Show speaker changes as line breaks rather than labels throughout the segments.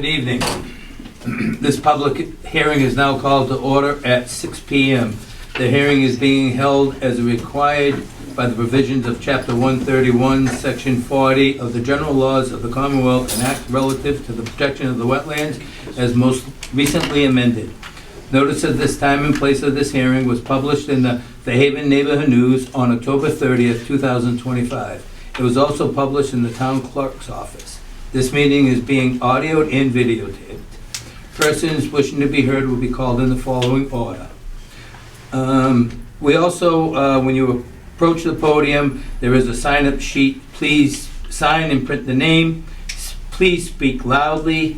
Good evening. This public hearing is now called to order at 6 p.m. The hearing is being held as required by the provisions of Chapter 131, Section 40 of the General Laws of the Commonwealth, an act relative to the protection of the wetlands as most recently amended. Notice of this time and place of this hearing was published in the Fairhaven Neighborhood News on October 30th, 2025. It was also published in the town clerk's office. This meeting is being audioed and videotaped. Persons wishing to be heard will be called in the following order. We also, when you approach the podium, there is a sign-up sheet. Please sign and print the name. Please speak loudly.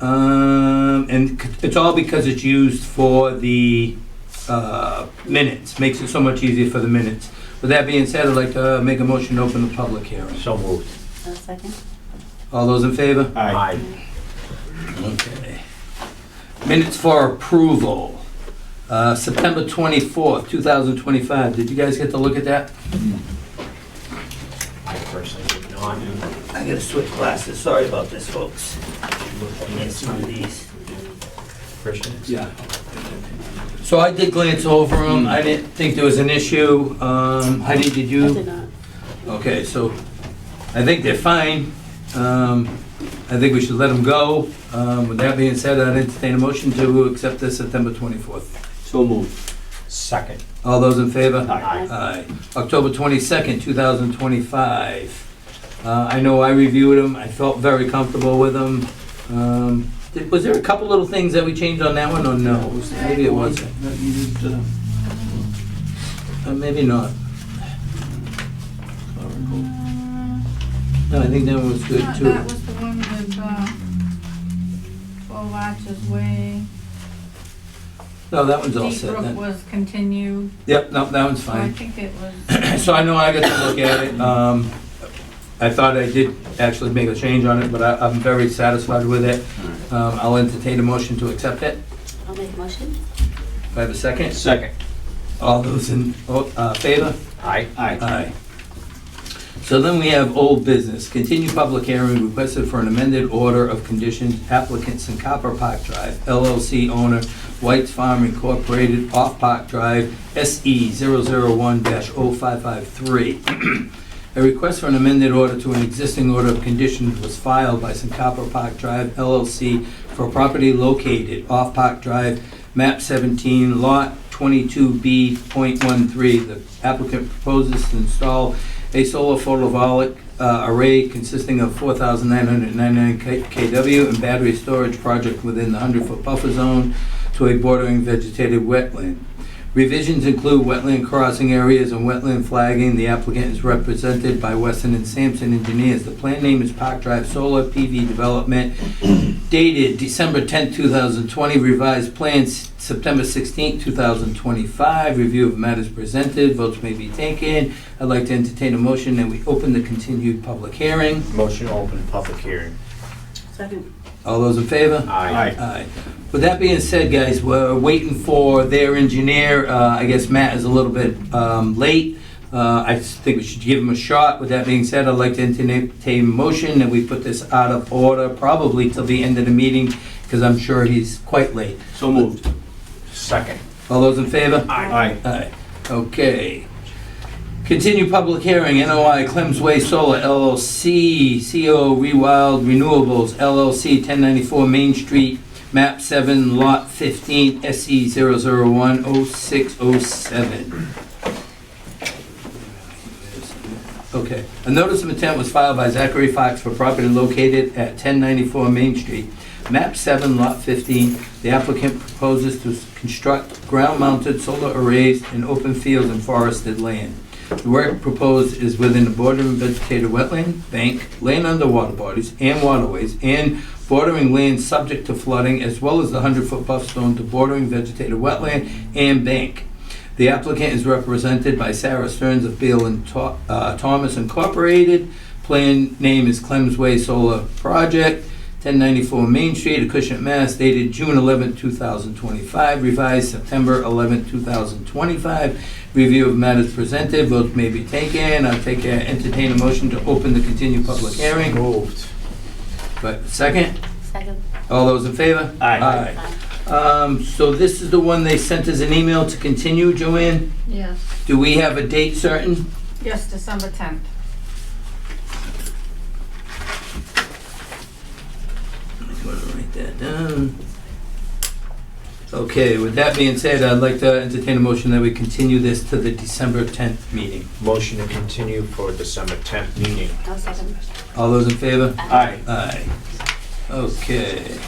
And it's all because it's used for the minutes. Makes it so much easier for the minutes. With that being said, I'd like to make a motion to open the public hearing.
So moved.
A second.
All those in favor?
Aye.
Okay. Minutes for approval. September 24th, 2025. Did you guys get to look at that?
I personally did not.
I gotta switch glasses. Sorry about this, folks. Can't see these.
Christian?
Yeah. So I did glance over them. I didn't think there was an issue. Heidi, did
I
you?
did not.
Okay, so I think they're fine. I think we should let them go. With that being said, I'd entertain a motion to accept this September 24th.
So moved. Second.
All those in favor?
Aye.
Aye. October 22nd, 2025. I know I reviewed them. I felt very comfortable with them. Was there a couple little things that we changed on that one, or no? Maybe it wasn't. Maybe not. No, I think that one was good too.
That was the one with 12 Arches Way.
No, that one's all
Deep
set
Brook
then.
was continued.
Yep, no, that one's
So I
fine.
think it was,
So I know I got to look at it. I thought I did actually make a change on it, but I'm very satisfied with it. I'll entertain a motion to accept it.
I'll make a motion.
Do I have a second?
Second.
All those in favor?
Aye.
Aye. So then we have old business. Continue public hearing requested for an amended order of conditions. Applicants in Copper Park Drive, LLC owner, White's Farm Incorporated, Off Park Drive, SE 001-0553. A request for an amended order to an existing order of conditions was filed by Copper Park Drive, LLC for property located off Park Drive, map 17, lot 22B.13. The applicant proposes to install a solar photovoltaic array consisting of 4,999 kW and battery storage project within the 100-foot buffer zone to a bordering vegetated wetland. Revisions include wetland crossing areas and wetland flagging. The applicant is represented by Weston and Sampson Engineers. The plan name is Park Drive Solar PV Development, dated December 10, 2020. Revised plans September 16, 2025. Review of matters presented. Votes may be taken. I'd like to entertain a motion that we open the continued public hearing.
Motion to open public hearing.
Second.
All those in favor?
Aye.
Aye. With that being said, guys, we're waiting for their engineer. I guess Matt is a little bit late. I think we should give him a shot. With that being said, I'd like to entertain a motion that we put this out of order, probably till the end of the meeting, because I'm sure he's quite late.
So moved. Second.
All those in favor?
Aye.
Aye. Okay. Continue public hearing, NOI Clems Way Solar LLC, CO Rewild Renewables LLC, 1094 Main Street, map 7, lot 15, SE 001-0607. Okay, a notice of intent was filed by Zachary Fox for property located at 1094 Main Street, map 7, lot 15. The applicant proposes to construct ground-mounted solar arrays in open fields and forested land. The work proposed is within the bordering vegetated wetland, bank, land under water bodies, and waterways, and bordering land subject to flooding, as well as the 100-foot buffer zone to bordering vegetated wetland and bank. The applicant is represented by Sarah Stearns of Beal and Thomas Incorporated. Plan name is Clems Way Solar Project, 1094 Main Street, Acushnet, Mass., dated June 11, 2025, revised September 11, 2025. Review of matters presented, votes may be taken. I'll entertain a motion to open the continued public hearing.
Moved.
But second,
Second.
All those in favor?
Aye.
So this is the one they sent us an email to continue, Joanne?
Yes.
Do we have a date certain?
Yes, December 10th.
I'm going to write that down. Okay, with that being said, I'd like to entertain a motion that we continue this to the December 10th meeting.
Motion to continue for December 10th meeting.
I'll second.
All those in favor?
Aye.
Aye. Okay.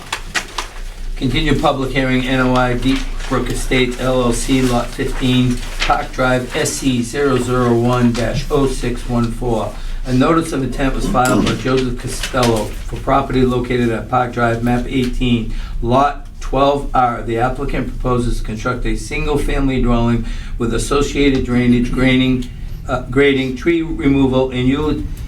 Continue public hearing, NOI Deep Brook Estates LLC, Lot 15, Park Drive, SC 001-0614. A notice of intent was filed by Joseph Costello for property located at Park Drive, map 18, Lot 12R. The applicant proposes to construct a single-family dwelling with associated drainage, grading, tree removal, and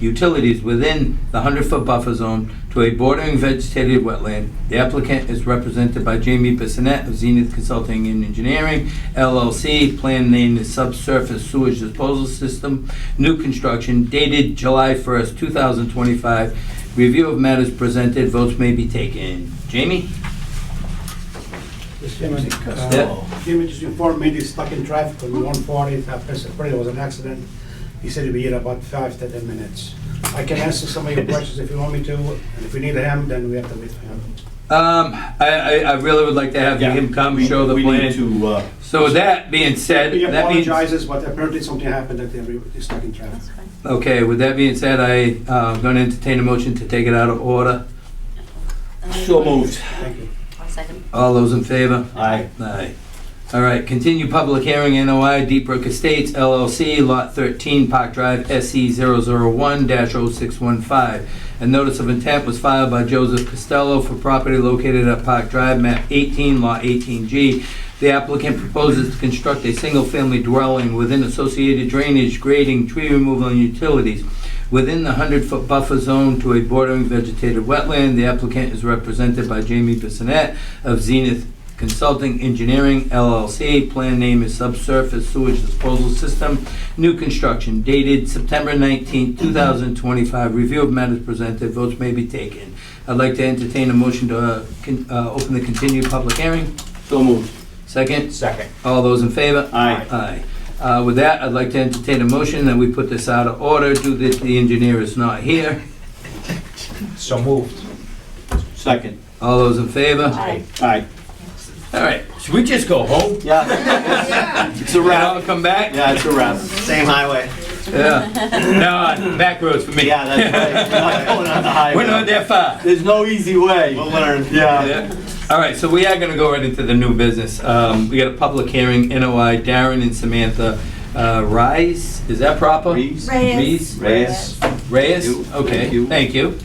utilities within the 100-foot buffer zone to a bordering vegetated wetland. The applicant is represented by Jamie Bissonette of Zenith Consulting and Engineering, LLC. Plan name is Subsurface Sewage Disposal System, new construction, dated July 1st, 2025. Review of matters presented, votes may be taken. Jamie?
This Chairman,
Yeah.
Jimmy just informed me he's stuck in traffic on 140. There was an accident. He said he'll be here about 5 to 10 minutes. I can answer some of your questions if you want me to, and if we need him, then we have to wait for him.
I really would like to have him come show the
We
plan.
need to,
So with that being said,
He
that means,
apologizes, but apparently something happened that he's stuck in traffic.
That's fine.
okay, with that being said, I'm going to entertain a motion to take it out of order.
so moved.
Thank you.
I'll second.
All those in favor?
Aye.
Aye. All right, continue public hearing, NOI Deep Brook Estates LLC, Lot 13, Park Drive, SC 001-0615. A notice of intent was filed by Joseph Costello for property located at Park Drive, map 18, Lot 18G. The applicant proposes to construct a single-family dwelling within associated drainage, grading, tree removal, and utilities within the 100-foot buffer zone to a bordering vegetated wetland. The applicant is represented by Jamie Bissonette of Zenith Consulting Engineering, LLC. Plan name is Subsurface Sewage Disposal System, new construction, dated September 19, 2025. Review of matters presented, votes may be taken. I'd like to entertain a motion to open the continued public hearing.
So moved.
Second?
Second.
All those in favor?
Aye.
Aye. With that, I'd like to entertain a motion that we put this out of order due that the engineer is not here.
So moved.
Second.
All those in favor?
Aye.
Aye.
All right, should we just go home?
Yeah. It's a
And
wrap.
I'll come back?
Yeah, it's a wrap. Same highway.
Yeah. No, back roads for me.
Yeah, that's right. We're not going on the highway.
We're not that far.
There's no easy way. We'll learn. Yeah.
Yeah. All right, so we are gonna go right into the new business. We got a public hearing, NOI Darren and Samantha Rise, is that proper?
Reeves.
Reyes.
Reyes.
Reyes?
Thank you.
Okay,
Thank you.
thank you.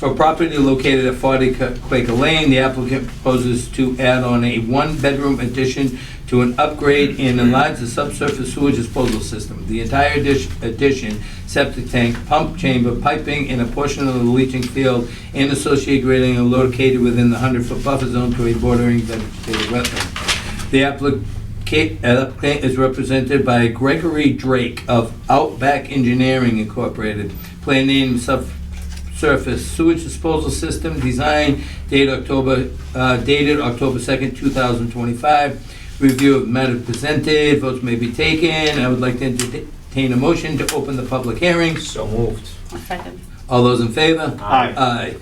For property located at 40 Quaker Lane, the applicant proposes to add on a one-bedroom addition to an upgrade and enlarge the subsurface sewage disposal system. The entire addition, septic tank, pump chamber, piping, and a portion of the leaching field and associated grading are located within the 100-foot buffer zone to a bordering vegetated wetland. The applicant is represented by Gregory Drake of Outback Engineering Incorporated. Plan name Subsurface Sewage Disposal System, design dated October 2nd, 2025. Review of matter presented, votes may be taken. I would like to entertain a motion to open the public hearing.
So moved.
I'll second.
All those in favor?
Aye.
Aye.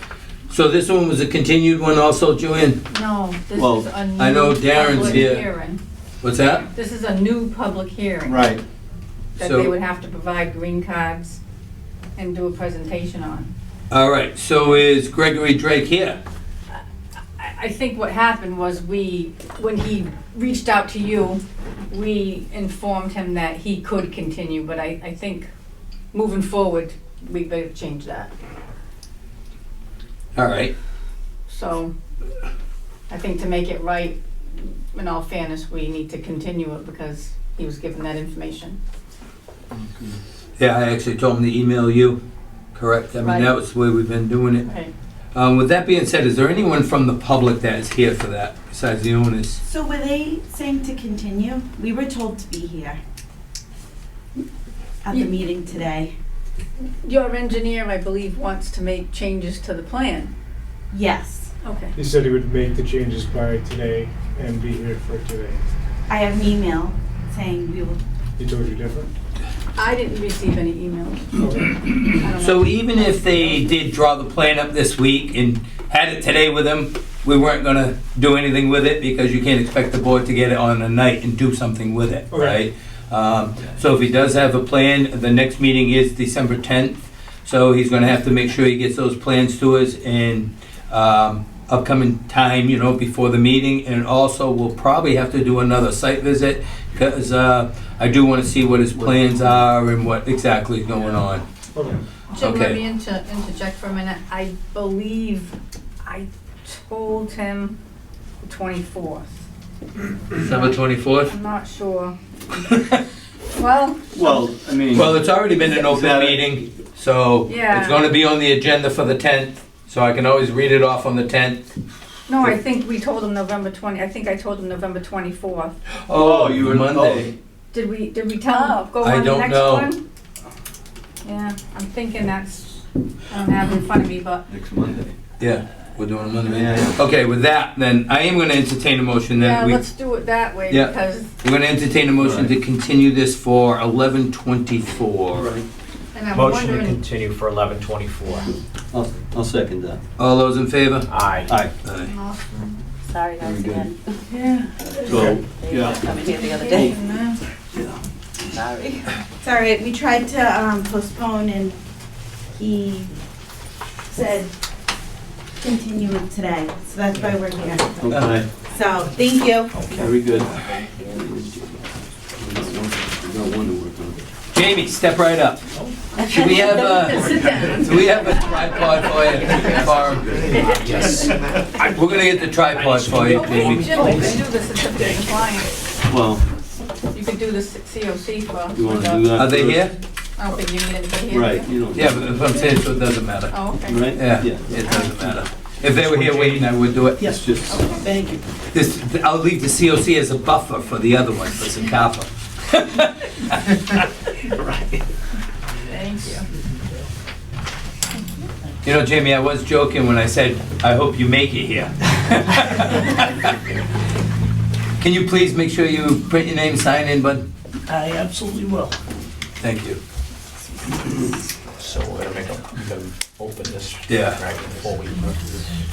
So this one was a continued one also, Joanne?
No, this
Well,
is a new
I know Darren's
public
here.
hearing.
What's that?
This is a new public hearing.
Right.
That
So-
they would have to provide green cards and do a presentation on.
All right, so is Gregory Drake here?
I think what happened was when he reached out to you, we informed him that he could continue, but I think moving forward, we better change that.
All right.
So I think to make it right, in all fairness, we need to continue it because he was given that information.
Yeah, I actually told him to email you, correct? I mean,
Right.
that was the way we've been doing it.
Right.
With that being said, is there anyone from the public that is here for that, besides the owners?
So were they saying to continue? We were told to be here at the meeting today.
Your engineer, I believe, wants to make changes to the plan.
Yes.
Okay.
He said he would make the changes by today and be here for today.
I have an email saying we will,
He told you different?
I didn't receive any emails.
Okay.
I don't
So
know.
even if they did draw the plan up this week and had it today with them, we weren't gonna do anything with it because you can't expect the board to get it on a night and do something with it,
Okay.
right? So if he does have a plan, the next meeting is December 10th. So he's gonna have to make sure he gets those plans to us in upcoming time, before the meeting. And also, we'll probably have to do another site visit because I do wanna see what his plans are and what exactly is going on.
Okay.
Jim,
Okay.
let me interject for a minute. I believe I told him the 24th.
December 24th?
I'm not sure. Well,
Well, I mean.
Well, it's already been an open
Is that-
meeting, so
Yeah.
it's gonna be on the agenda for the 10th, so I can always read it off on the 10th.
no, I think we told him November 20, I think I told him November 24th.
Oh,
you were-
Monday.
Did we tell him, go
I
on the
don't
next
know.
one? Yeah, I'm thinking that's, I don't have it in front of me, but,
Next Monday.
Yeah, we're doing a Monday.
Yeah.
Okay, with that, then, I am gonna entertain a motion
yeah,
that we,
let's do it that way,
Yeah.
because,
we're gonna entertain a motion to continue this for 11/24.
and I'm
Motion to
wondering,
continue for 11/24.
I'll second that.
All those in favor?
Aye.
Aye.
Aye.
Sorry, guys,
Very good.
again.
yeah,
So,
They
yeah.
were coming here the other day.
sorry. It's all right, we tried to postpone and he said continue it today, so that's why we're here.
Okay,
So, thank you.
very good. We got one to work on.
Jamie, step right up. Should we have
sit down.
do we have a tripod for you?
Yes.
We're gonna get the tripod for you,
Oh,
Jamie.
Jim, you could do the certificate of compliance,
Well,
you could do the COC for.
you wanna do that?
Are they
first?
here?
I don't think you need anybody here.
Right, you know.
Yeah, but I'm saying, so it doesn't matter.
Oh, okay.
Right?
Yeah, it doesn't matter. If they were here waiting, I would do it.
It's just,
Thank you.
This, I'll leave the COC as a buffer for the other one, for Zacapa.
Thank you.
You know, Jamie, I was joking when I said, I hope you make it here. Can you please make sure you print your name, sign in, bud?
I absolutely will.
Thank you.
So we're gonna make them open this.
Yeah.
Right, before we.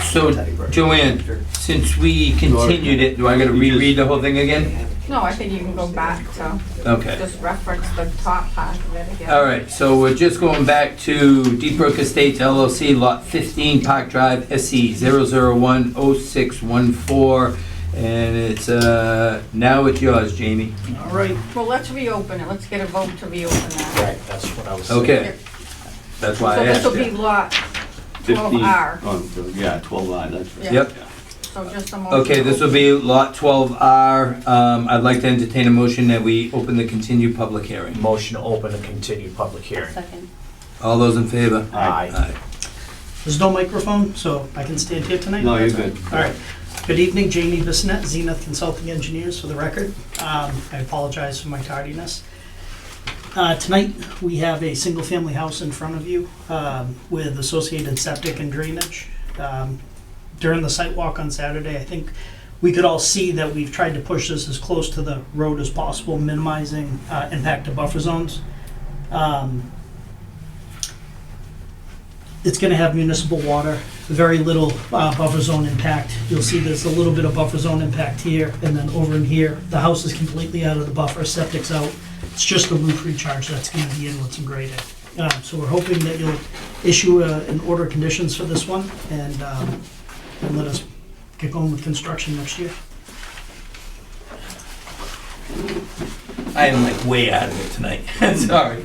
So, Joanne, since we continued it, do I gotta reread the whole thing again?
No, I think you can go back to
Okay.
just reference the top part of it again.
All right, so we're just going back to Deep Brook Estates LLC, Lot 15, Park Drive, SE 0010614, and it's, now it's yours, Jamie.
All right.
Well, let's reopen it, let's get a vote to reopen that.
Right, that's what I was saying.
Okay, that's why
So
I
this
asked
will be
you.
lot
15.
12R,
Yeah, 12I, that's right.
Yeah.
Yep,
so just a motion.
okay, this will be Lot 12R. I'd like to entertain a motion that we open the continued public hearing.
Motion to open a continued public hearing.
Second.
All those in favor?
Aye.
Aye.
There's no microphone, so I can stand here tonight?
No, you're good.
All right. Good evening, Jamie Bissonette, Zenith Consulting Engineers, for the record. I apologize for my tardiness. Tonight, we have a single-family house in front of you with associated septic and drainage. During the site walk on Saturday, I think we could all see that we've tried to push this as close to the road as possible, minimizing impact to buffer zones. It's gonna have municipal water, very little buffer zone impact. You'll see there's a little bit of buffer zone impact here, and then over in here, the house is completely out of the buffer, septic's out. It's just the roof recharge that's gonna be in with some grading. So we're hoping that you'll issue an order of conditions for this one, and let us get going with construction next year.
I am like way out of it tonight, sorry.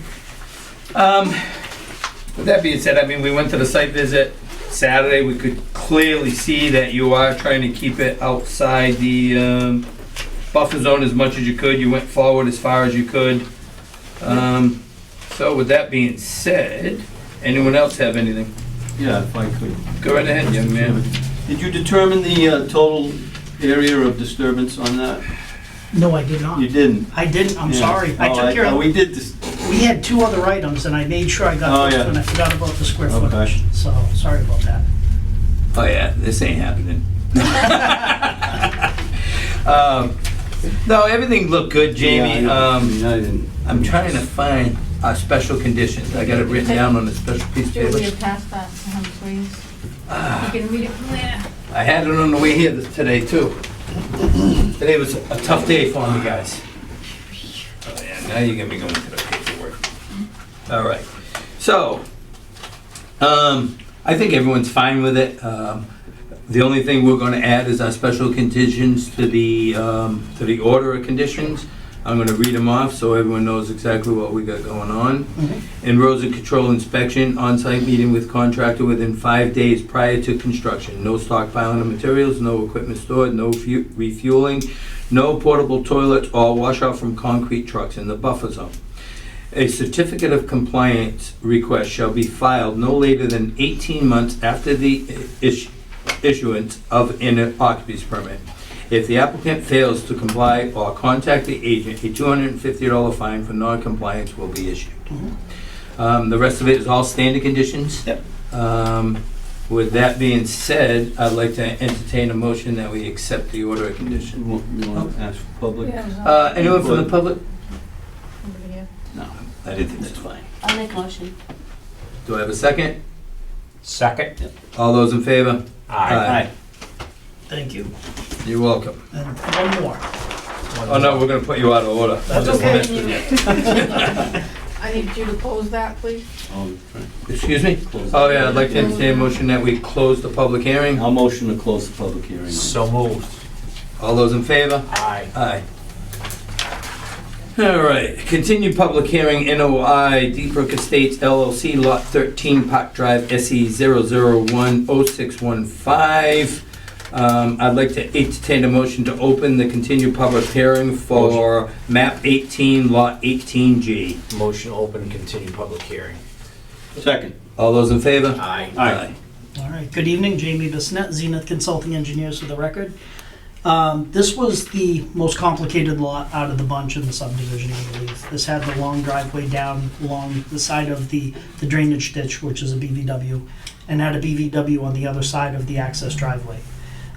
With that being said, I mean, we went to the site visit Saturday, we could clearly see that you are trying to keep it outside the buffer zone as much as you could, you went forward as far as you could. So with that being said, anyone else have anything?
Yeah, if I could.
Go right ahead, young man.
Did you determine the total area of disturbance on that?
No, I did not.
You didn't?
I didn't, I'm
Yeah.
sorry. I
Oh,
took care of,
We did this,
we had two other items, and I made sure I
Oh,
got this
yeah.
one. I forgot about the square
Okay.
footage, so sorry about that.
Oh yeah, this ain't happening. No, everything looked good, Jamie.
Yeah, I mean, I didn't.
I'm trying to find our special conditions. I got it written down on a special piece of
Julia,
paper.
pass that to him, please. You can read it from there.
I had it on the way here today too. Today was a tough day for me, guys. Oh yeah, now you're gonna be going to the paperwork. All right, so, I think everyone's fine with it. The only thing we're gonna add is our special conditions to the order of conditions. I'm gonna read them off so everyone knows exactly what we got going on. Erosion control inspection, on-site meeting with contractor within 5 days prior to construction. No stockpiling of materials, no equipment stored, no refueling, no portable toilets or washout from concrete trucks in the buffer zone. A certificate of compliance request shall be filed no later than 18 months after the issuance of an occupancy permit. If the applicant fails to comply or contact the agent, a $250 fine for non-compliance will be issued. The rest of it is all standard conditions.
Yep.
With that being said, I'd like to entertain a motion that we accept the order of conditions.
You want to ask for public?
Yeah,
Anyone from the public?
somebody here.
No.
I didn't think
That's
so.
fine.
I'll make a motion.
Do I have a second?
Second?
All those in favor?
Aye.
Thank you.
You're welcome.
And one more.
Oh no, we're gonna put you out of order.
That's
Just
okay.
messed with you.
I need you to close that, please.
Excuse me? Oh yeah, I'd like to entertain a motion that we close the public hearing.
I'll motion to close the public hearing.
So moved.
All those in favor?
Aye.
Aye. All right, continued public hearing, NOI, Deep Brook Estates LLC, Lot 13, Park Drive, SE 0010615. I'd like to entertain a motion to open the continued public hearing for map 18, lot 18G.
Motion open, continue public hearing.
Second.
All those in favor?
Aye.
Aye.
All right, good evening, Jamie Bissonnette, Zenith Consulting Engineers for the record. This was the most complicated lot out of the bunch in the subdivision, I believe. This had the long driveway down along the side of the drainage ditch, which is a BVW, and had a BVW on the other side of the access driveway.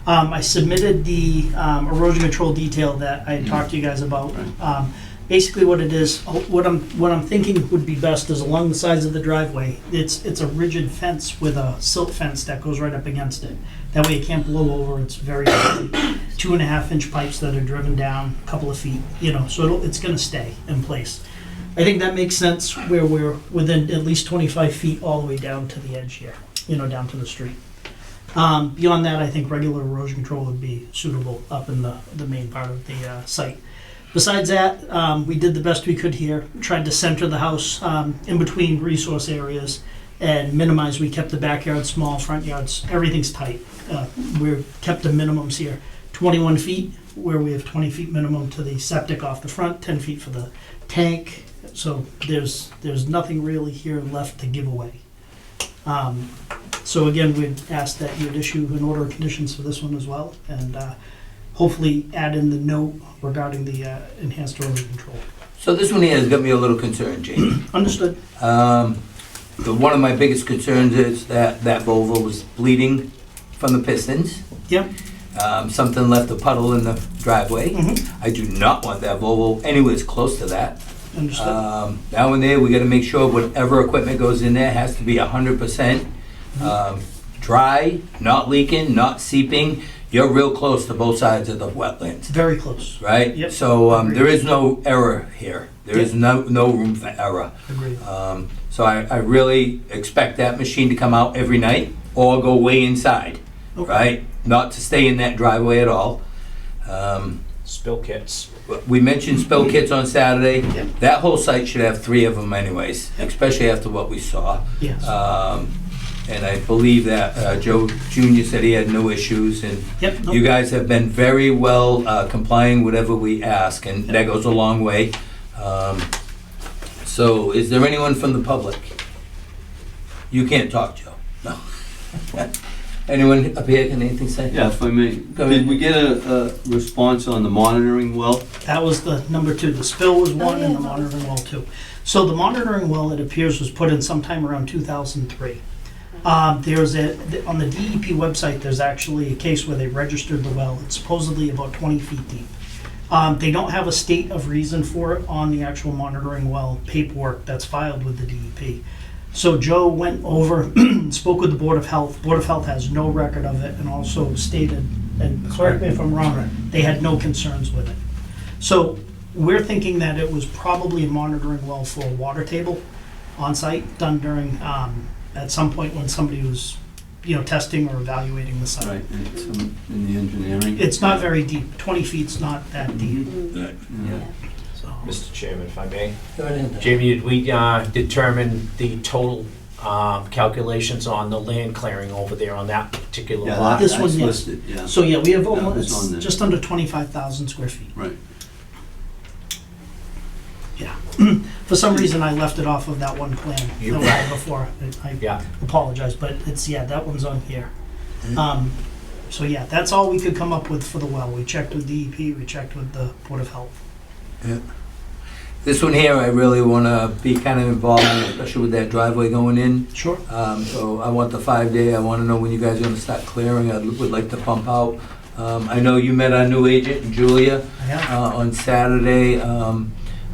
I submitted the erosion control detail that I had talked to you guys about. Basically what it is, what I'm thinking would be best is along the sides of the driveway, it's a rigid fence with a silt fence that goes right up against it. That way it can't blow over, it's very heavy. 2.5-inch pipes that are driven down a couple of feet, so it's gonna stay in place. I think that makes sense where we're within at least 25 feet all the way down to the edge here, down to the street. Beyond that, I think regular erosion control would be suitable up in the main part of the site. Besides that, we did the best we could here, tried to center the house in between resource areas and minimize, we kept the backyard small, front yards, everything's tight. We kept the minimums here, 21 feet, where we have 20 feet minimum to the septic off the front, 10 feet for the tank. So there's nothing really here left to give away. So again, we'd ask that you'd issue an order of conditions for this one as well, and hopefully add in the note regarding the enhanced erosion control.
So this one here has got me a little concerned, Jamie.
Understood.
One of my biggest concerns is that Volvo was bleeding from the pistons.
Yep.
Something left a puddle in the driveway. I do not want that Volvo anywhere close to that.
Understood.
Now and there, we gotta make sure whatever equipment goes in there has to be 100% dry, not leaking, not seeping. You're real close to both sides of the wetlands,
Very close.
right?
Yep.
So there is no error here. There is no room for error.
Agreed.
So I really expect that machine to come out every night or go way inside,
Okay.
right? Not to stay in that driveway at all.
Spill kits.
We mentioned spill kits on Saturday.
Yep.
That whole site should have 3 of them anyways, especially after what we saw.
Yes.
And I believe that Joe Jr. said he had no issues, and
Yep. Nope.
you guys have been very well complying whatever we ask, and that goes a long way. So is there anyone from the public? You can't talk, Joe. No. Anyone up here, can anything say?
Yeah, if I may,
Go ahead.
did we get a response on the monitoring well?
That was the number 2. The spill was 1
yeah,
and the
that was-
monitoring well 2. So the monitoring well, it appears, was put in sometime around 2003. There's on the DEP website, there's actually a case where they registered the well. It's supposedly about 20 feet deep. They don't have a state of reason for it on the actual monitoring well paperwork that's filed with the DEP. So Joe went over, spoke with the Board of Health. Board of Health has no record of it and also stated, and correct me if I'm wrong, they had no concerns with it. So we're thinking that it was probably a monitoring well for a water table on site done during, at some point when somebody was, testing or evaluating the site.
Right, and it's in the engineering.
It's not very deep. 20 feet's not that deep.
Yeah.
So
Mr. Chairman, if I may.
Go ahead.
Jamie, did we determine the total calculations on the land clearing over there on that particular
Yeah,
lot?
This
that's
one, yes.
listed, yeah.
So yeah, we have
Yeah, it's on
almost
there.
just under 25,000 square feet.
Right.
Yeah. For some reason, I left it off of that one plan
You-
that we had before. I
Yeah,
apologize, but it's, that one's on here.
Mm-hmm.
So yeah, that's all we could come up with for the well. We checked with DEP, we checked with the Board of Health.
This one here, I really want to be kind of involved in, especially with that driveway going in.
Sure.
So I want the 5-day, I want to know when you guys are going to start clearing, I would like to pump out. I know you met our new agent, Julia,
Yeah.
on Saturday.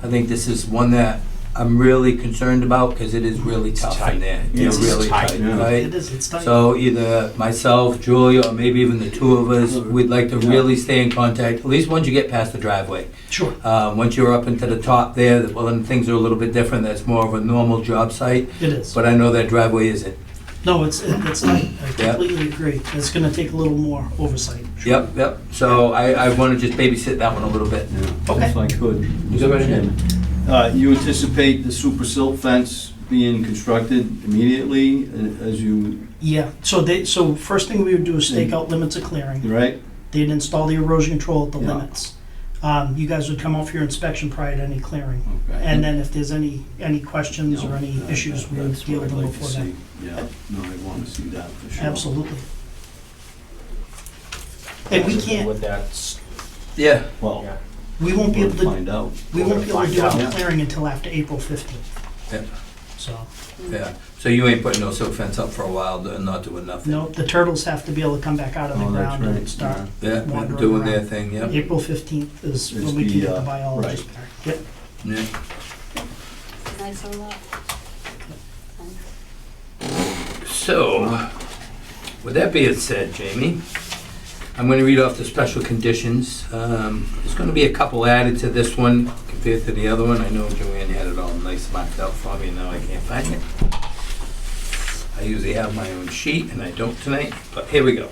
I think this is one that I'm really concerned about because it is really
It's
tough
tight.
in there.
Yeah,
It's
it's
really
tight,
tight,
yeah.
right?
It is, it's tight.
So either myself, Julia, or maybe even the two of us, we'd like to really stay in contact, at least once you get past the driveway.
Sure.
Once you're up into the top there, well, then things are a little bit different. That's more of a normal job site,
It is.
but I know that driveway isn't.
No, it's tight. I
Yeah.
completely agree. It's gonna take a little more oversight. Sure.
Yep. So I want to just babysit that one a little bit.
Yeah,
Okay.
if I could.
You go right ahead.
You anticipate the super silt fence being constructed immediately as you,
Yeah, so first thing we would do is stake out limits of clearing.
right?
They'd install the erosion control at the
Yeah.
limits. You guys would come out for your inspection prior to any clearing.
Okay.
And then if there's any questions or any issues, we would
That's
deal
what
with
I'd
them
like to
before then.
see. Yeah, no, I want to see that for sure.
Absolutely. And we can't,
with that,
Yeah.
Well,
yeah.
we won't be
we'll
able to,
find out.
we won't be able to do
Find
any
out.
clearing until after April 15th.
Yep.
So,
Yeah. So you ain't putting no silk fence up for a while, not doing nothing.
no, the turtles have to be able to come back out of the
Oh, that's
ground and
right,
start.
Yeah,
wandering
doing their
around.
thing, yep.
April 15th is
Is
when we can
the,
get the
right.
biologist back. Yep.
Yeah.
Nice old lot.
So, with that being said, Jamie, I'm going to read off the special conditions. There's going to be a couple added to this one compared to the other one. I know Joanne had it all nice marked out for me, and now I can't find it. I usually have my own sheet, and I don't tonight, but here we go.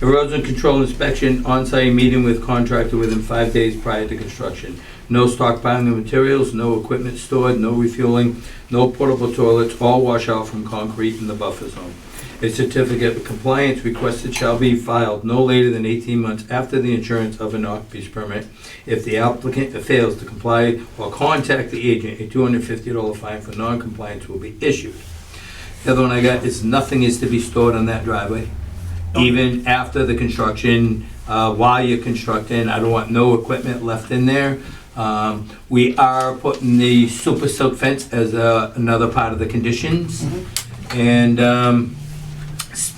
Erosion control inspection, on-site meeting with contractor within 5 days prior to construction. No stockpiling of materials, no equipment stored, no refueling, no portable toilets, all wash out from concrete in the buffer zone. A certificate of compliance requested shall be filed no later than 18 months after the insurance of an occupancy permit. If the applicant fails to comply or contact the agent, a $250 fine for non-compliance will be issued. The other one I got is nothing is to be stored on that driveway. Even after the construction, while you're constructing, I don't want no equipment left in there. We are putting the super silk fence as another part of the conditions. And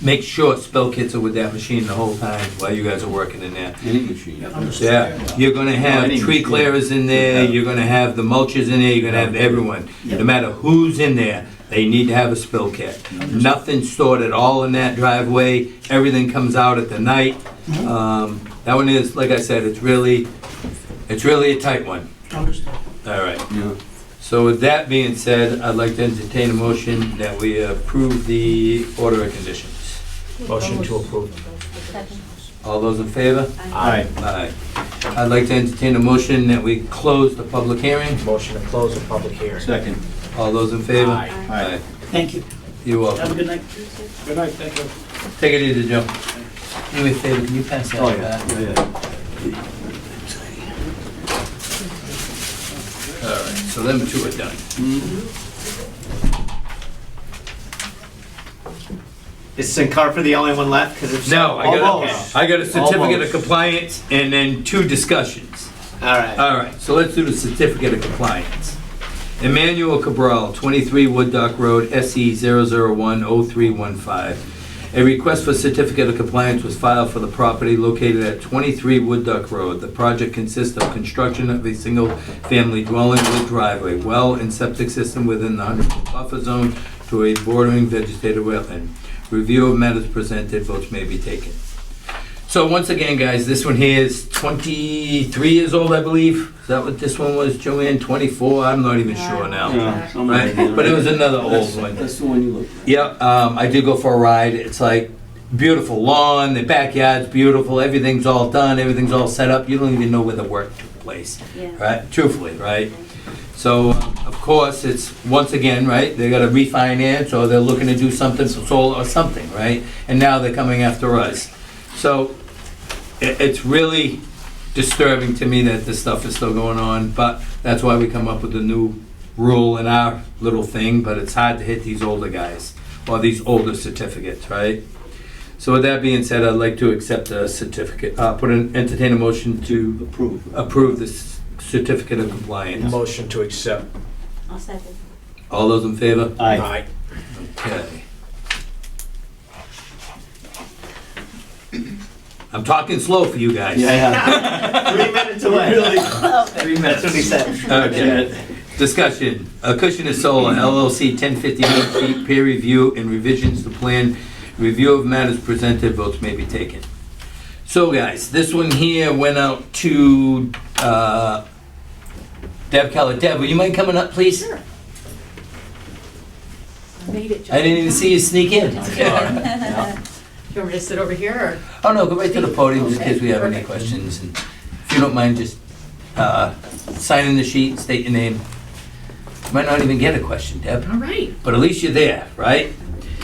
make sure spill kits are with that machine the whole time while you guys are working in there.
Any machine.
Yeah, you're gonna have
Any
tree
machine.
clearers in there,
Yeah.
you're gonna have the mulches in there, you're gonna have everyone. No matter who's in there, they need to have a spill kit. Nothing stored at all in that driveway, everything comes out at the night. That one is, like I said, it's really a tight one.
Understood.
All right.
Yeah.
So with that being said, I'd like to entertain a motion that we approve the order of conditions.
Motion to approve.
Second.
All those in favor?
Aye.
Aye. I'd like to entertain a motion that we close the public hearing.
Motion to close the public hearing.
Second.
All those in favor?
Aye.
Aye.
Thank you.
You're
Have a
welcome.
good night.
Good night, thank you.
Take it easy, Joe. Do me a favor, can you pass that
Oh,
back?
yeah, yeah.
All right, so them two are done.
Is Sincarfa the only one left? Because if
No,
almost.
I got a certificate of
Almost.
compliance and then two discussions.
All right.
All right, so let's do the certificate of compliance. Emmanuel Cabral, 23 Wood Dock Road, SE 0010315. A request for certificate of compliance was filed for the property located at 23 Wood Duck Road. The project consists of construction of a single-family dwelling with driveway, well, and septic system within the 100-foot buffer zone to a bordering vegetated wetland. Review of matters presented, votes may be taken. So once again, guys, this one here is 23 years old, I believe. Is that what this one was, Joanne? 24? I'm not even sure now.
Yeah, something
Right,
like that.
but it was another old
That's-
one.
That's the one you looked at.
Yep, I did go for a ride. It's like beautiful lawn, the backyard's beautiful, everything's all done, everything's all set up. You don't even know where the work took place,
Yeah.
right? Truthfully, right? So, of course, it's, once again, right, they gotta refinance or they're looking to do something for solar or something, right? And now they're coming after us. So, it's really disturbing to me that this stuff is still going on, but that's why we come up with the new rule in our little thing, but it's hard to hit these older guys, or these older certificates, right? So with that being said, I'd like to accept a certificate, entertain a motion to approve this certificate of compliance.
Motion to accept.
I'll second.
All those in favor?
Aye.
Okay. I'm talking slow for you guys.
Yeah. 3 minutes away. 3 minutes. That's what he said.
Okay. Discussion. Acushnet Solar LLC, 1050 Main Street, peer review and revisions to plan. Review of matters presented, votes may be taken. So guys, this one here went out to Deb Keller. Deb, would you mind coming up, please?
Sure. I made it.
I didn't even see you sneak in.
Do you want me to sit over here or?
Oh, no, go right to the podium just in case we have any
Okay.
questions. And if you don't mind, just sign in the sheet, state your name. You might not even get a question, Deb,
All right.
but at least you're there, right?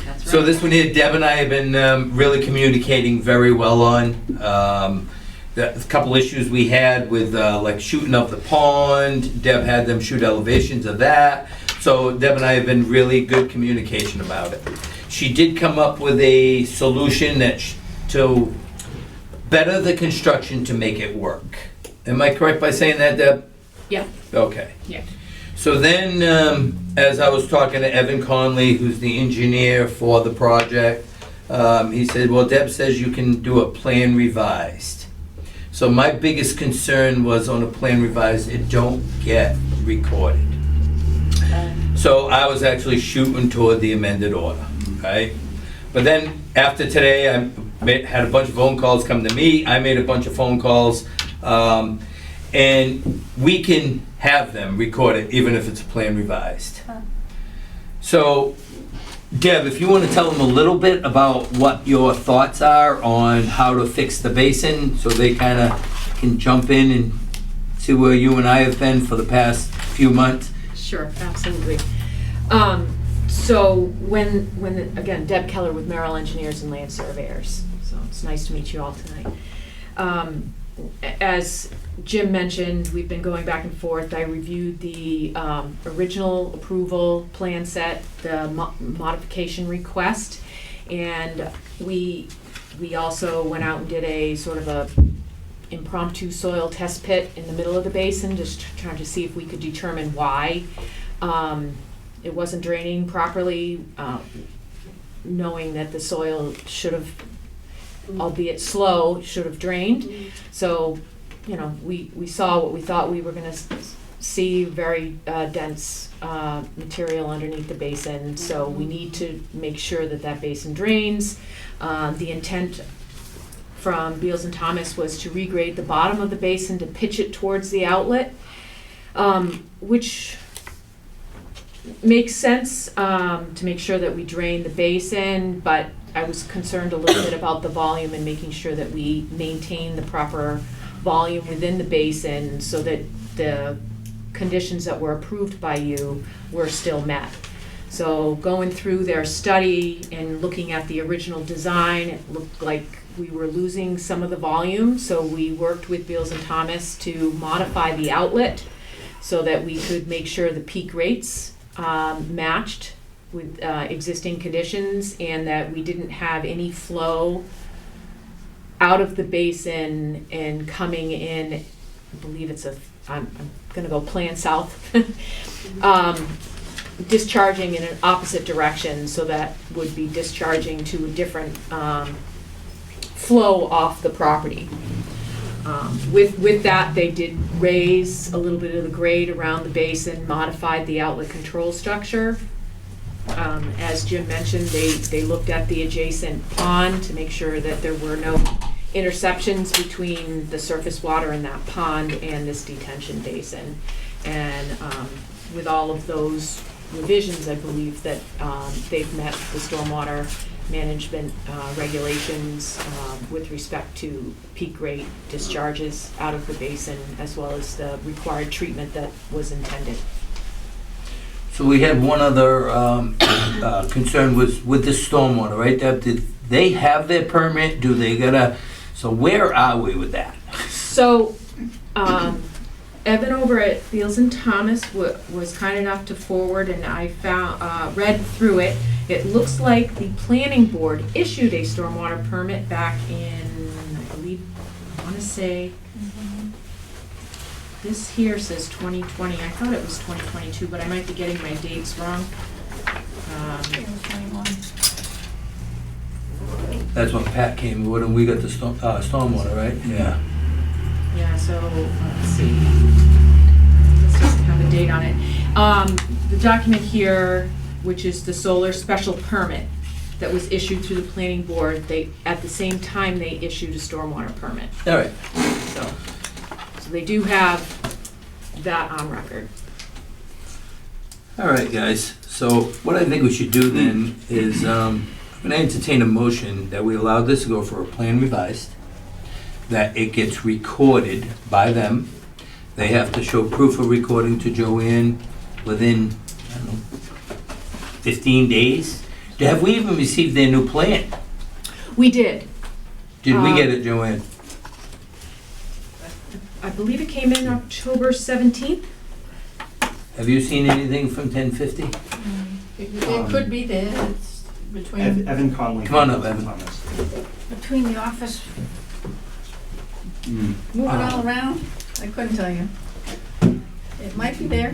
That's right.
So this one here, Deb and I have been really communicating very well on. The couple issues we had with like shooting up the pond, Deb had them shoot elevations of that. So Deb and I have been really good communication about it. She did come up with a solution that to better the construction to make it work. Am I correct by saying that, Deb?
Yeah.
Okay.
Yeah.
So then, as I was talking to Evan Conley, who's the engineer for the project, he said, well, Deb says you can do a plan revised. So my biggest concern was on a plan revised, it don't get recorded. So I was actually shooting toward the amended order, right? But then, after today, I had a bunch of phone calls come to me, I made a bunch of phone calls, and we can have them recorded even if it's a plan revised. So, Deb, if you want to tell them a little bit about what your thoughts are on how to fix the basin, so they kind of can jump in and see where you and I have been for the past few months.
Sure, absolutely. So when again, Deb Keller with Merrill Engineers and Land Surveyors. So it's nice to meet you all tonight. As Jim mentioned, we've been going back and forth. I reviewed the original approval plan set, the modification request, and we also went out and did a sort of a impromptu soil test pit in the middle of the basin, just trying to see if we could determine why it wasn't draining properly, knowing that the soil should have, albeit slow, should have drained. So, you know, we saw what we thought we were gonna see, very dense material underneath the basin. So we need to make sure that that basin drains. The intent from Beals and Thomas was to regrade the bottom of the basin to pitch it towards the outlet, which makes sense to make sure that we drain the basin, but I was concerned a little bit about the volume and making sure that we maintain the proper volume within the basin so that the conditions that were approved by you were still met. So going through their study and looking at the original design, it looked like we were losing some of the volume, so we worked with Beals and Thomas to modify the outlet so that we could make sure the peak rates matched with existing conditions, and that we didn't have any flow out of the basin and coming in, I believe it's a I'm gonna go plan south, discharging in an opposite direction, so that would be discharging to a different flow off the property. With that, they did raise a little bit of the grade around the basin, modified the outlet control structure. As Jim mentioned, they looked at the adjacent pond to make sure that there were no interceptions between the surface water in that pond and this detention basin. And with all of those revisions, I believe that they've met the stormwater management regulations with respect to peak rate discharges out of the basin, as well as the required treatment that was intended.
So we had one other concern was with the stormwater, right, Deb? Did they have their permit? Do they gotta, so where are we with that?
So, Evan over at Beals and Thomas was kind enough to forward, and I found, read through it. It looks like the planning board issued a stormwater permit back in, I believe, I wanna say, this here says 2020, I thought it was 2022, but I might be getting my dates wrong.
That's when Pat came, when we got the stormwater, right? Yeah.
Yeah, so, let's see. This doesn't have a date on it. The document here, which is the solar special permit that was issued through the planning board, they, at the same time, they issued a stormwater permit.
All right.
So they do have that on record.
All right, guys. So what I think we should do then is, I'm gonna entertain a motion that we allow this to go for a plan revised, that it gets recorded by them. They have to show proof of recording to Joanne within, I don't know, 15 days. Have we even received their new plan?
We did.
Did we get it, Joanne?
I believe it came in October 17th.
Have you seen anything from 1050?
It could be there, it's between,
Evan Conley.
Come on up, Evan.
between the office, moving all around, I couldn't tell you. It might be there.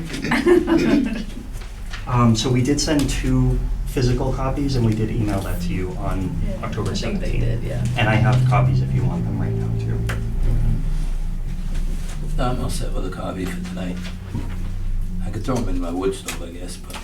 So we did send 2 physical copies, and we did email that to you on October 17th.
I think they did, yeah.
And I have copies if you want them right now, too.
I'm all set with a copy for tonight. I could throw them in my wood stove, I guess, but.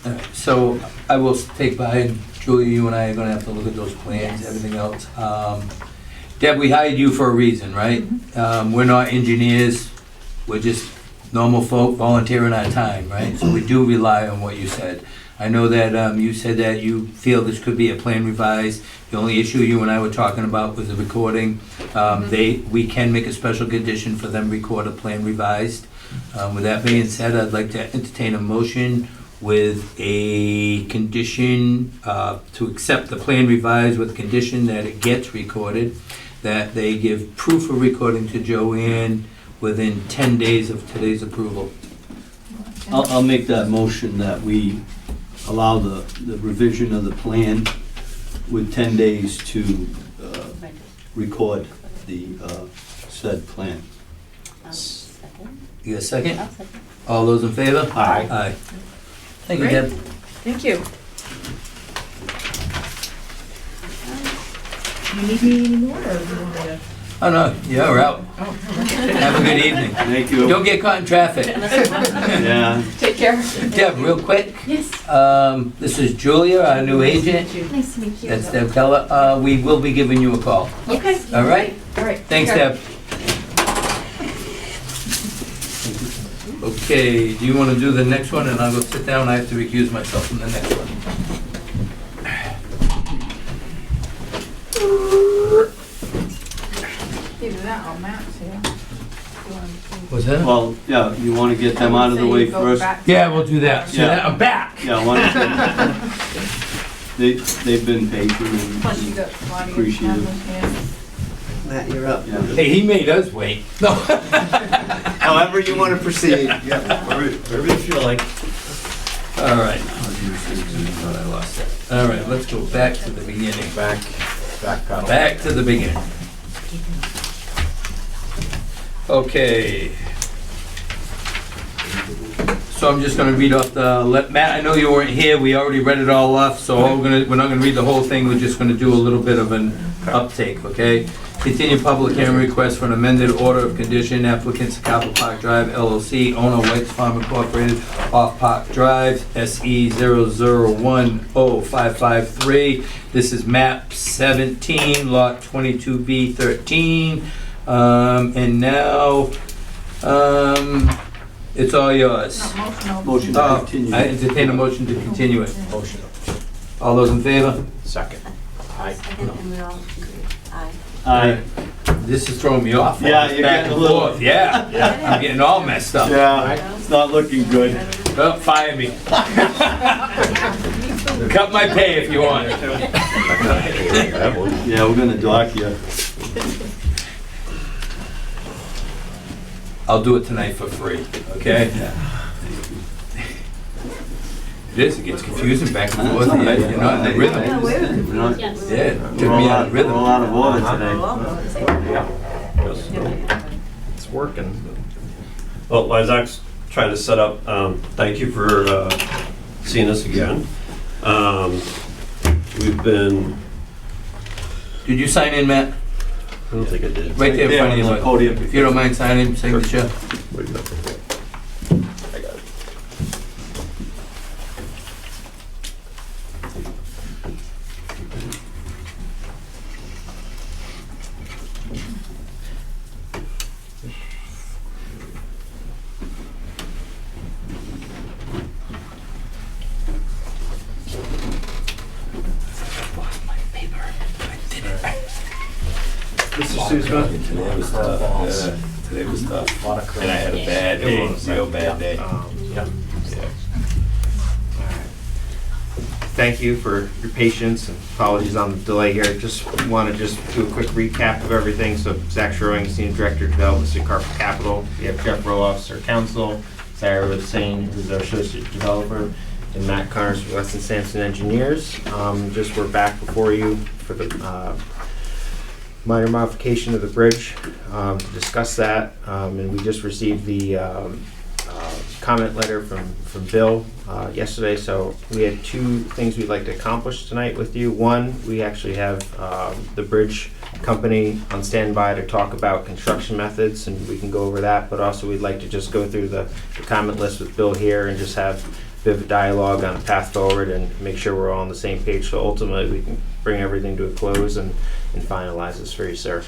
All right, so I will take by, and Julia, you and I are gonna have to look at those plans,
Yes.
everything else. Deb, we hired you for a reason, right? We're not engineers, we're just normal folk volunteering our time, right? So we do rely on what you said. I know that you said that you feel this could be a plan revised. The only issue you and I were talking about was the recording. We can make a special condition for them to record a plan revised. With that being said, I'd like to entertain a motion with a condition to accept the plan revised with condition that it gets recorded, that they give proof of recording to Joanne within 10 days of today's approval.
I'll make that motion that we allow the revision of the plan with 10 days to record the said plan.
Second.
You got a second?
I'll second.
All those in favor?
Aye.
Aye. Thank you,
Great.
Deb.
Thank you. Do you need me anymore, or do you want me to?
Oh, no, you're out. Have a good evening.
Thank you.
Don't get caught in traffic.
Yeah.
Take care.
Deb, real quick,
Yes.
this is Julia, our new agent.
Nice to meet you.
That's Deb Keller. We will be giving you a call.
Okay.
All right?
All right.
Thanks,
Take care.
Deb. Okay, do you want to do the next one, and I'll go sit down? I have to recuse myself from the next one.
Either that or Matt's here.
What's that?
Well, yeah, you want to get them out of the way first?
Yeah, we'll do that. So
Yeah.
that, I'm back.
Yeah, why don't you- they've been patient
Plus you
and
got Claudia.
appreciate it.
Matt, you're up.
Yeah.
Hey, he made us wait. No.
However you want to proceed. Yeah, wherever you feel like.
All right. Thought I lost it. All right, let's go back to the beginning.
Back pedal.
Back to the beginning. Okay. So I'm just gonna read off Matt, I know you weren't here, we already read it all off, so we're not gonna read the whole thing, we're just gonna do a little bit of an uptake, okay? Continue public hearing request for an amended order of condition, applicants Capitol Park Drive LLC, owner White's Farm Incorporated, off Park Drive, SE 0010553. This is map 17, lot 22B13. And now, it's all yours.
Motion to continue.
I entertain a motion to continue it.
Motion.
All those in favor?
Second. Aye.
Second, and we all agree. Aye.
Aye.
This is throwing me off.
Yeah, you're
Back
getting a
and
little-
forth. Yeah. I'm getting all messed up.
Yeah, it's not looking good.
Oh, fire me. Cut my pay if you want.
Yeah, we're gonna dock you.
I'll do it tonight for free, okay? It is, it gets confusing back and forth, yeah, you're not in the rhythm.
We're not-
Yeah, it took me out of
We're
rhythm.
all out of order today.
It's working. Well, Isaac's trying to set up, thank you for seeing us again. We've been,
Did you sign in, Matt?
I don't think I did.
Right there in front of you,
on the
look.
podium.
If you don't mind signing, signature.
Wait a minute. I got it. Mr. Sussman?
Today was tough. Yeah, today was tough. And I had a bad day, real bad day.
Thank you for your patience and apologies on the delay here. Just want to do a quick recap of everything. So Zach Schroing, Senior Director of Development, City Carpet Capital. We have Jeff Rowe, Officer Counsel, Sarah Hussain, who's our Associate Developer, and Matt Connors from Weston Sampson Engineers. We're back before you for the minor modification of the bridge to discuss that. And we just received the comment letter from Bill yesterday. So we had two things we'd like to accomplish tonight with you. One, we actually have the bridge company on standby to talk about construction methods, and we can go over that. But also we'd like to just go through the comment list with Bill here and just have a bit of a dialogue on the path forward and make sure we're all on the same page. So ultimately we can bring everything to a close and finalize this for you, sir.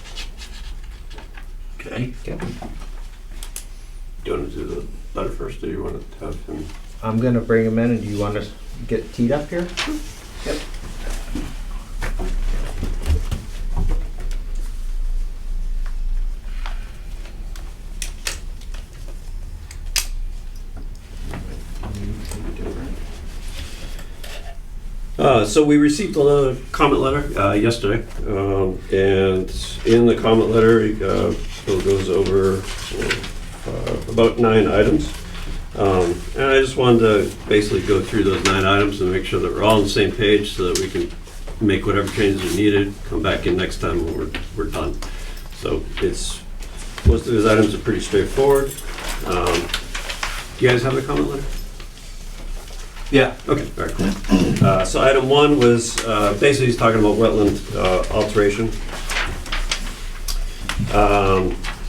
Okay. Do you want to do the letter first, or do you want to have him?
I'm gonna bring him in, and do you want to get teed up here? Yep.
So we received a comment letter yesterday, and in the comment letter, Bill goes over about 9 items. And I just wanted to basically go through those 9 items and make sure that we're all on the same page so that we can make whatever changes are needed, come back in next time when we're done. So most of those items are pretty straightforward. Do you guys have the comment letter?
Yeah.
Okay, very cool. So item 1 was, basically he's talking about wetland alteration.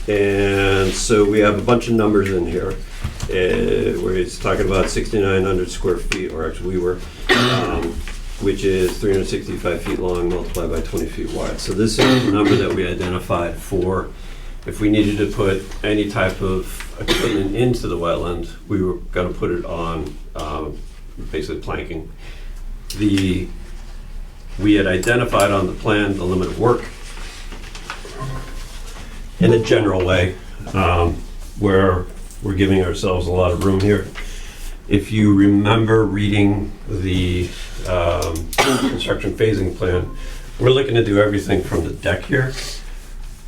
And so we have a bunch of numbers in here, where he's talking about 6,900 square feet, or actually we were, which is 365 feet long multiplied by 20 feet wide. So this is the number that we identified for if we needed to put any type of equipment into the wetland, we were gonna put it on basically planking. We had identified on the plan the limit of work in a general way, where we're giving ourselves a lot of room here. If you remember reading the construction phasing plan, we're looking to do everything from the deck here.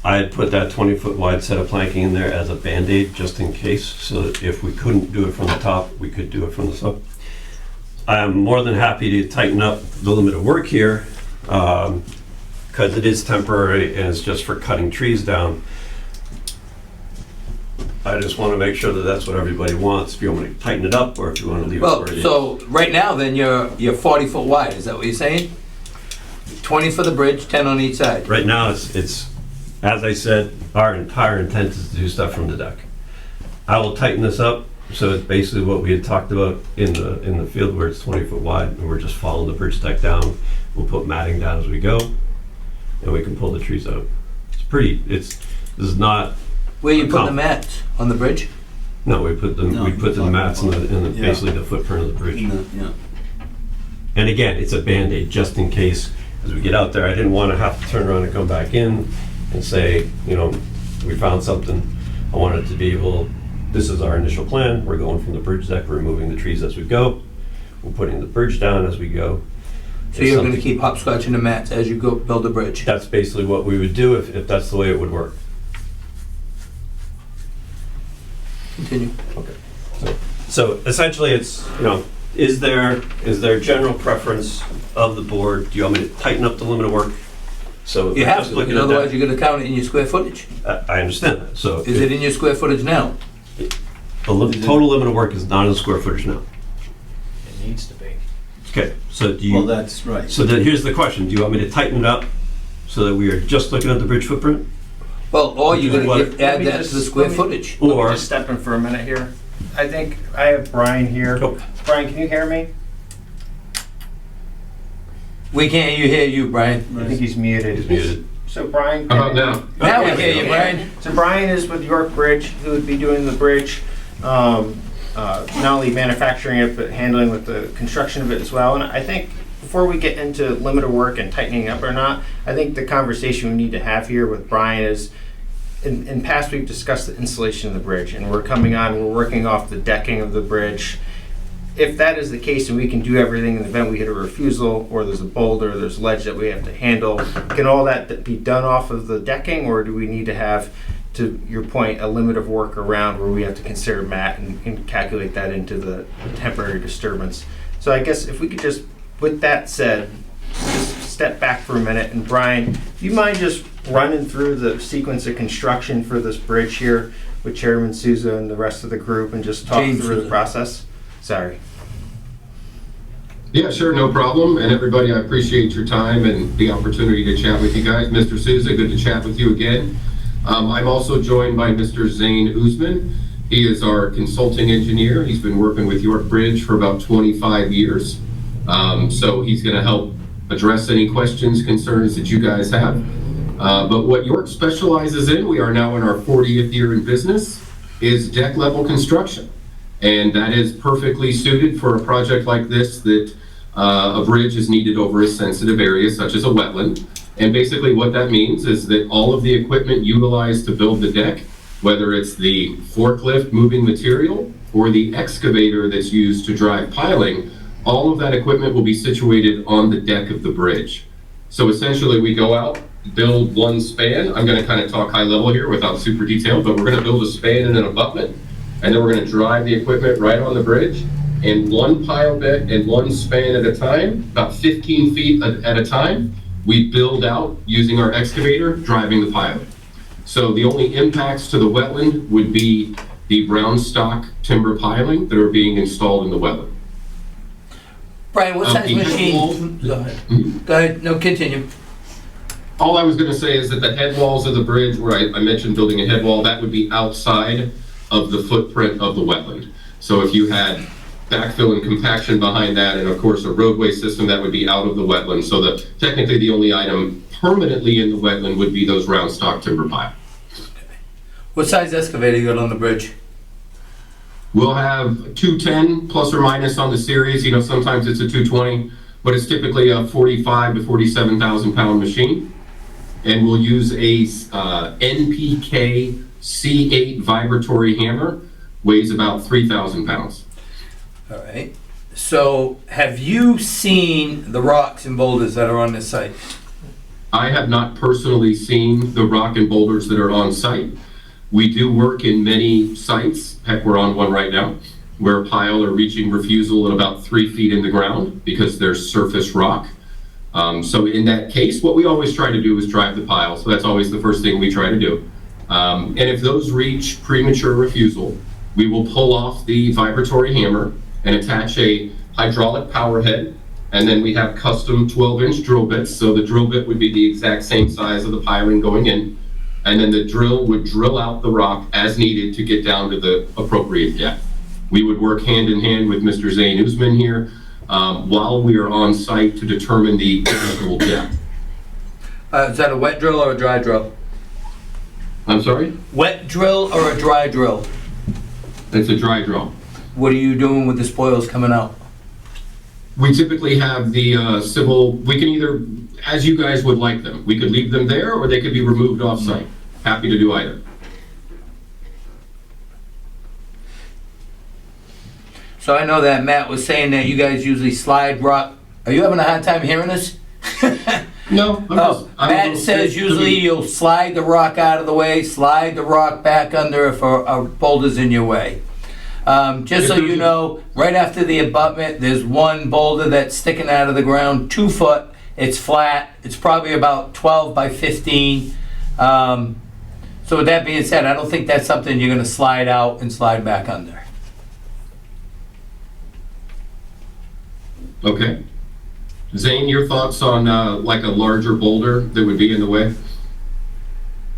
I had put that 20-foot wide set of planking in there as a Band-Aid just in case, so that if we couldn't do it from the top, we could do it from the sub. I'm more than happy to tighten up the limit of work here, because it is temporary and it's just for cutting trees down. I just want to make sure that that's what everybody wants, if you want me to tighten it up or if you want to leave it
Well,
where it is.
so right now then you're 40 foot wide, is that what you're saying? 20 for the bridge, 10 on each side.
Right now, it's, as I said, our entire intent is to do stuff from the deck. I will tighten this up, so it's basically what we had talked about in the field where it's 20 foot wide, and we're just following the bridge deck down. We'll put matting down as we go, and we can pull the trees out. This is not,
Where you put the mats? On the bridge?
no, we put the mats in the
Yeah.
basically the footprint of the bridge.
Yeah.
And again, it's a Band-Aid, just in case, as we get out there, I didn't want to have to turn around and come back in and say, you know, we found something. I wanted to be able, this is our initial plan, we're going from the bridge deck, we're removing the trees as we go, we're putting the bridge down as we go.
So you're gonna keep hopscotching the mats as you go build the bridge?
That's basically what we would do if that's the way it would work.
Continue.
So essentially, it's, you know, is there general preference of the board? Do you want me to tighten up the limit of work? So
You have
just
to,
looking
because
at that-
otherwise you're gonna count it in your square footage.
I understand that, so.
Is it in your square footage now?
Total limit of work is not in square footage now.
It needs to be.
Okay, so do you?
Well, that's right.
So then here's the question, do you want me to tighten it up so that we are just looking at the bridge footprint?
Well, or you're gonna
What-
add that to the square footage.
Let me
Or,
just step in for a minute here. I think I have Brian here.
Oh.
Brian, can you hear me?
We can't hear you, Brian.
I think he's muted.
He's muted.
So Brian.
How about now?
Now we hear you, Brian.
So Brian is with York Bridge, who would be doing the bridge, not only manufacturing it, but handling with the construction of it as well. And I think before we get into limit of work and tightening up or not, I think the conversation we need to have here with Brian is, in past we've discussed the installation of the bridge, and we're coming on, we're working off the decking of the bridge. If that is the case and we can do everything in the event we hit a refusal, or there's a boulder, there's ledge that we have to handle, can all that be done off of the decking, or do we need to have, to your point, a limit of work around where we have to consider mat and calculate that into the temporary disturbance? So I guess if we could just, with that said, just step back for a minute, and Brian, do you mind just running through the sequence of construction for this bridge here with Chairman Souza and the rest of the group, and just talk
James
through the
Souza.
process? Sorry.
Yeah, sure, no problem. And everybody, I appreciate your time and the opportunity to chat with you guys. Mr. Souza, good to chat with you again. I'm also joined by Mr. Zane Usman. He is our consulting engineer. He's been working with York Bridge for about 25 years. So he's going to help address any questions, concerns that you guys have. But what York specializes in, we are now in our 40th year in business, is deck level construction. And that is perfectly suited for a project like this, that a bridge is needed over a sensitive area such as a wetland. And basically what that means is that all of the equipment utilized to build the deck, whether it's the forklift moving material or the excavator that's used to drive piling, all of that equipment will be situated on the deck of the bridge. So essentially we go out, build one span. I'm going to kind of talk high level here without super detailed, but we're going to build a span and an abutment. And then we're going to drive the equipment right on the bridge, and one pile bit and one span at a time, about 15 feet at a time, we build out using our excavator, driving the pile. So the only impacts to the wetland would be the brown stock timber piling that are being installed in the wetland.
Brian, what size
the head
machine?
wall-
Go ahead. Go ahead, no, continue.
All I was going to say is that the head walls of the bridge, where I mentioned building a head wall, that would be outside of the footprint of the wetland. So if you had backfill and compaction behind that, and of course a roadway system, that would be out of the wetland. So technically the only item permanently in the wetland would be those round stock timber pile.
What size excavator you got on the bridge?
We'll have 210 plus or minus on the series. You know, sometimes it's a 220, but it's typically a 45 to 47,000 pound machine. And we'll use a NPK C8 vibratory hammer, weighs about 3,000 pounds.
All right. So have you seen the rocks and boulders that are on this site?
I have not personally seen the rock and boulders that are on site. We do work in many sites. Heck, we're on one right now. where a pile are reaching refusal at about 3 feet in the ground because there's surface rock. So in that case, what we always try to do is drive the pile. So that's always the first thing we try to do. And if those reach premature refusal, we will pull off the vibratory hammer and attach a hydraulic power head. And then we have custom 12-inch drill bits. So the drill bit would be the exact same size of the piling going in. And then the drill would drill out the rock as needed to get down to the appropriate depth. We would work hand in hand with Mr. Zane Usman here while we are on site to determine the actual depth.
Is that a wet drill or a dry drill?
I'm sorry?
Wet drill or a dry drill?
It's a dry drill.
What are you doing with the spoils coming out?
We typically have the civil, we can either, as you guys would like them, we could leave them there or they could be removed off site. Happy to do either.
So I know that Matt was saying that you guys usually slide rock. Are you having a hard time hearing us?
No.
Matt says usually you'll slide the rock out of the way, slide the rock back under if a boulder's in your way. Just so you know, right after the abutment, there's one boulder that's sticking out of the ground, 2 foot. It's flat. It's probably about 12 by 15. So with that being said, I don't think that's something you're going to slide out and slide back under.
Okay. Zane, your thoughts on like a larger boulder that would be in the way?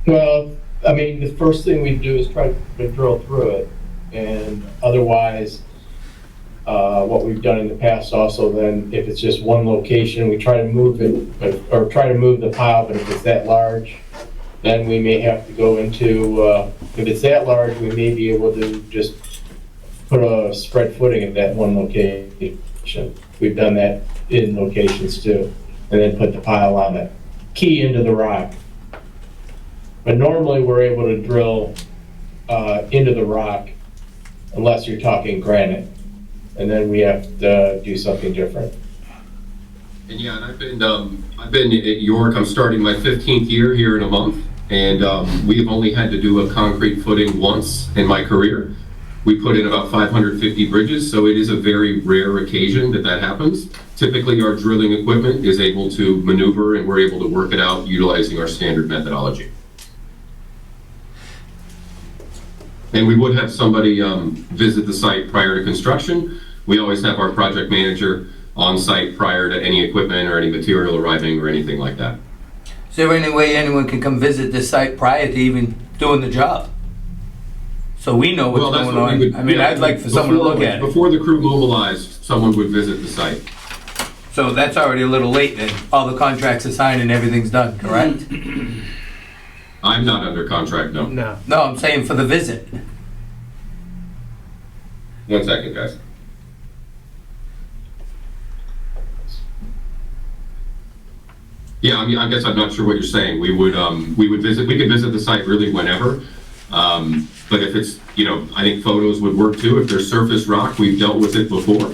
Well, I mean, the first thing we do is try to drill through it. And otherwise, what we've done in the past also, then if it's just one location, we try to move it, or try to move the pile, but if it's that large, then we may have to go into, if it's that large, we may be able to just put a spread footing at that one location. We've done that in locations too, and then put the pile on it, key into the rock. But normally we're able to drill into the rock unless you're talking granite, and then we have to do something different.
And yeah, and I've been at York. I'm starting my 15th year here in a month, and we have only had to do a concrete footing once in my career. We put in about 550 bridges, so it is a very rare occasion that that happens. Typically, our drilling equipment is able to maneuver, and we're able to work it out utilizing our standard methodology. And we would have somebody visit the site prior to construction. We always have our project manager on site prior to any equipment or any material arriving or anything like that.
Is there any way anyone can come visit this site prior to even doing the job? So we know what's going on. I mean, I'd like for someone to look at it.
Before the crew mobilized, someone would visit the site.
So that's already a little late then. All the contracts are signed and everything's done, correct?
I'm not under contract, no.
No.
No, I'm saying for the visit.
1 second, guys. Yeah, I mean, I guess I'm not sure what you're saying. We would visit, we could visit the site really whenever. But if it's, you know, I think photos would work too. If there's surface rock, we've dealt with it before.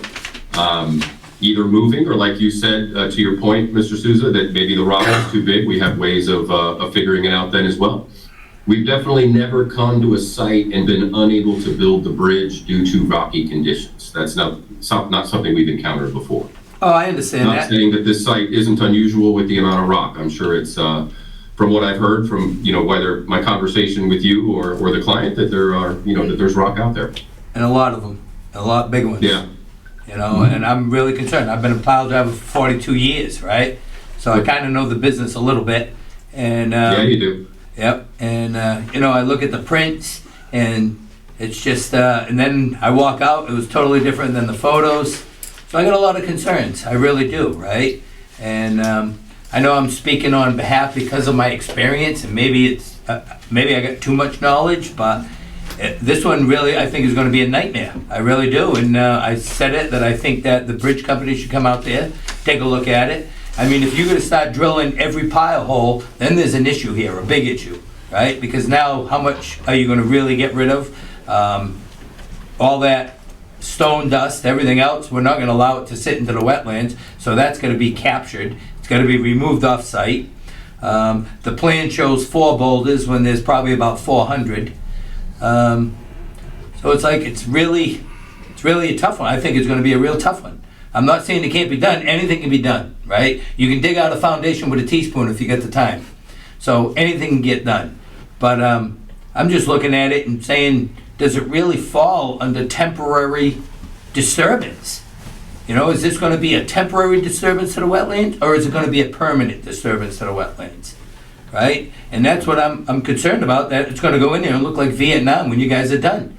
Either moving or like you said, to your point, Mr. Souza, that maybe the rock is too big. We have ways of figuring it out then as well. We've definitely never come to a site and been unable to build the bridge due to rocky conditions. That's not something we've encountered before.
Oh, I understand
Not
that.
saying that this site isn't unusual with the amount of rock. I'm sure it's, from what I've heard from, you know, whether my conversation with you or the client, that there are, you know, that there's rock out there.
And a lot of them, a lot big ones.
Yeah.
You know, and I'm really concerned. I've been a pile driver for 42 years, right? So I kind of know the business a little bit. And
Yeah, you do.
Yep. And you know, I look at the prints, and it's just, and then I walk out. It was totally different than the photos. So I got a lot of concerns. I really do, right? And I know I'm speaking on behalf because of my experience, and maybe it's maybe I got too much knowledge, but this one really I think is going to be a nightmare. I really do. And I said it that I think that the bridge company should come out there, take a look at it. I mean, if you're going to start drilling every pile hole, then there's an issue here, a big issue, right? Because now, how much are you going to really get rid of? All that stone dust, everything else, we're not going to allow it to sit into the wetlands, so that's going to be captured. It's going to be removed off site. The plan shows 4 boulders when there's probably about 400. So it's like it's really It's really a tough one. I think it's gonna be a real tough one. I'm not saying it can't be done, anything can be done, right? You can dig out a foundation with a teaspoon if you get the time. So anything can get done. But I'm just looking at it and saying, does it really fall under temporary disturbance? You know, is this gonna be a temporary disturbance to the wetlands, or is it gonna be a permanent disturbance to the wetlands? Right? And that's what I'm concerned about, that it's gonna go in there and look like Vietnam when you guys are done.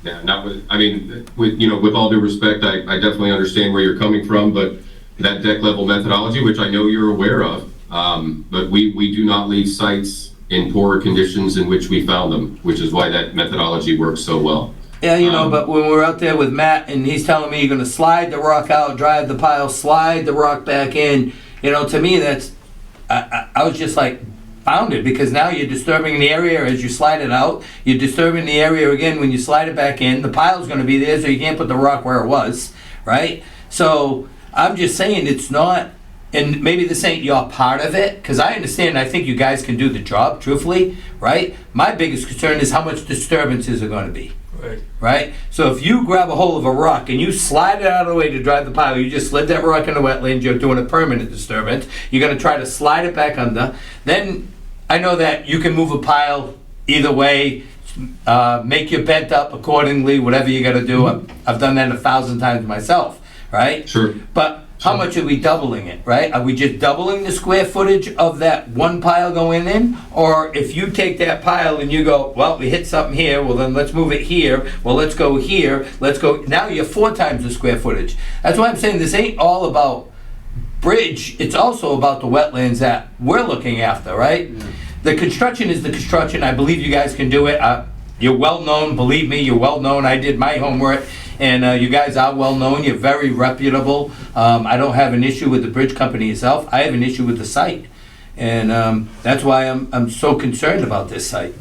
Yeah, not with, I mean, with, you know, with all due respect, I definitely understand where you're coming from, but that deck level methodology, which I know you're aware of, but we do not leave sites in poorer conditions in which we found them, which is why that methodology works so well.
Yeah, you know, but when we're out there with Matt and he's telling me you're gonna slide the rock out, drive the pile, slide the rock back in, you know, to me that's, I was just like founded, because now you're disturbing the area as you slide it out. You're disturbing the area again when you slide it back in. The pile's gonna be there, so you can't put the rock where it was, right? So I'm just saying it's not, and maybe this ain't your part of it, because I understand, I think you guys can do the job, truthfully, right? My biggest concern is how much disturbances are gonna be. Right? So if you grab a hold of a rock and you slide it out of the way to drive the pile, you just slid that rock in the wetland, you're doing a permanent disturbance, you're gonna try to slide it back under, then I know that you can move a pile either way, make your bent up accordingly, whatever you gotta do. I've done that 1,000 times myself, right?
Sure.
But how much are we doubling it, right? Are we just doubling the square footage of that one pile going in? Or if you take that pile and you go, well, we hit something here, well then let's move it here, well let's go here, let's go, now you're 4 times the square footage. That's why I'm saying this ain't all about bridge, it's also about the wetlands that we're looking after, right? Yeah. The construction is the construction, I believe you guys can do it. You're well-known, believe me, you're well-known. I did my homework, and you guys are well-known, you're very reputable. I don't have an issue with the bridge company itself, I have an issue with the site. And that's why I'm so concerned about this site.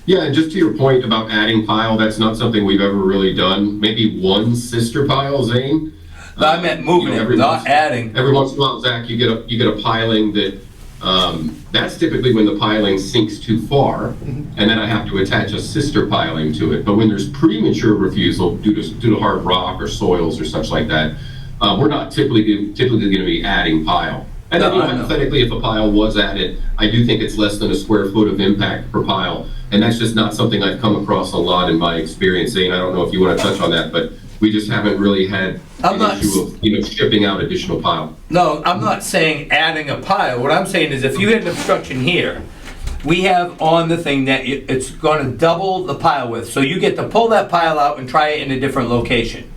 Yeah, and just to your point about adding pile, that's not something we've ever really done. Maybe one sister pile, Zane.
No, I meant moving it, not adding.
Every once in a while, Zach, you get a piling that, that's typically when the piling sinks too far, and then I have to attach a sister piling to it. But when there's premature refusal due to hard rock or soils or such like that, we're not typically going to be adding pile. And then, hypothetically, if a pile was added, I do think it's less than a square foot of impact per pile, and that's just not something I've come across a lot in my experience. Zane, I don't know if you want to touch on that, but we just haven't really had an issue of shipping out additional pile.
No, I'm not saying adding a pile. What I'm saying is if you had an obstruction here, we have on the thing that it's going to double the pile width. So you get to pull that pile out and try it in a different location,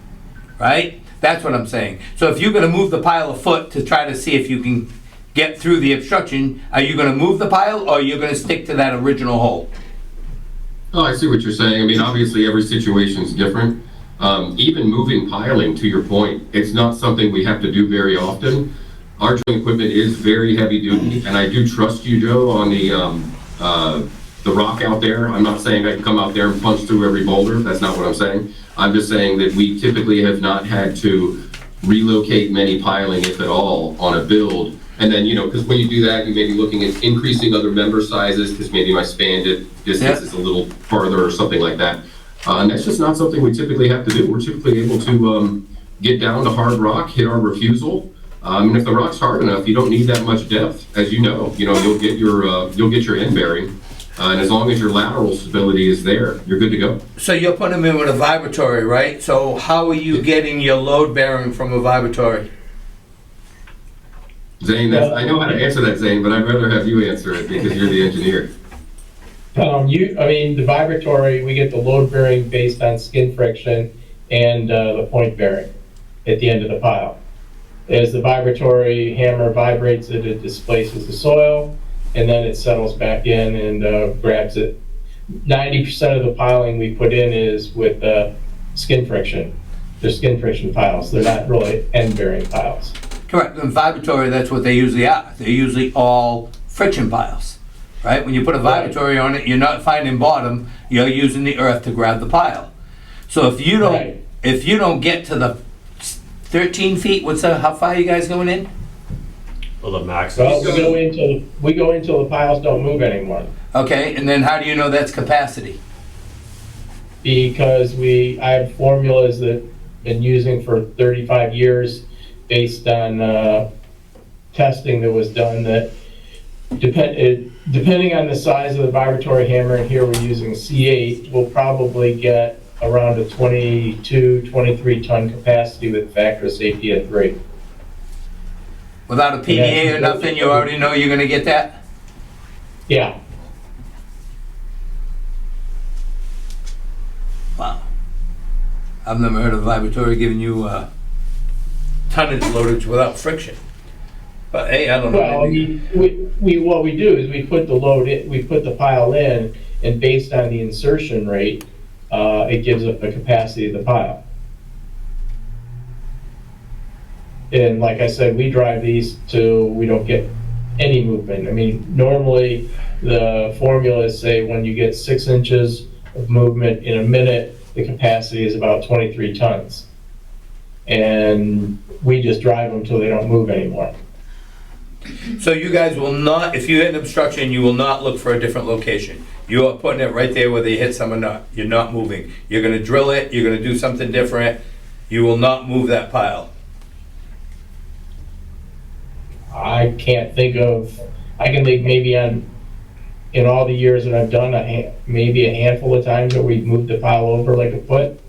right? That's what I'm saying. So if you're going to move the pile a foot to try to see if you can get through the obstruction, are you going to move the pile or are you going to stick to that original hole?
Oh, I see what you're saying. I mean, obviously every situation is different. Even moving piling, to your point, it's not something we have to do very often. Our drilling equipment is very heavy duty, and I do trust you, Joe, on the rock out there. I'm not saying I can come out there and punch through every boulder. That's not what I'm saying. I'm just saying that we typically have not had to relocate many piling, if at all, on a build. And then, you know, because when you do that, you may be looking at increasing other member sizes, because maybe my span distance is a little farther or something like that. And that's just not something we typically have to do. We're typically able to get down to hard rock, hit our refusal. And if the rock's hard enough, you don't need that much depth, as you know. You know, you'll get your end bearing, and as long as your lateral stability is there, you're good to go.
So you're putting them in with a vibratory, right? So how are you getting your load bearing from a vibratory?
Zane, I know how to answer that, Zane, but I'd rather have you answer it because you're the engineer.
The vibratory, we get the load bearing based on skin friction and the point bearing at the end of the pile. As the vibratory hammer vibrates it, it displaces the soil, and then it settles back in and grabs it. 90% of the piling we put in is with skin friction. They're skin friction piles. They're not really end bearing piles.
Correct. In vibratory, that's what they usually are. They're usually all friction piles. Right? When you put a vibratory on it, you're not finding bottom, you're using the earth to grab the pile. So if you don't get to the 13 feet, how far are you guys going in?
Well, the max.
Well, we go until the piles don't move anymore.
Okay, and then how do you know that's capacity?
Because I have formulas that I've been using for 35 years based on testing that was done that depending on the size of the vibratory hammer, and here we're using C8, we'll probably get around a 22, 23 ton capacity with factor of safety at 3.
Without a PDA or nothing, you already know you're gonna get that?
Yeah.
Wow. I've never heard of vibratory giving you tonnage loadage without friction. But hey, I don't know.
Well, I mean, what we do is we put the load in, we put the pile in, and based on the insertion rate, it gives a capacity of the pile. And like I said, we drive these till we don't get any movement. I mean, normally the formulas say when you get 6 inches of movement in a minute, the capacity is about 23 tons. And we just drive them till they don't move anymore.
So you guys will not, if you hit an obstruction, you will not look for a different location. You are putting it right there whether you hit some or not. You're not moving. You're gonna drill it, you're gonna do something different. You will not move that pile.
I can't think of, I can think maybe in all the years that I've done, maybe a handful of times that we've moved the pile over like a foot.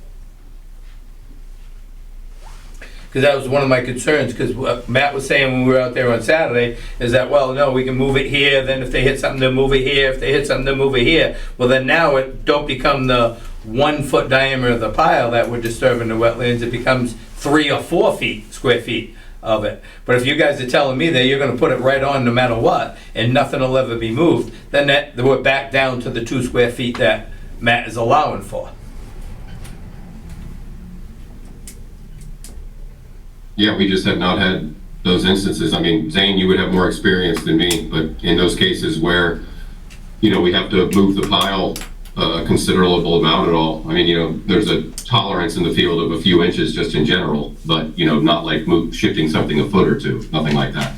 Because that was one of my concerns, because what Matt was saying when we were out there on Saturday is that, well, no, we can move it here, then if they hit something, they'll move it here, if they hit something, they'll move it here. Well, then now it don't become the 1 foot diameter of the pile that we're disturbing the wetlands, it becomes 3 or 4 square feet of it. But if you guys are telling me that you're gonna put it right on no matter what, and nothing will ever be moved, then we're back down to the 2 square feet that Matt is allowing for.
Yeah, we just have not had those instances. I mean, Zane, you would have more experience than me, but in those cases where, we have to move the pile a considerable amount at all. I mean, there's a tolerance in the field of a few inches just in general, but, not like shifting something a foot or two, nothing like that.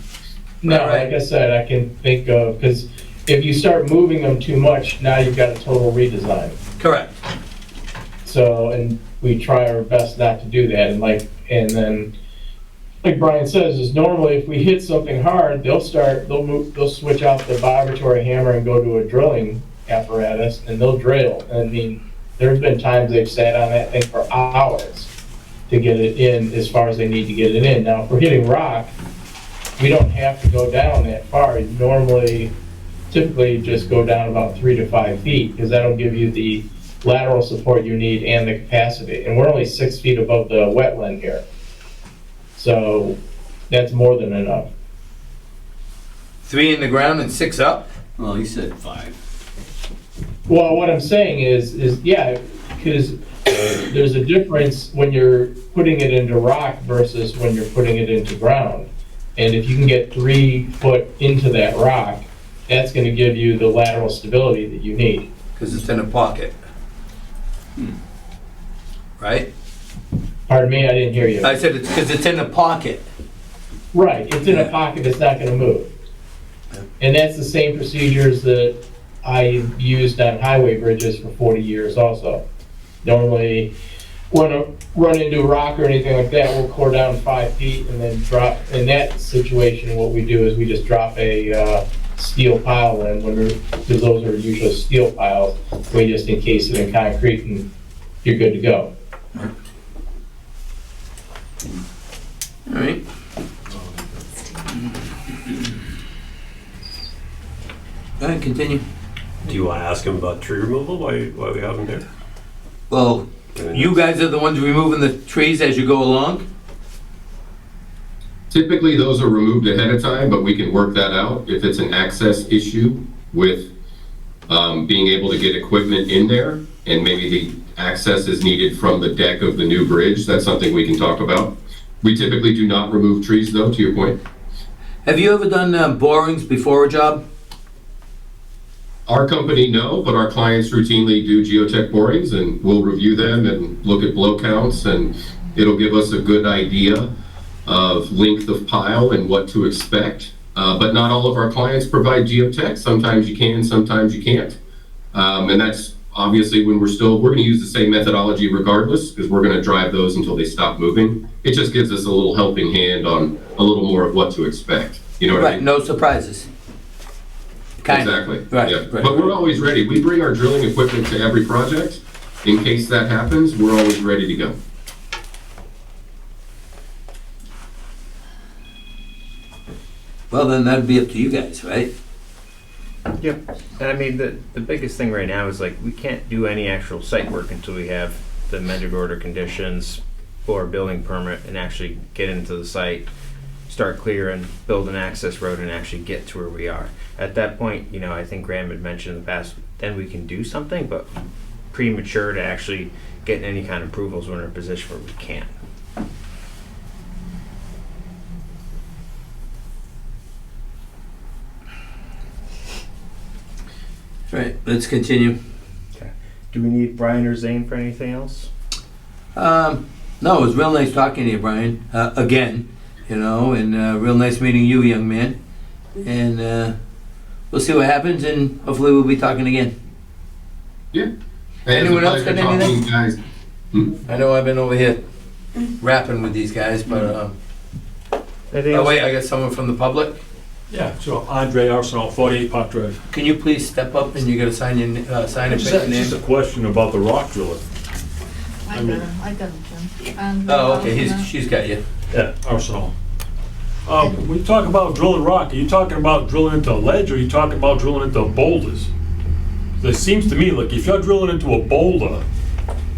No, like I said, I can think of, because if you start moving them too much, now you've got a total redesign.
Correct.
So, and we try our best not to do that, and then, like Brian says, is normally if we hit something hard, they'll switch out the vibratory hammer and go to a drilling apparatus, and they'll drill. I mean, there's been times they've sat on that thing for hours to get it in as far as they need to get it in. Now, if we're hitting rock, we don't have to go down that far. Typically just go down about 3 to 5 feet, because that'll give you the lateral support you need and the capacity. And we're only 6 feet above the wetland here. So that's more than enough.
3 in the ground and 6 up?
Well, he said 5.
Well, what I'm saying is yeah, because there's a difference when you're putting it into rock versus when you're putting it into ground. And if you can get 3 foot into that rock, that's going to give you the lateral stability that you need.
Because it's in a pocket. Right?
Pardon me, I didn't hear you.
I said it's because it's in a pocket.
Right, it's in a pocket, it's not going to move. And that's the same procedures that I used on highway bridges for 40 years also. Normally, when I run into a rock or anything like that, we'll core down 5 feet and then drop. In that situation, what we do is we just drop a steel pile in, because those are usually steel piles. We just encase it in concrete and you're good to go.
All right. All right, continue.
Do you want to ask him about tree removal while we have him here?
Well, you guys are the ones removing the trees as you go along?
Typically, those are removed ahead of time, but we can work that out. If it's an access issue with being able to get equipment in there, and maybe the access is needed from the deck of the new bridge, that's something we can talk about. We typically do not remove trees, though, to your point.
Have you ever done borings before a job?
Our company, no, but our clients routinely do geotech borings, and we'll review them and look at blow counts, and it'll give us a good idea of length of pile and what to expect. But not all of our clients provide geotech. Sometimes you can, sometimes you can't. And that's obviously when we're going to use the same methodology regardless, because we're going to drive those until they stop moving. It just gives us a little helping hand on a little more of what to expect. You know what I
Right,
mean?
no surprises. Kind of.
Exactly.
Right,
Yeah.
right.
But we're always ready. We bring our drilling equipment to every project. In case that happens, we're always ready to go.
Well, then that'd be up to you guys, right?
Yep. And I mean, the biggest thing right now is like, we can't do any actual site work until we have the amended order conditions or building permit and actually get into the site, start clearing, build an access road and actually get to where we are. At that point, you know, I think Graham had mentioned in the past, then we can do something, but premature to actually get any kind of approvals, we're in a position where we can't.
Right, let's continue.
Do we need Brian or Zane for anything else?
No, it was real nice talking to you, Brian, again, you know, and real nice meeting you, young man. And we'll see what happens, and hopefully we'll be talking again.
Yeah.
Anyone else got anything?
Guys.
I know I've been over here rapping with these guys, but, oh wait, I got someone from the public.
Yeah, so Andre Arsenal, 48 Park Drive.
Can you please step up and you gotta sign your, sign and put your name?
Just a question about the rock drilling.
I got him, Jim.
Oh, okay, she's got you.
Yeah, Arsenal. When you talk about drilling rock, are you talking about drilling into a ledge, or are you talking about drilling into boulders? It seems to me like if you're drilling into a boulder,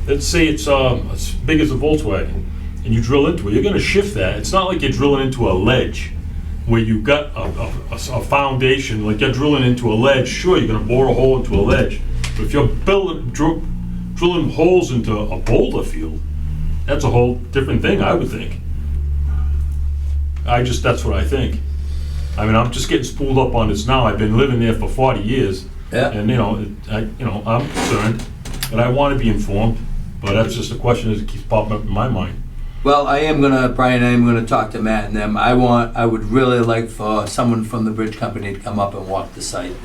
let's say it's as big as a Volkswagen, and you drill into it, you're gonna shift that. It's not like you're drilling into a ledge where you've got a foundation, like you're drilling into a ledge. Sure, you're gonna bore a hole into a ledge, but if you're drilling holes into a boulder field, that's a whole different thing, I would think. That's what I think. I mean, I'm just getting spooled up on this now. I've been living there for 40 years.
Yeah.
And I'm concerned, and I want to be informed, but that's just a question that keeps popping up in my mind.
Well, Brian, I am gonna talk to Matt and them. I would really like for someone from the bridge company to come up and walk the site.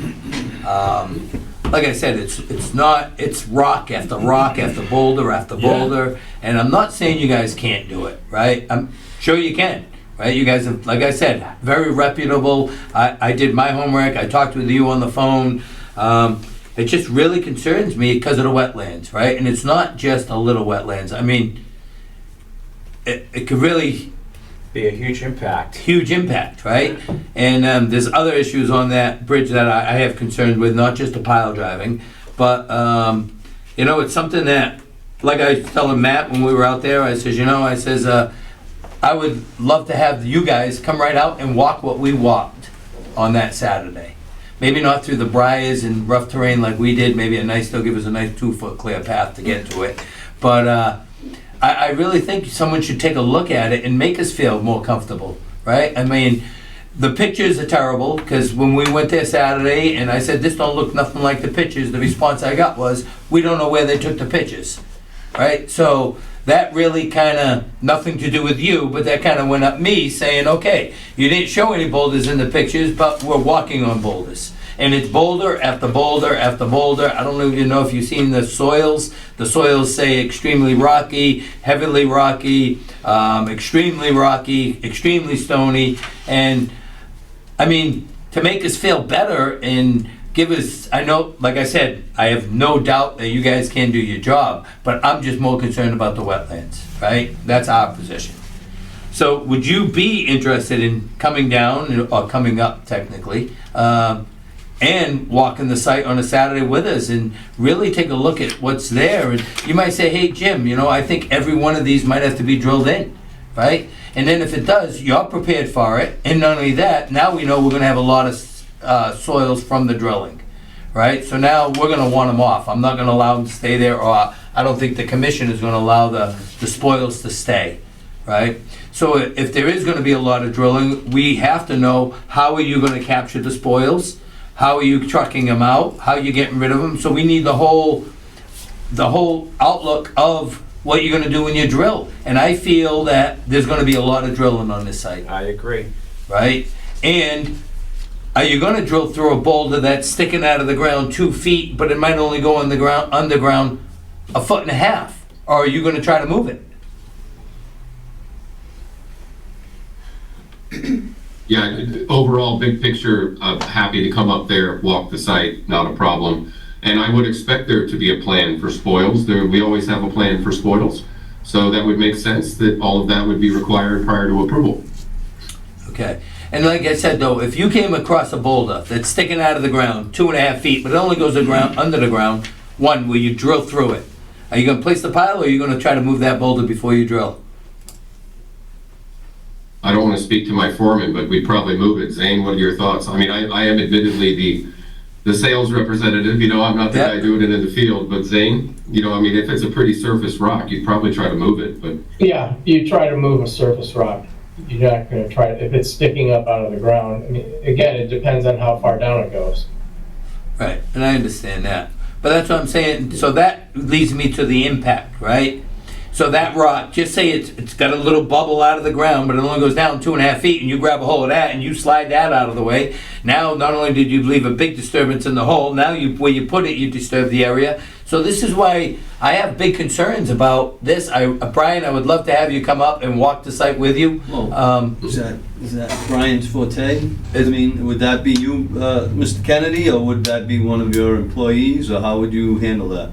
Like I said, it's rock after rock after boulder after boulder, and I'm not saying you guys can't do it, right? I'm sure you can, right? You guys have, like I said, very reputable. I did my homework. I talked with you on the phone. It just really concerns me because of the wetlands, right? And it's not just a little wetlands. I mean, it could really
Be a huge impact.
huge impact, right? And there's other issues on that bridge that I have concerns with, not just the pile driving, but it's something that, like I was telling Matt when we were out there, I says, I would love to have you guys come right out and walk what we walked on that Saturday. Maybe not through the briars and rough terrain like we did. Maybe they'll give us a nice 2-foot clear path to get to it. But I really think someone should take a look at it and make us feel more comfortable, right? I mean, the pictures are terrible, because when we went there Saturday and I said, this don't look nothing like the pictures, the response I got was, we don't know where they took the pictures, right? So that really kind of, nothing to do with you, but that kind of went up me saying, okay, you didn't show any boulders in the pictures, but we're walking on boulders. And it's boulder after boulder after boulder. I don't even know if you've seen the soils. The soils say extremely rocky, heavily rocky, extremely stony. And I mean, to make us feel better and give us, I know, like I said, I have no doubt that you guys can do your job, but I'm just more concerned about the wetlands, right? That's our position. So would you be interested in coming down, or coming up technically, and walking the site on a Saturday with us and really take a look at what's there? And you might say, hey, Jim, I think every one of these might have to be drilled in, right? And then if it does, you're prepared for it. And not only that, now we know we're gonna have a lot of soils from the drilling, right? So now we're gonna want them off. I'm not gonna allow them to stay there, or I don't think the commission is gonna allow the spoils to stay, right? So if there is gonna be a lot of drilling, we have to know, how are you gonna capture the spoils? How are you trucking them out? How are you getting rid of them? So we need the whole outlook of what you're gonna do when you drill. And I feel that there's gonna be a lot of drilling on this site.
I agree.
Right? And are you gonna drill through a boulder that's sticking out of the ground 2 feet, but it might only go on the ground, underground, 1.5 feet? Or are you gonna try to move it?
Yeah, overall, big picture, happy to come up there, walk the site, not a problem. And I would expect there to be a plan for spoils. We always have a plan for spoils. So that would make sense that all of that would be required prior to approval.
Okay, and like I said though, if you came across a boulder that's sticking out of the ground 2.5 feet, but it only goes under the ground, one, will you drill through it? Are you gonna place the pile, or are you gonna try to move that boulder before you drill?
I don't want to speak to my foreman, but we'd probably move it. Zane, what are your thoughts? I mean, I am admittedly the sales representative, I'm not the guy doing it in the field, but Zane, I mean, if it's a pretty surface rock, you'd probably try to move it, but.
Yeah, you try to move a surface rock. You're not gonna try, if it's sticking up out of the ground, I mean, again, it depends on how far down it goes.
Right, and I understand that. But that's what I'm saying, so that leads me to the impact, right? So that rock, just say it's got a little bubble out of the ground, but it only goes down 2.5 feet, and you grab a hold of that and you slide that out of the way. Now, not only did you leave a big disturbance in the hole, now where you put it, you disturb the area. So this is why I have big concerns about this. Brian, I would love to have you come up and walk the site with you.
Well, is that Brian's forte? I mean, would that be you, Mr. Kennedy, or would that be one of your employees, or how would you handle that?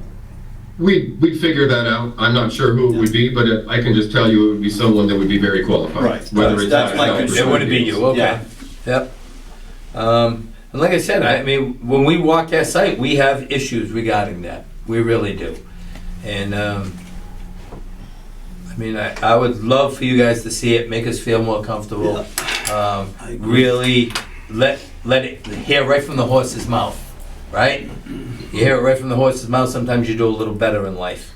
We'd figure that out. I'm not sure who it would be, but I can just tell you it would be someone that would be very qualified.
Right.
Whether it's
That's my concern.
It wouldn't be you, okay.
Yeah.
Yep. And like I said, I mean, when we walk that site, we have issues regarding that. We really do. And, I mean, I would love for you guys to see it, make us feel more comfortable. Really let it hear right from the horse's mouth, right? You hear it right from the horse's mouth, sometimes you do a little better in life.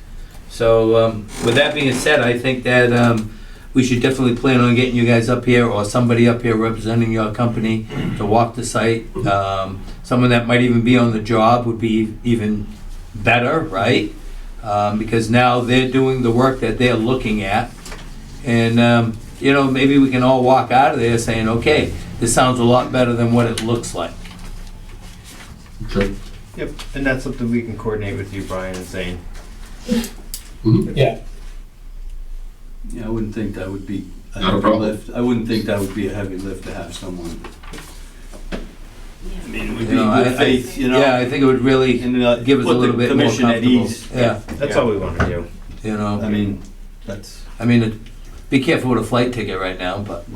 So, with that being said, I think that we should definitely plan on getting you guys up here, or somebody up here representing your company to walk the site. Someone that might even be on the job would be even better, right? Because now they're doing the work that they're looking at. And, maybe we can all walk out of there saying, okay, this sounds a lot better than what it looks like.
Sure.
Yep, and that's something we can coordinate with you, Brian and Zane.
Yeah.
Yeah, I wouldn't think that would be a
Not a
heavy
problem.
lift. I wouldn't think that would be a heavy lift to have someone. I mean, it would be
I
good faith,
Yeah, I think it would really
and,
give us a
put the
little bit more
commission at
comfortable.
ease.
Yeah,
That's all we want to do.
I mean, that's.
Be careful with a flight ticket right now, but.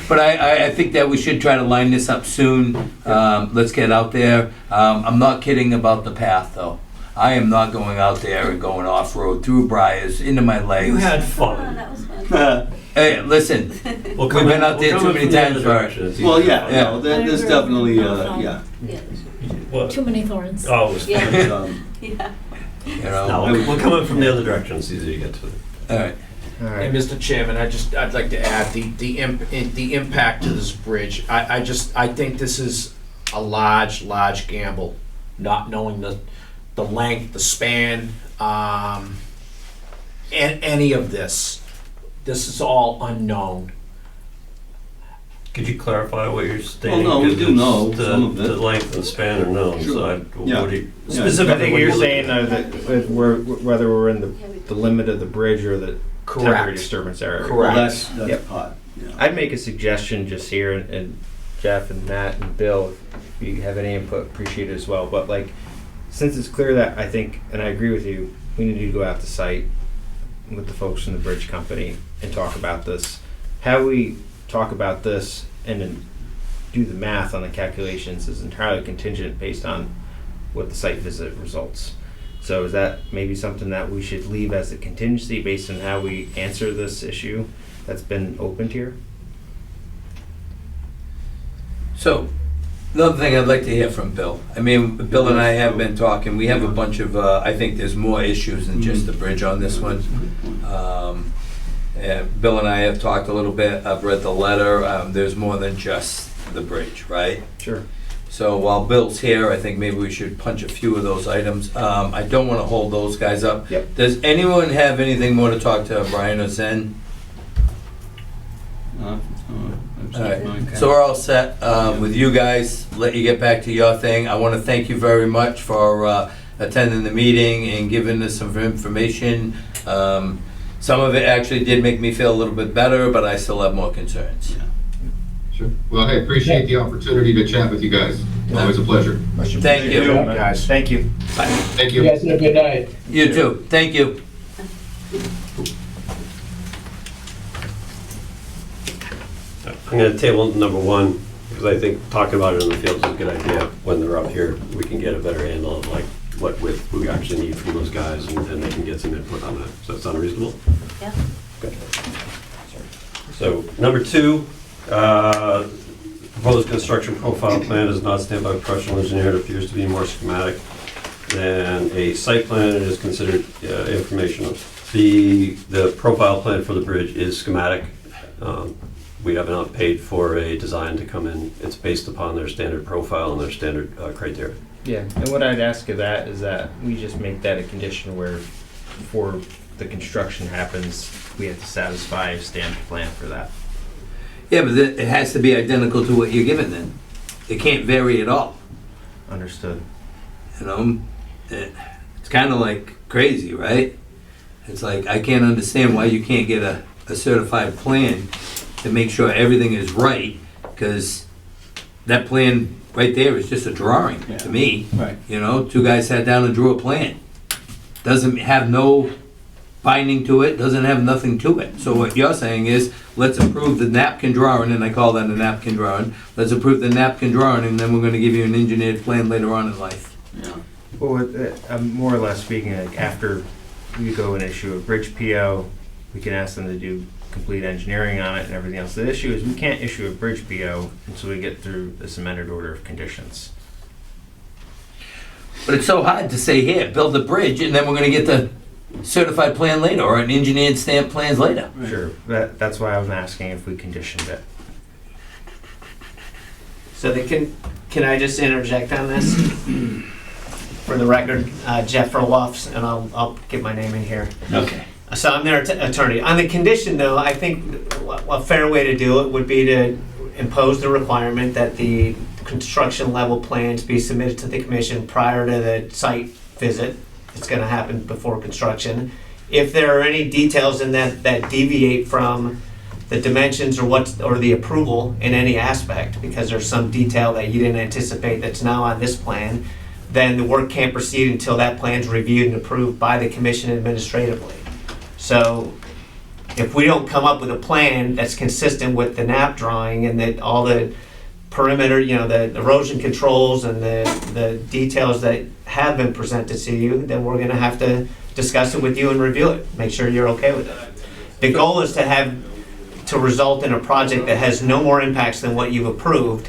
But I think that we should try to line this up soon. Let's get out there. I'm not kidding about the path, though. I am not going out there and going off-road through briars, into my legs.
You had
Oh,
fun.
that was fun.
Hey, listen,
We'll
we've been out there too many times for it.
Well, yeah,
Yeah.
no, there's definitely, yeah.
Yeah.
What?
Too many thorns.
Oh, it was
Yeah.
fun.
Yeah.
No, we're coming from the other direction, it's easy to get to.
All right.
All right.
And Mr. Chairman, I'd like to add the impact to this bridge. I think this is a large gamble, not knowing the length, the span, and any of this. This is all unknown.
Could you clarify what you're stating?
Well, no, we do know
The-
some of it.
The length and span are known, so
Yeah.
what do you,
Yeah.
specifically.
I think
what
you're
you
saying
looking
that whether we're in the limit of the bridge or the temporary
Correct.
disturbance area.
Well,
Correct.
that's
Yep.
part, yeah.
I'd make a suggestion just here, and Jeff and Matt and Bill, if you have any input, appreciate it as well. But since it's clear that I think, and I agree with you, we need to go out to site with the folks from the bridge company and talk about this. How we talk about this and then do the math on the calculations is entirely contingent based on what the site visit results. So is that maybe something that we should leave as a contingency based on how we answer this issue that's been opened here?
So, another thing I'd like to hear from Bill. I mean, Bill and I have been talking. We have a bunch of, I think there's more issues than just the bridge on this one. And Bill and I have talked a little bit. I've read the letter. There's more than just the bridge, right?
Sure.
So while Bill's here, I think maybe we should punch a few of those items. I don't want to hold those guys up.
Yep.
Does anyone have anything more to talk to Brian or Zen?
I
All right, so we're all set with you guys. Let you get back to your thing. I want to thank you very much for attending the meeting and giving us some information. Some of it actually did make me feel a little bit better, but I still have more concerns.
Sure. Well, hey, appreciate the opportunity to chat with you guys. Always a pleasure.
Thank you.
Guys, thank you.
Thank
You
you.
guys have a good night.
You too. Thank you.
I'm gonna table number one, because I think talking about it in the field is a good idea. When they're up here, we can get a better handle of like what width we actually need from those guys, and they can get some input on that. Does that sound reasonable?
Yeah.
Good. So, number two, proposed construction profile plan is not stamped by a professional engineer. It appears to be more schematic than a site plan. It is considered informational. The profile plan for the bridge is schematic. We have not paid for a design to come in. It's based upon their standard profile and their standard criteria.
Yeah, and what I'd ask of that is that we just make that a condition where before the construction happens, we have to satisfy a stamped plan for that.
Yeah, but it has to be identical to what you're given then. It can't vary at all.
Understood.
You know, it's kind of like crazy, right? It's like, I can't understand why you can't get a certified plan to make sure everything is right, because that plan right there is just a drawing to me.
Right.
You know, two guys sat down and drew a plan. Doesn't have no binding to it, doesn't have nothing to it. So what you're saying is, let's approve the napkin drawing, and I call that a napkin drawing. Let's approve the napkin drawing, and then we're gonna give you an engineered plan later on in life.
Yeah.
Well, I'm more or less speaking, like after we go and issue a bridge PO, we can ask them to do complete engineering on it and everything else. The issue is we can't issue a bridge PO until we get through this amended order of conditions.
But it's so hard to say, here, build the bridge, and then we're gonna get the certified plan later, or an engineered stamp plans later.
Sure, that's why I was asking if we conditioned it.
So can I just interject on this? For the record, Jeff Roloffs, and I'll get my name in here.
Okay.
So I'm their attorney. On the condition though, I think a fair way to do it would be to impose the requirement that the construction level plans be submitted to the commission prior to the site visit. It's gonna happen before construction. If there are any details in that deviate from the dimensions or the approval in any aspect, because there's some detail that you didn't anticipate that's now on this plan, then the work can't proceed until that plan's reviewed and approved by the commission administratively. So if we don't come up with a plan that's consistent with the NAP drawing and that all the perimeter, the erosion controls and the details that have been presented to you, then we're gonna have to discuss it with you and review it, make sure you're okay with it. The goal is to result in a project that has no more impacts than what you've approved,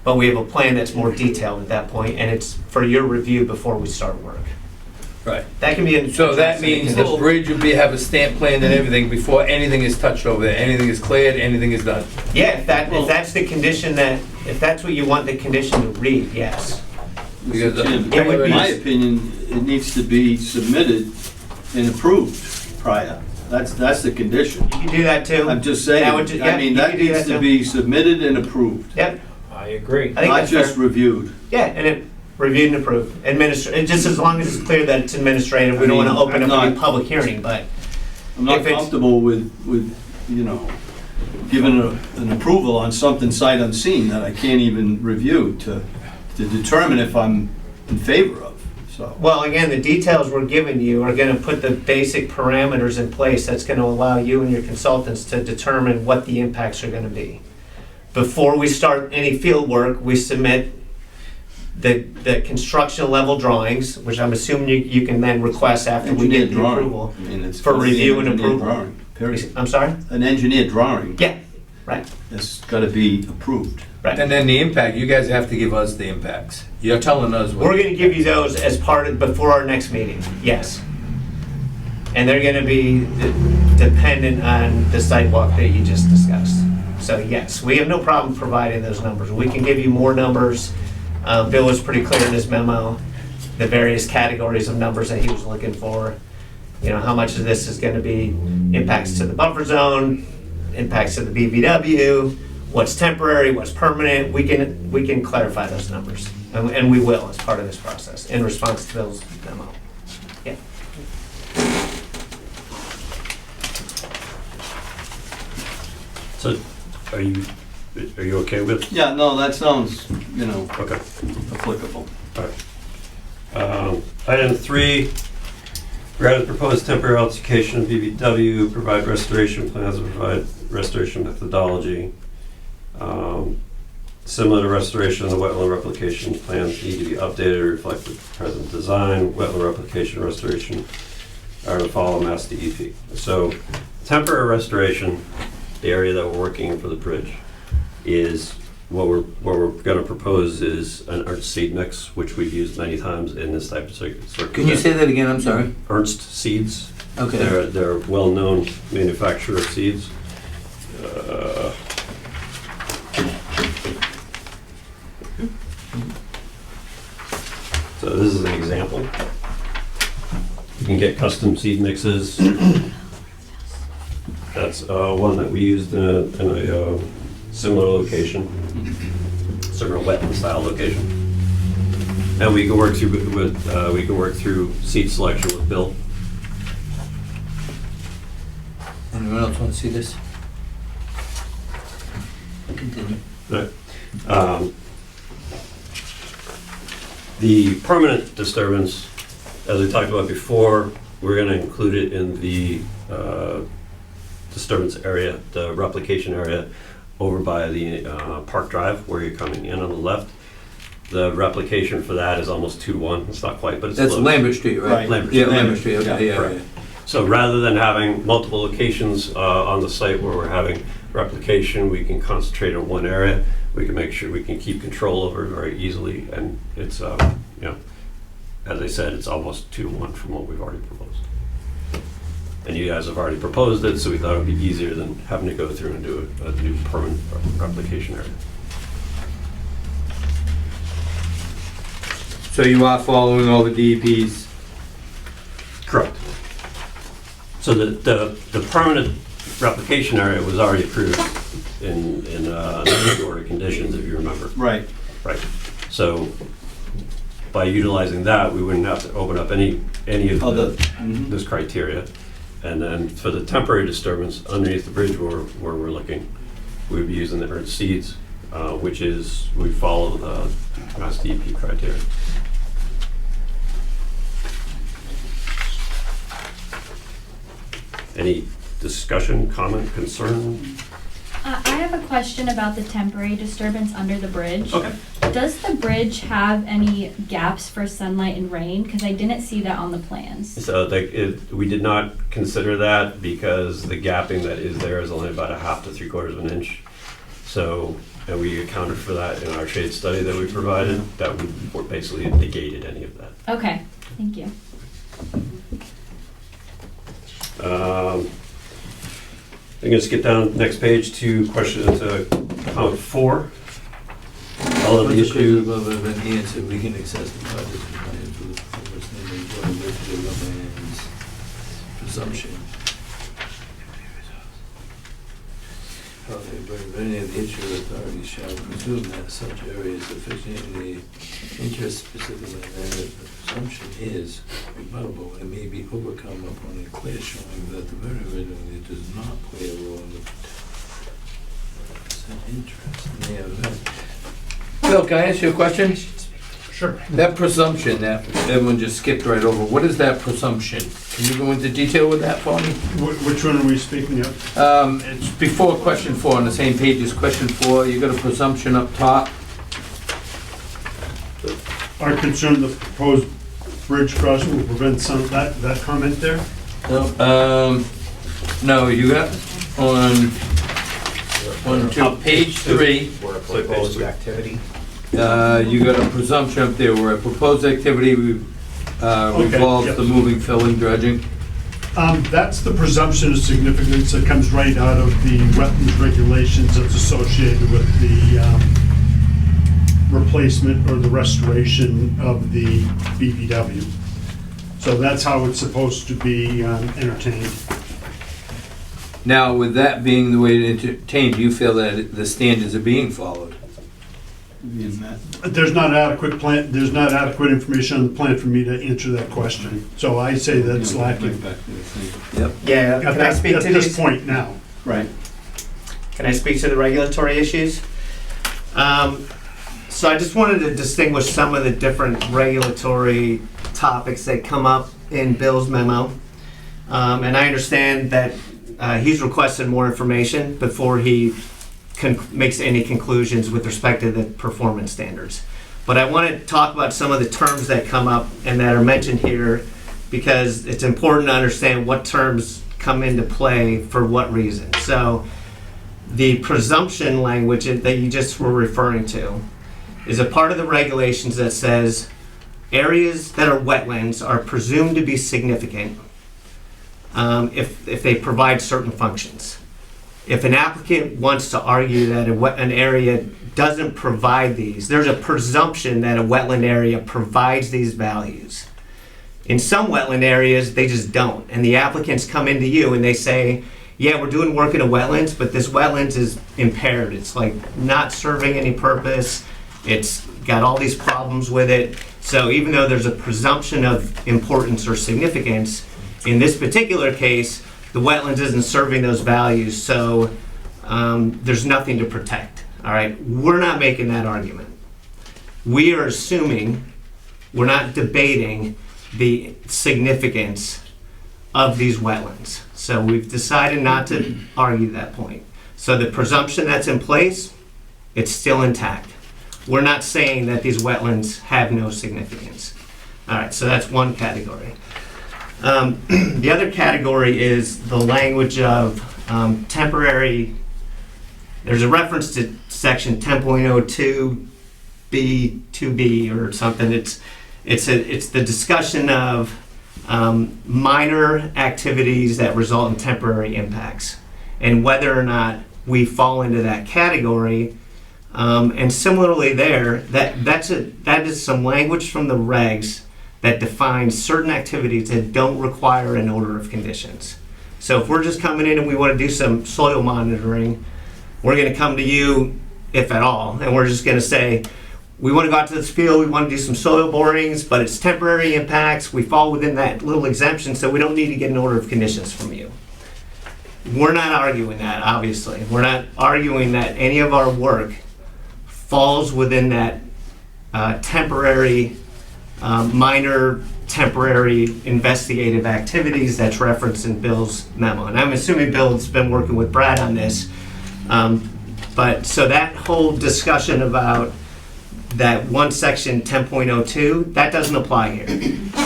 but we have a plan that's more detailed at that point, and it's for your review before we start work.
Right.
That can be.
So that means the bridge would have a stamp plan and everything before anything is touched over there, anything is cleared, anything is done.
Yeah, if that's the condition if that's what you want the condition to read, yes.
Because
Jim,
It would
in
be-
my opinion, it needs to be submitted and approved prior. That's the condition.
You can do that too.
I'm just saying,
That would ju- yeah,
I mean,
you
that
can do
needs
that
to
too.
be submitted and approved,
Yep,
I agree.
I think
not
that's fair.
just reviewed.
Yeah, and it reviewed and approved. Just as long as it's clear that it's administrative, we don't want to open
I'm
up any
not-
public hearing, but
I'm not
If it's-
comfortable with, giving an approval on something sight unseen that I can't even review to determine if I'm in favor of, so.
well, again, the details we're giving you are going to put the basic parameters in place that's going to allow you and your consultants to determine what the impacts are going to be. Before we start any field work, we submit the construction level drawings, which I'm assuming you can then request after we get
Engineered
the
drawing.
approval.
I mean, it's
For
gotta be an
review and
engineered
approval.
drawing, period.
I'm sorry?
An engineered drawing.
Yeah, right.
It's gotta be approved.
And then the impact, you guys have to give us the impacts. You're telling us what.
We're going to give you those as before our next meeting, yes. And they're going to be dependent on the sidewalk that you just discussed. So yes, we have no problem providing those numbers. We can give you more numbers. Bill was pretty clear in his memo, the various categories of numbers that he was looking for. How much of this is going to be impacts to the buffer zone, impacts to the BVW, what's temporary, what's permanent, we can clarify those numbers. And we will as part of this process, in response to Bill's memo. Yeah.
So, are you okay with?
Yeah, no, that sounds,
Okay.
applicable.
All right. Item 3, grant proposed temporary altercation of BBW, provide restoration plans, and provide restoration methodology. Similar to restoration, the wetland replication plans need to be updated to reflect the present design. Wetland replication restoration are to follow Mass DEP. So, temporary restoration, the area that we're working in for the bridge, is what we're going to propose is an Ernst seed mix, which we've used many times in this type of circuit.
Can you say that again? I'm sorry.
Ernst seeds.
Okay.
They're a well-known manufacturer of seeds. So this is an example. You can get custom seed mixes. That's one that we used in a similar location, sort of a wetland style location. And we can work through seed selection with Bill.
Anyone else want to see this? Continue.
Right. The permanent disturbance, as we talked about before, we're going to include it in the disturbance area, the replication area over by the Park Drive where you're coming in on the left. The replication for that is almost 2-to-1. It's not quite, but it's
That's
close.
Lambert Street, right?
Lambert
Yeah,
Street.
Lambert Street, okay, yeah,
Correct.
yeah.
So rather than having multiple locations on the site where we're having replication, we can concentrate on one area. We can make sure we can keep control over it very easily, and it's, as I said, it's almost 2-to-1 from what we've already proposed. And you guys have already proposed it, so we thought it would be easier than having to go through and do a new permanent replication area.
So you are following all the DEPs?
Correct. So the permanent replication area was already approved in the order conditions, if you remember.
Right.
Right. So by utilizing that, we wouldn't have to open up any of this criteria. And then for the temporary disturbance underneath the bridge where we're looking, we'd be using the Ernst seeds, which is, we follow the Mass DEP criteria. Any discussion, comment, concern?
I have a question about the temporary disturbance under the bridge.
Okay.
Does the bridge have any gaps for sunlight and rain? Because I didn't see that on the plans.
So we did not consider that because the gapping that is there is only about 1/2 to 3/4 of an inch. So, and we accounted for that in our shade study that we provided, that we basically negated any of that.
Okay, thank you.
I can skip down next page to comment 4. All of the issue.
An answer, we can access the project compliance with the performance and presumption. Any of the issue authorities shall presume that such areas sufficiently interest specifically and that the presumption is rebuttable and may be overcome upon a clear showing that the very originally does not play a role in the interest in the event. Bill, can I ask you a question?
Sure.
That presumption that everyone just skipped right over, what is that presumption? Can you go into detail with that for me?
Which one are we speaking of?
It's before question 4, on the same page as question 4. You got a presumption up top.
Are concerned the proposed bridge crossing will prevent that comment there?
No, you got to page 3.
Or a proposed activity.
You got a presumption up there where a proposed activity revolves
yep.
the moving, filling, dredging.
That's the presumption of significance that comes right out of the wetlands regulations that's associated with the replacement or the restoration of the BVW. So that's how it's supposed to be entertained.
Now, with that being the way to entertain, do you feel that the standards are being followed?
There's not adequate plan, there's not adequate information on the plan for me to answer that question. So I say that's lacking.
Yep.
Yeah, can I speak
At
to
this
these?
point now.
Right.
Can I speak to the regulatory issues? So I just wanted to distinguish some of the different regulatory topics that come up in Bill's memo. And I understand that he's requested more information before he makes any conclusions with respect to the performance standards. But I want to talk about some of the terms that come up and that are mentioned here, because it's important to understand what terms come into play for what reason. So the presumption language that you just were referring to is a part of the regulations that says areas that are wetlands are presumed to be significant if they provide certain functions. If an applicant wants to argue that an area doesn't provide these, there's a presumption that a wetland area provides these values. In some wetland areas, they just don't. And the applicants come into you and they say, yeah, we're doing work in a wetlands, but this wetlands is impaired. It's like not serving any purpose. It's got all these problems with it. So even though there's a presumption of importance or significance, in this particular case, the wetlands isn't serving those values, so there's nothing to protect. All right, we're not making that argument. We are assuming, we're not debating the significance of these wetlands. So we've decided not to argue that point. So the presumption that's in place, it's still intact. We're not saying that these wetlands have no significance. All right, so that's one category. The other category is the language of temporary. There's a reference to section 10.02B2B or something. It's the discussion of minor activities that result in temporary impacts and whether or not we fall into that category. And similarly there, that is some language from the regs that defines certain activities that don't require an order of conditions. So if we're just coming in and we want to do some soil monitoring, we're going to come to you, if at all, and we're just going to say, we want to go out to this field, we want to do some soil borings, but it's temporary impacts, we fall within that little exemption, so we don't need to get an order of conditions from you. We're not arguing that, obviously. We're not arguing that any of our work falls within that temporary minor temporary investigative activities that's referenced in Bill's memo. And I'm assuming Bill's been working with Brad on this. But so that whole discussion about that one section 10.02, that doesn't apply here.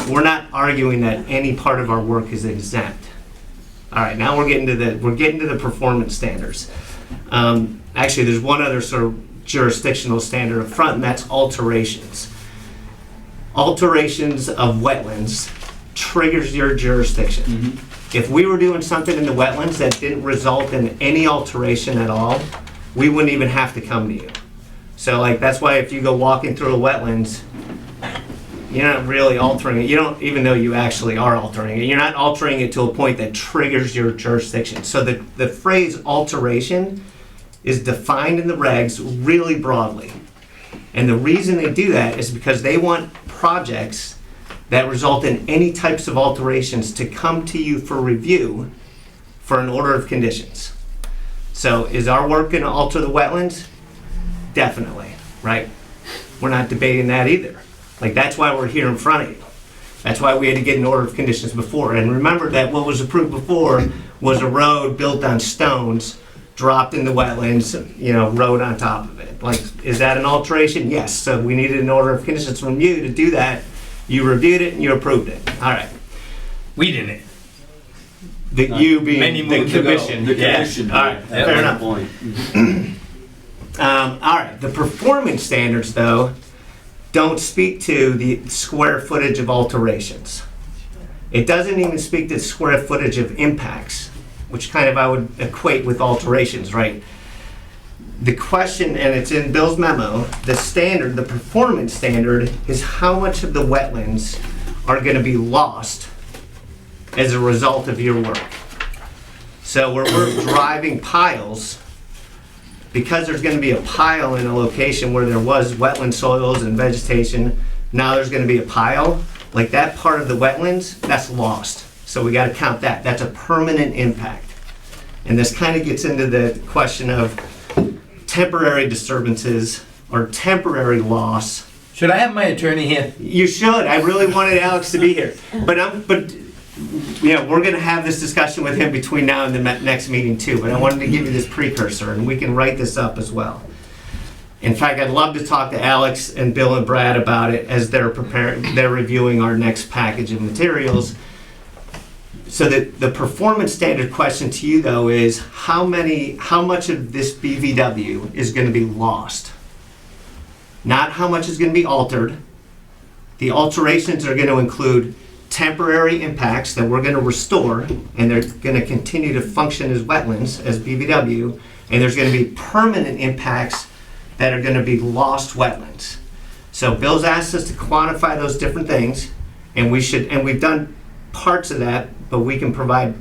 We're not arguing that any part of our work is exempt. All right, now we're getting to the performance standards. Actually, there's one other sort of jurisdictional standard up front, and that's alterations. Alterations of wetlands triggers your jurisdiction. Mm-hmm. If we were doing something in the wetlands that didn't result in any alteration at all, we wouldn't even have to come to you. So like that's why if you go walking through a wetlands, you're not really altering it. You don't, even though you actually are altering it, you're not altering it to a point that triggers your jurisdiction. So the phrase alteration is defined in the regs really broadly. And the reason they do that is because they want projects that result in any types of alterations to come to you for review for an order of conditions. So is our work going to alter the wetlands? Definitely, right? We're not debating that either. Like that's why we're here in front of you. That's why we had to get an order of conditions before. And remember that what was approved before was a road built on stones, dropped in the wetlands, road on top of it. Like, is that an alteration? Yes. So we needed an order of conditions from you to do that. You reviewed it and you approved it. All right.
We didn't.
You being
Many
the
moons ago.
commission.
The commission.
Yeah. All right.
That
Fair
was
enough.
the point.
All right. The performance standards, though, don't speak to the square footage of alterations. It doesn't even speak to the square footage of impacts, which kind of I would equate with alterations, right? The question, and it's in Bill's memo, the performance standard is how much of the wetlands are going to be lost as a result of your work. So where we're driving piles, because there's gonna be a pile in a location where there was wetland soils and vegetation, now there's gonna be a pile, like that part of the wetlands, that's lost. So we gotta count that. That's a permanent impact. And this kind of gets into the question of temporary disturbances or temporary loss.
Should I have my attorney here?
You should. I really wanted Alex to be here. But you know, we're gonna have this discussion with him between now and the next meeting too, but I wanted to give you this precursor, and we can write this up as well. In fact, I'd love to talk to Alex and Bill and Brad about it as they're reviewing our next package of materials. So the performance standard question to you though is how much of this BVW is gonna be lost? Not how much is gonna be altered. The alterations are gonna include temporary impacts that we're going to restore, and they're going to continue to function as wetlands, as BVW, and there's going to be permanent impacts that are going to be lost wetlands. So Bill's asked us to quantify those different things, and we've done parts of that, but we can provide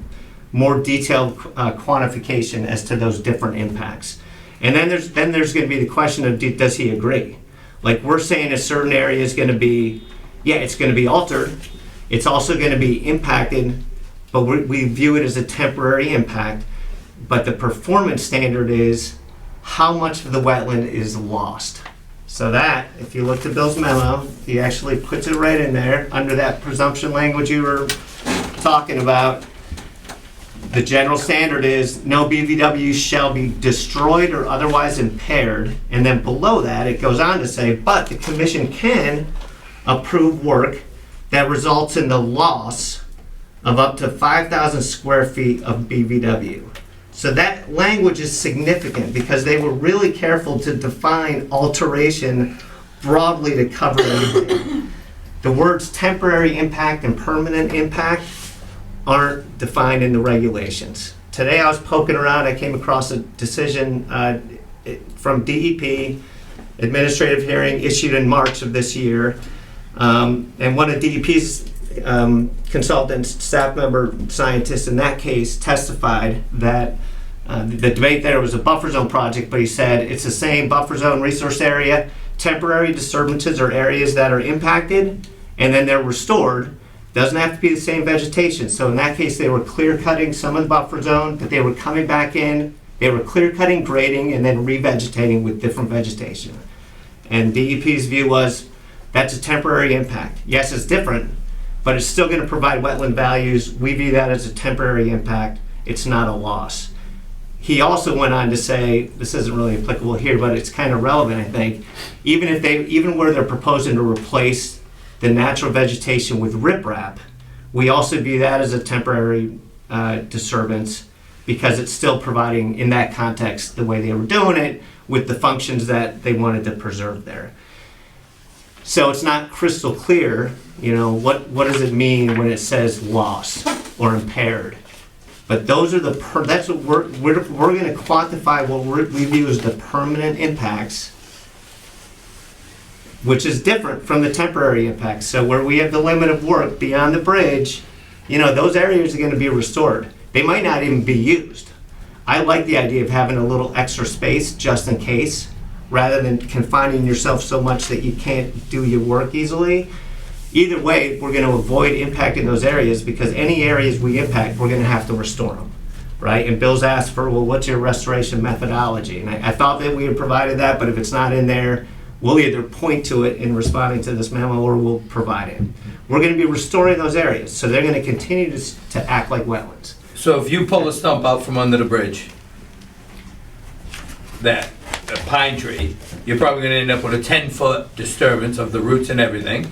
more detailed quantification as to those different impacts. And then there's going to be the question of does he agree? Like we're saying a certain area is going to be, yeah, it's going to be altered. It's also going to be impacted, but we view it as a temporary impact. But the performance standard is how much of the wetland is lost. So that, if you look at Bill's memo, he actually puts it right in there under that presumption language you were talking about. The general standard is no BVW shall be destroyed or otherwise impaired. And then below that, it goes on to say, but the commission can approve work that results in the loss of up to 5,000 square feet of BVW. So that language is significant because they were really careful to define alteration broadly to cover everything. The words temporary impact and permanent impact aren't defined in the regulations. Today I was poking around, I came across a decision from DEP, administrative hearing issued in March of this year. And one of DEP's consultants, staff member, scientists in that case testified that the debate there was a buffer zone project, but he said it's the same buffer zone resource area. Temporary disturbances are areas that are impacted and then they're restored. Doesn't have to be the same vegetation. So in that case, they were clear cutting some of the buffer zone, but they were coming back in, they were clear cutting, grading, and then revegetating with different vegetation. And DEP's view was, that's a temporary impact. Yes, it's different, but it's still going to provide wetland values. We view that as a temporary impact. It's not a loss. He also went on to say, this isn't really applicable here, but it's kind of relevant, I think. Even where they're proposing to replace the natural vegetation with riprap, we also view that as a temporary disturbance because it's still providing, in that context, the way they were doing it with the functions that they wanted to preserve there. So it's not crystal clear, you know, what does it mean when it says lost or impaired? But those are that's what we're going to quantify what we view as the permanent impacts, which is different from the temporary impacts. So where we have the limit of work beyond the bridge, you know, those areas are going to be restored. They might not even be used. I like the idea of having a little extra space just in case, rather than confining yourself so much that you can't do your work easily. Either way, we're going to avoid impacting those areas because any areas we impact, we're going to have to restore them, right? And Bill's asked for, well, what's your restoration methodology? And I thought that we had provided that, but if it's not in there, we'll either point to it in responding to this memo or we'll provide it. We're going to be restoring those areas, so they're going to continue to act like wetlands.
So if you pull a stump out from under the bridge, that a pine tree, you're probably gonna end up with a 10-foot disturbance of the roots and everything.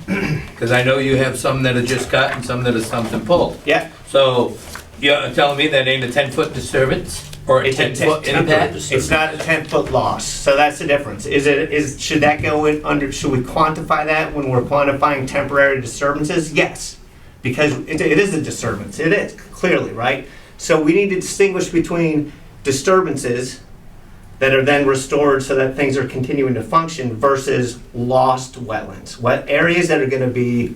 Because I know you have some that are just cut and some that are stumped and pulled.
Yeah.
So you're telling me that ain't a 10-foot disturbance or a 10-foot impact?
It's not a 10-foot loss, so that's the difference. Should that go in under? Should we quantify that when we're quantifying temporary disturbances? Yes, because it is a disturbance. It is clearly, right. So we need to distinguish between disturbances that are then restored so that things are continuing to function versus lost wetlands. What areas that are going to be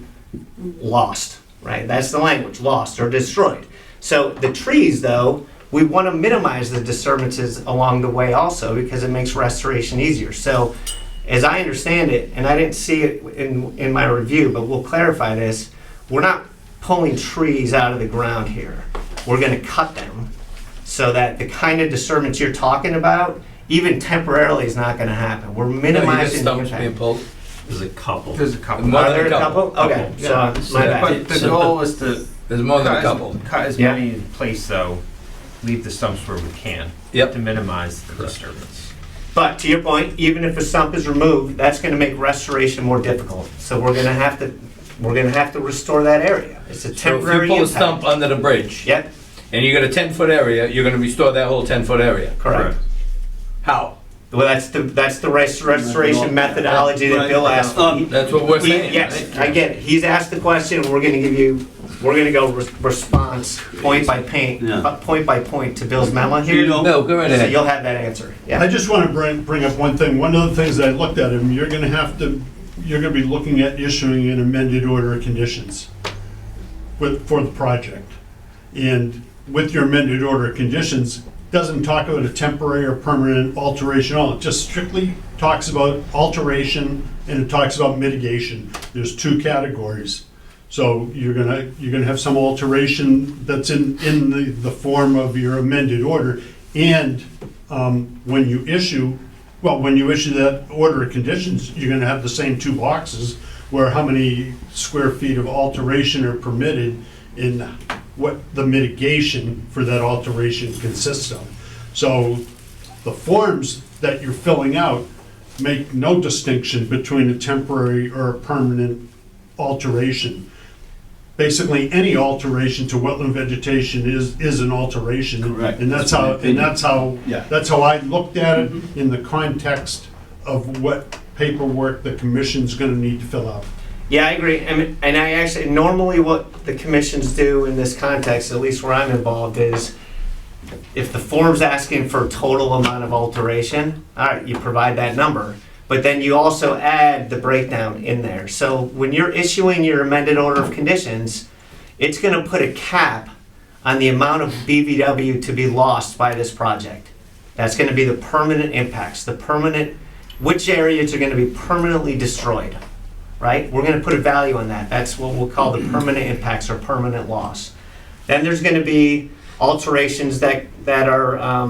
lost, right? That's the language, lost or destroyed. So the trees, though, we want to minimize the disturbances along the way also because it makes restoration easier. So as I understand it, and I didn't see it in my review, but we'll clarify this, we're not pulling trees out of the ground here. We're going to cut them so that the kind of disturbance you're talking about, even temporarily, is not going to happen. We're minimizing the
stumps being
impact.
pulled.
There's a couple.
There's a couple.
More
Are
than
there
a
a
couple.
couple? Okay,
Yeah.
so my bad.
But the goal is to
There's more than a
cut
couple.
cut as
Yeah.
many in place, though, leave the stumps where we can.
Yep.
To minimize the disturbance.
But to your point, even if a stump is removed, that's going to make restoration more difficult. So we're going to have to restore that area. It's a
So if
temporary
you pull a
impact.
stump under the bridge,
Yep,
and you got a 10-foot area, you're gonna restore that whole 10-foot area.
correct.
How?
Well, that's the restoration methodology that Bill asked for.
That's what we're saying.
Yes,
right?
I get it. He's asked the question, we're gonna go response point by point to Bill's memo here.
No, go right
So
ahead.
you'll have that answer.
I
Yeah.
just want to bring up one thing. One of the things that I looked at, you're going to be looking at issuing an amended order of conditions for the project. And with your amended order of conditions, doesn't talk about a temporary or permanent alteration at all. It just strictly talks about alteration and it talks about mitigation. There's two categories. So you're gonna have some alteration that's in the form of your amended order. And when you issue that order of conditions, you're gonna have the same two boxes where how many square feet of alteration are permitted in what the mitigation for that alteration consists of. So the forms that you're filling out make no distinction between a temporary or a permanent alteration. Basically, any alteration to wetland vegetation is an alteration.
Correct.
And that's how
Yeah.
I looked at it in the context of what paperwork the commission's gonna need to fill out.
Yeah, I agree. And I actually, normally what the commissions do in this context, at least where I'm involved, is if the form's asking for total amount of alteration, all right, you provide that number. But then you also add the breakdown in there. So when you're issuing your amended order of conditions, it's gonna put a cap on the amount of BVW to be lost by this project. That's gonna be the permanent impacts, which areas are gonna be permanently destroyed, right? We're gonna put a value on that. That's what we'll call the permanent impacts or permanent loss. Then there's gonna be alterations that are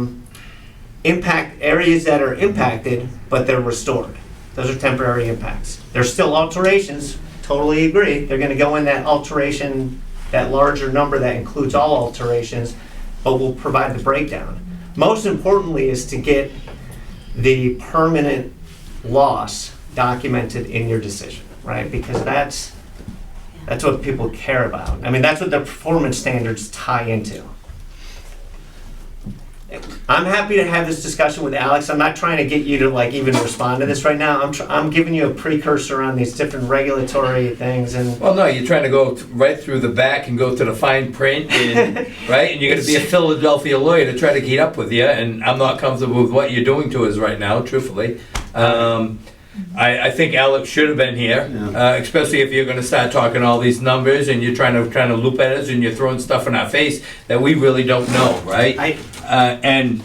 impact areas that are impacted, but they're restored. Those are temporary impacts. There's still alterations, totally agree. They're gonna go in that alteration, that larger number that includes all alterations, but we'll provide the breakdown. Most importantly is to get the permanent loss documented in your decision, right? Because that's what people care about. I mean, that's what the performance standards tie into. I'm happy to have this discussion with Alex. I'm not trying to get you to like even respond to this right now. I'm giving you a precursor on these different regulatory things and.
Well, no, you're trying to go right through the back and go to the fine print, and, right? And you're going to be a Philadelphia lawyer to try to keep up with you, and I'm not comfortable with what you're doing to us right now, truthfully. I think Alex should have been here, especially if you're going to start talking all these numbers and you're trying to loop at us and you're throwing stuff in our face that we really don't know, right? And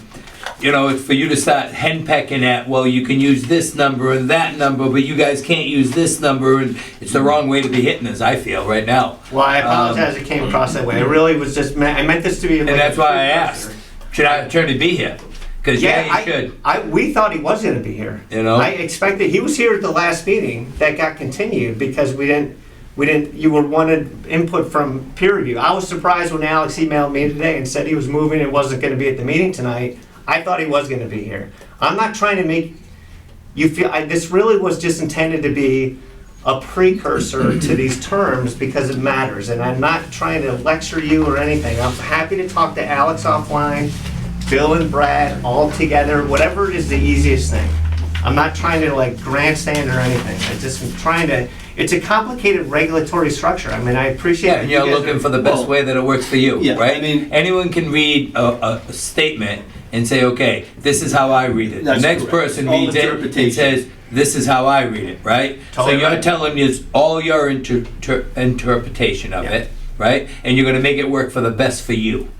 you know, it's for you to start henpecking at, well, you can use this number and that number, but you guys can't use this number, and it's the wrong way to be hitting us, I feel, right now.
Well, I apologize it came across that way. I really was just, I meant this to be.
And that's why I asked, should our attorney be here? Because he should.
We thought he was going to be here.
You know,
I expected he was here at the last meeting that got continued because we didn't. You were wanted input from peer review. I was surprised when Alex emailed me today and said he was moving and wasn't going to be at the meeting tonight. I thought he was going to be here. I'm not trying to make you feel. This really was just intended to be a precursor to these terms because it matters, and I'm not trying to lecture you or anything. I'm happy to talk to Alex offline. Bill and Brad all together, whatever is the easiest thing. I'm not trying to like grandstand or anything. I just am trying to, it's a complicated regulatory structure. I mean, I appreciate
and you're looking for the best way that it works for you, right?
I mean,
anyone can read a statement and say, okay, this is how I read it. The next person reads it and says, this is how I read it, right?
Totally
so you're
right.
telling us all your interpretation of it, right? And you're gonna make it work for the best for you.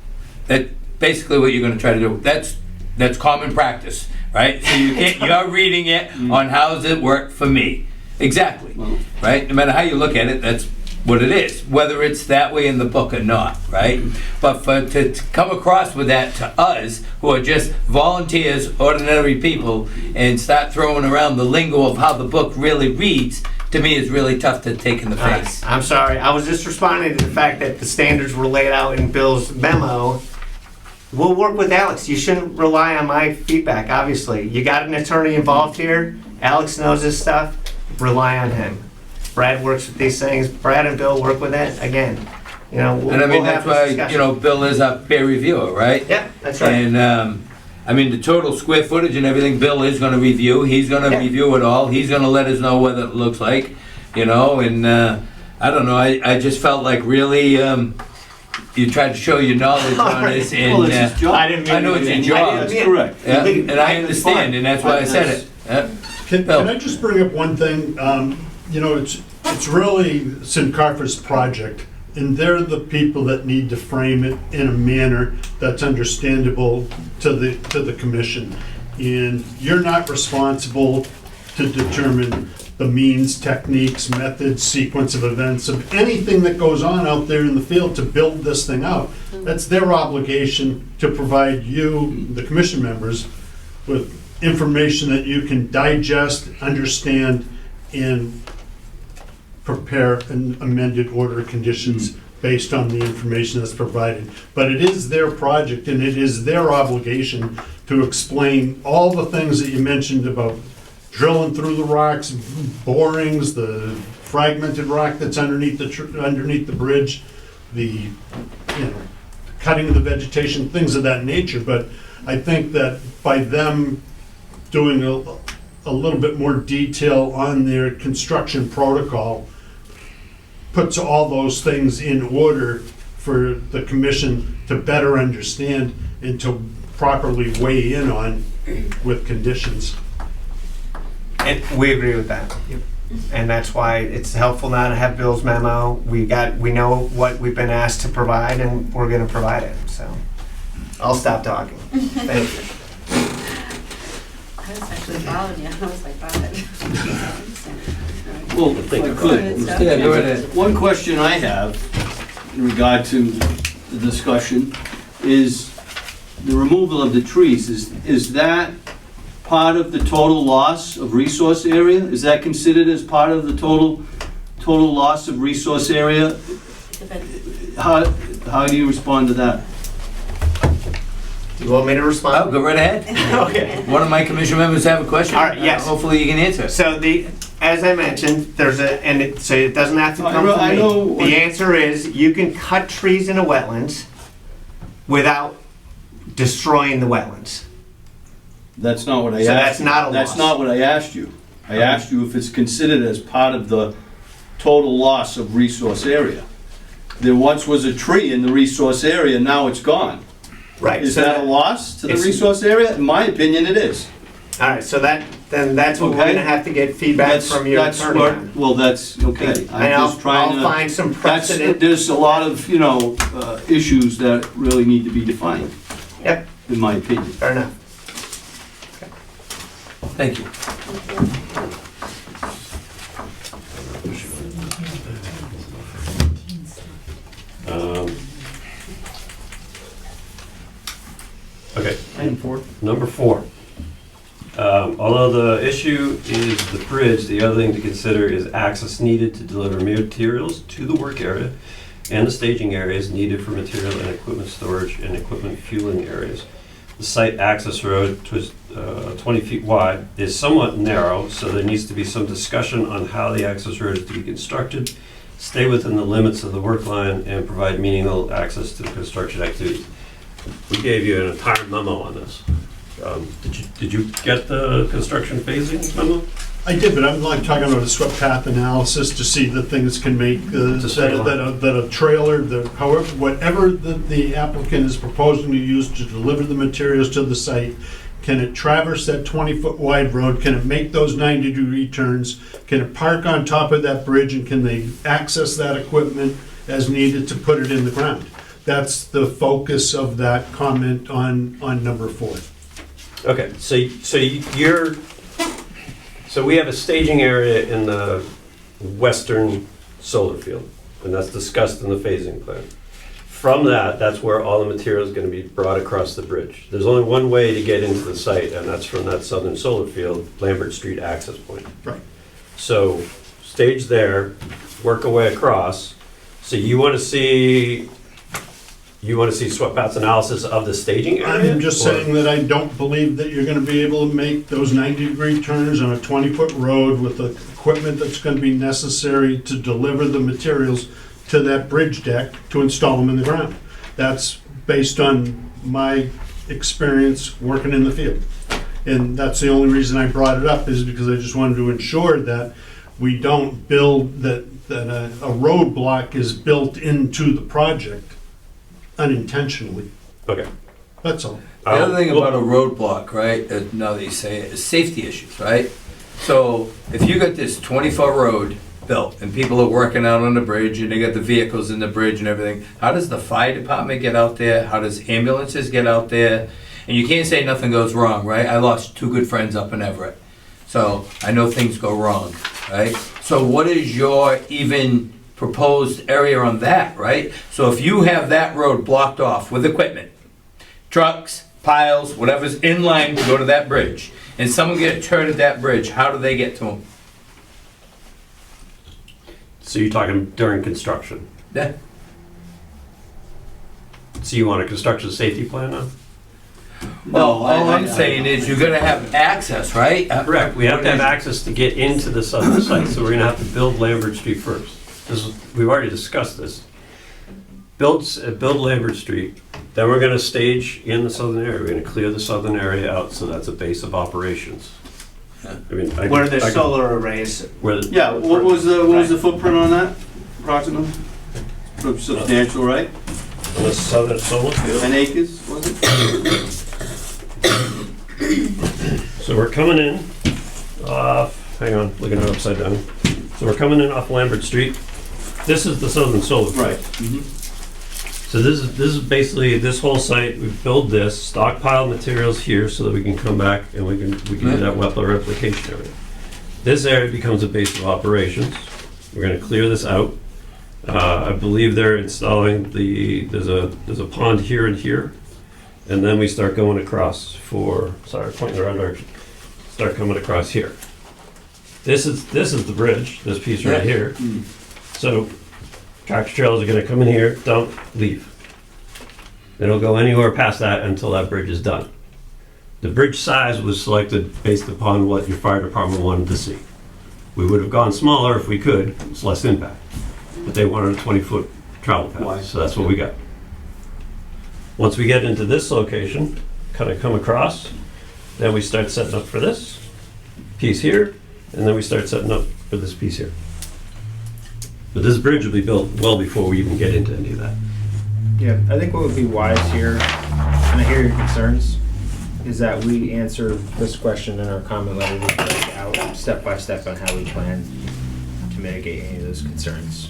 basically what you're gonna try to do. That's common practice, right? So you're reading it on how's it work for me. Exactly, right? No matter how you look at it, that's what it is, whether it's that way in the book or not, right? But to come across with that to us, who are just volunteers, ordinary people, and start throwing around the lingo of how the book really reads, to me is really tough to take in the face.
I'm sorry, I was just responding to the fact that the standards were laid out in Bill's memo. We'll work with Alex. You shouldn't rely on my feedback, obviously. You got an attorney involved here. Alex knows this stuff. Rely on him. Brad works with these things. Brad and Bill work with it. Again, you know, we'll
And I mean,
we'll
that's
have this
why,
discussion.
you know, Bill is our peer reviewer, right?
Yeah, that's right.
And, I mean, the total square footage and everything, Bill is gonna review. He's gonna review it all. He's gonna let us know what it looks like, you know, and, I don't know, I just felt like really, you tried to show your knowledge on this, and,
Well, it's his job.
I didn't mean
I know it's your job.
That's correct.
Yeah, and I understand, and that's why I said it. Yeah.
Can I just bring up one thing? You know, it's really Sincarfa's project, and they're the people that need to frame it in a manner that's understandable to the commission. And you're not responsible to determine the means, techniques, methods, sequence of events, of anything that goes on out there in the field to build this thing out. That's their obligation to provide you, the commission members, with information that you can digest, understand, and prepare an amended order of conditions based on the information that's provided. But it is their project, and it is their obligation to explain all the things that you mentioned about drilling through the rocks, borings, the fragmented rock that's underneath the bridge, the cutting of the vegetation, things of that nature. But I think that by them doing a little bit more detail on their construction protocol puts all those things in order for the commission to better understand and to properly weigh in on with conditions.
And we agree with that. And that's why it's helpful now to have Bill's memo. We know what we've been asked to provide, and we're gonna provide it, so. I'll stop talking. Thank you.
I was actually following you. I was like, wow.
Well, if I could,
Yeah, go ahead.
one question I have in regard to the discussion is the removal of the trees. Is that part of the total loss of resource area? Is that considered as part of the total loss of resource area? How do you respond to that?
Do you want me to respond?
Oh, go right ahead.
Okay.
One of my commission members have a question.
All right, yes.
Hopefully you can answer.
So as I mentioned, so it doesn't have to come
I
from
know
me. The answer is you can cut trees in a wetlands without destroying the wetlands.
That's not what I asked.
So that's
you.
not a
That's
loss.
not what I asked you. I asked you if it's considered as part of the total loss of resource area. There once was a tree in the resource area, now it's gone.
Right.
Is
so
that a loss to the
it's-
resource area? In my opinion, it is.
All right, so that's what we're
Okay.
gonna have to get feedback from your
That's
attorney
what-
on.
Well, that's, okay.
And
I'm just trying
I'll find some precedent.
There's a lot of, issues that really need to be defined,
Yep,
in my opinion.
fair enough.
Thank you.
Okay.
Item 4.
Number 4. Although the issue is the bridge, the other thing to consider is access needed to deliver materials to the work area and the staging areas needed for material and equipment storage and equipment fueling areas. The site access road, which is 20 feet wide, is somewhat narrow, so there needs to be some discussion on how the access road is to be constructed, stay within the limits of the work line, and provide meaningful access to the construction activities. We gave you an entire memo on this. Did you get the construction phasing memo?
I did, but I'm like talking about a swept path analysis to see that things can make, that a trailer, whatever the applicant is proposing to use to deliver the materials to the site, can it traverse that 20-foot wide road? Can it make those 90-degree turns? Can it park on top of that bridge, and can they access that equipment as needed to put it in the ground? that's the focus of that comment on number 4.
Okay, so we have a staging area in the western solar field, and that's discussed in the phasing plan. From that's where all the material is going to be brought across the bridge. There's only one way to get into the site, and that's from that southern solar field, Lambert Street access point.
Right.
So stage there, work our way across. So you want to see SWEPAT's analysis of the staging area?
I'm just saying that I don't believe that you're gonna be able to make those 90-degree turns on a 20-foot road with the equipment that's gonna be necessary to deliver the materials to that bridge deck to install them in the ground. That's based on my experience working in the field. And that's the only reason I brought it up, is because I just wanted to ensure that we don't build, that a roadblock is built into the project unintentionally.
Okay.
That's all.
The other thing about a roadblock, right, now that you say it, is safety issues, right? So if you got this 20-foot road built and people are working out on the bridge and they got the vehicles in the bridge and everything, how does the fire department get out there? How does ambulances get out there? And you can't say nothing goes wrong, right? I lost 2 good friends up in Everett. So I know things go wrong, right? So what is your even proposed area on that, right? So if you have that road blocked off with equipment, trucks, piles, whatever's in line to go to that bridge, and someone gets hurt at that bridge, how do they get to them?
So you're talking during construction?
Yeah.
So you want a construction safety plan now?
Well, all I'm saying is you're gonna have access, right?
Correct, we have to have access to get into the southern site, so we're gonna have to build Lambert Street first. We've already discussed this. Build Lambert Street, then we're gonna stage in the southern area. We're gonna clear the southern area out, so that's a base of operations. I mean,
Where the solar arrays.
Yeah, what was the footprint on that, approximately? Substantial, right?
On the southern solar field.
10 acres, was it?
So we're coming in off, hang on, looking at it upside down. So we're coming in off Lambert Street. This is the southern solar field.
Right.
So this is basically this whole site. We build this, stockpile materials here so that we can come back and we can do that Wepler replication area. This area becomes a base of operations. We're going to clear this out. I believe they're installing there's a pond here and here, and then we start going across pointing around direction. Start coming across here. This is the bridge. This piece right here. So tractor trailers are going to come in here, dump, leave. They don't go anywhere past that until that bridge is done. The bridge size was selected based upon what your fire department wanted to see. We would have gone smaller if we could. It's less impact. But they wanted a 20-foot travel path, so that's what we got. Once we get into this location, kind of come across, then we start setting up for this piece here, and then we start setting up for this piece here. But this bridge will be built well before we even get into any of that.
Yeah, I think what would be wise here, and I hear your concerns, is that we answer this question in our comment letter. We break out step by step on how we plan to mitigate any of those concerns.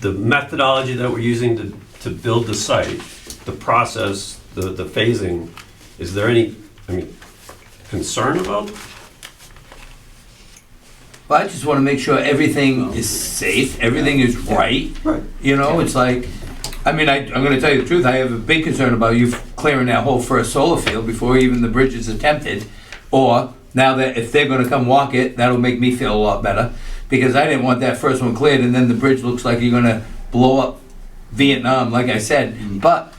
The methodology that we're using to build the site, the process, the phasing, is there any, concern about?
Well, I just want to make sure everything is safe, everything is right.
Right.
You know, it's like, I'm going to tell you the truth, I have a big concern about you clearing that whole first solar field before even the bridge is attempted. Or now that if they're going to come walk it, that'll make me feel a lot better. Because I didn't want that first one cleared and then the bridge looks like you're going to blow up Vietnam, like I said. But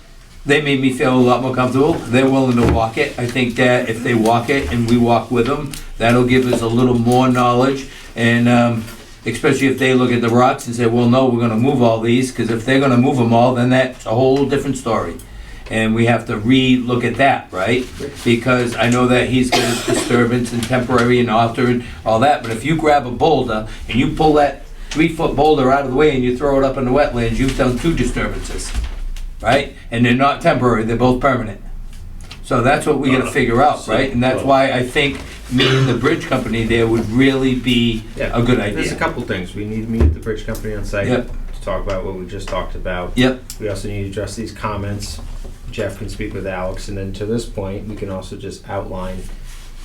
they made me feel a lot more comfortable. They're willing to walk it. I think that if they walk it and we walk with them, that'll give us a little more knowledge. And especially if they look at the rocks and say, well, no, we're going to move all these. Because if they're going to move them all, then that's a whole different story. And we have to re-look at that, right? Because I know that he's got his disturbance and temporary and alter and all that. But if you grab a boulder and you pull that 3-foot boulder out of the way and you throw it up in the wetlands, you've done 2 disturbances, right? And they're not temporary, they're both permanent. So that's what we gotta figure out, right? And that's why I think meeting the bridge company there would really be a good idea.
There's a couple things. We need to meet the bridge company on site
Yep.
to talk about what we just talked about.
Yep.
We also need to address these comments. Jeff can speak with Alex, and then to this point, we can also just outline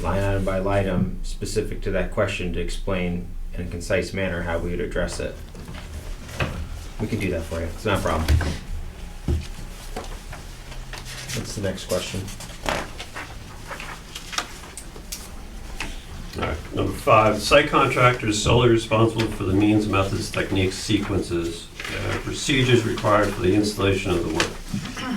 line item by line item specific to that question to explain in a concise manner how we would address it. We can do that for you. It's not a problem. What's the next question?
All right, number 5, site contractor is solely responsible for the means, methods, techniques, sequences, procedures required for the installation of the work.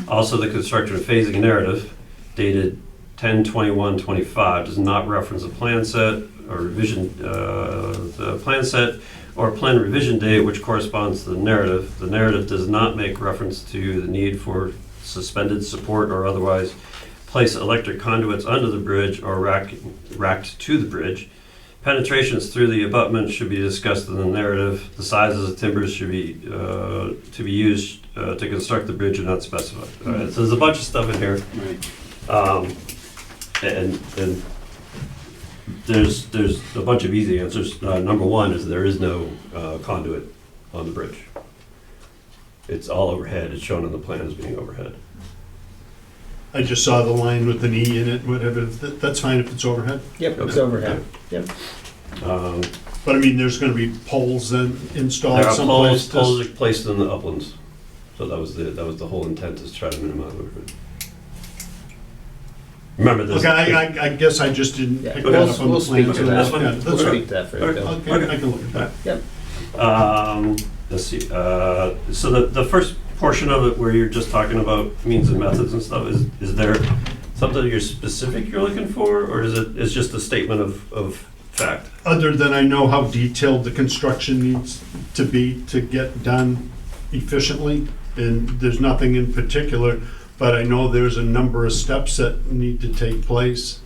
Also, the construction phasing narrative dated 10/21/25 does not reference a plan set or revision, the plan set or plan revision date which corresponds to the narrative. The narrative does not make reference to the need for suspended support or otherwise place electric conduits under the bridge or racked to the bridge. Penetrations through the abutment should be discussed in the narrative. The sizes of timbers should be to be used to construct the bridge are not specified. All right, so there's a bunch of stuff in here, and there's a bunch of easy answers. Number 1 is there is no conduit on the bridge. It's all overhead. It's shown on the plan as being overhead.
I just saw the line with an E in it, whatever, that's fine if it's overhead.
Yep, it's overhead. Yep.
But I mean, there's gonna be poles then installed
There are
someplace.
poles are placed in the uplands, so that was the whole intent, is to try to minimize overhead. Remember this.
Okay, I guess I just didn't
Yeah,
pick that up on the
we'll speak
plan.
to
so
that.
yeah,
We'll
that's right.
speak to that for you, Bill.
Okay, I can look at that.
Yep.
Let's see. So the first portion of it where you're just talking about means and methods and stuff, is there something you're specific you're looking for, or is it's just a statement of fact?
Other than I know how detailed the construction needs to be to get done efficiently, and there's nothing in particular, but I know there's a number of steps that need to take place,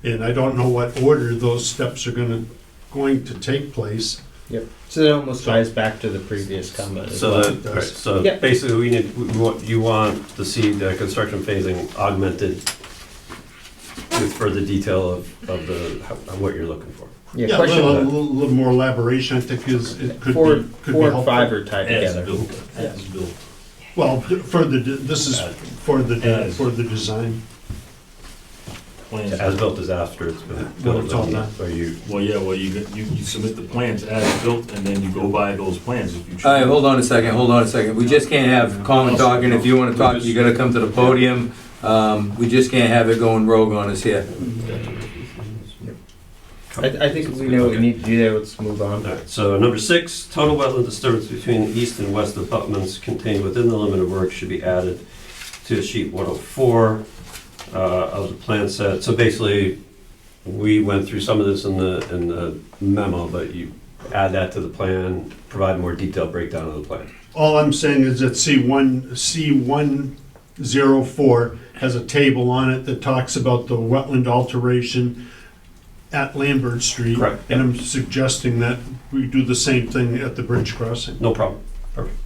and I don't know what order those steps are going to take place.
Yep. So that almost ties back to the previous comment as
So
well.
that, right, so
Yep.
basically you want to see the construction phasing augmented with further detail of what you're looking for.
Yeah,
Yeah, a
question
little more elaboration, I think it could
four,
be
four and
helpful.
5 are tied
As
together.
built, as built.
Well, this is for the design.
Plans.
As built is after it's been
When
built.
it's all done.
Or you,
Well, yeah, well, you submit the plans as built, and then you go by those plans if you choose.
All right, hold on a second. We just can't have common talking. If you want to talk, you gotta come to the podium. We just can't have it going rogue on us here.
I think we know what we need to do there. Let's move on.
all right, so number 6, total wetland disturbance between the east and west abutments contained within the limit of work should be added to sheet 104 of the plan set. So basically, we went through some of this in the memo, but you add that to the plan, provide more detailed breakdown of the plan.
All I'm saying is that C104 has a table on it that talks about the wetland alteration at Lambert Street.
Correct,
And
yeah.
I'm suggesting that we do the same thing at the bridge crossing.
No problem. Perfect.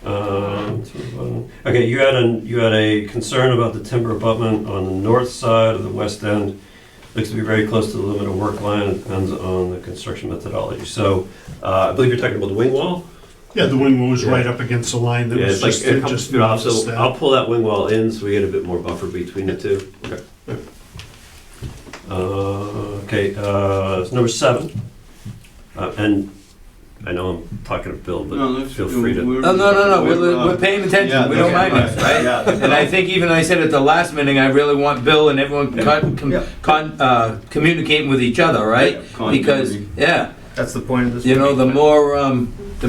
Okay, you had a concern about the timber abutment on the north side of the west end. Looks to be very close to the limit of work line. It depends on the construction methodology. So I believe you're talking about the wing wall.
Yeah, the wing wall was
Yeah.
right up against the line. That
Yeah,
was
it's like it comes
just
through off. So
that.
I'll pull that wing wall in so we get a bit more buffer between the two. Okay. It's number 7. And I know I'm talking to Bill, but feel free to.
No, we're paying attention, we don't mind this, right? And I think even I said at the last meeting, I really want Bill and everyone communicating with each other, right? Because, yeah,
That's the point of this.
you know, the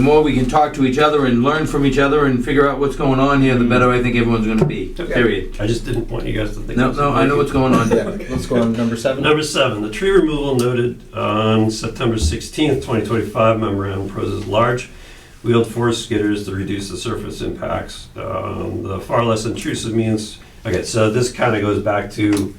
more we can talk to each other and learn from each other and figure out what's going on here, the better I think everyone's gonna be, period.
I just didn't want you guys to think.
No, I know what's going on.
Yeah, let's go on to number 7.
Number 7, the tree removal noted on September 16th, 2025 memorandum proposes large wheeled forest skidders to reduce the surface impacts. The far less intrusive means, okay, so this kind of goes back to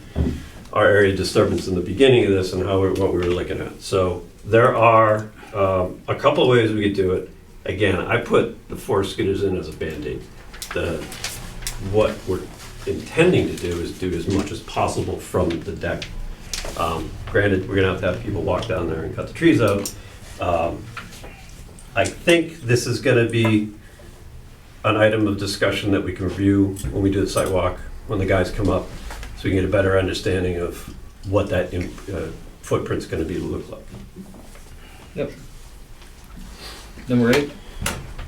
our area disturbance in the beginning of this and what we were looking at. So there are a couple of ways we could do it. Again, I put the forest skidders in as a Band-Aid. What we're intending to do is do as much as possible from the deck. Granted, we're gonna have people walk down there and cut the trees out. I think this is gonna be an item of discussion that we can review when we do the site walk, when the guys come up, so we can get a better understanding of what that footprint's gonna look like.
Yep. Number 8.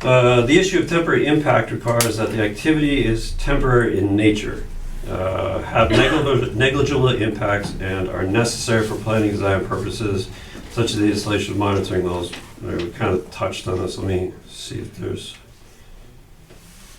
The issue of temporary impact requires that the activity is temporary in nature, have negligible impacts, and are necessary for planning design purposes, such as the installation of monitoring wells. We kind of touched on this. Let me see if there's...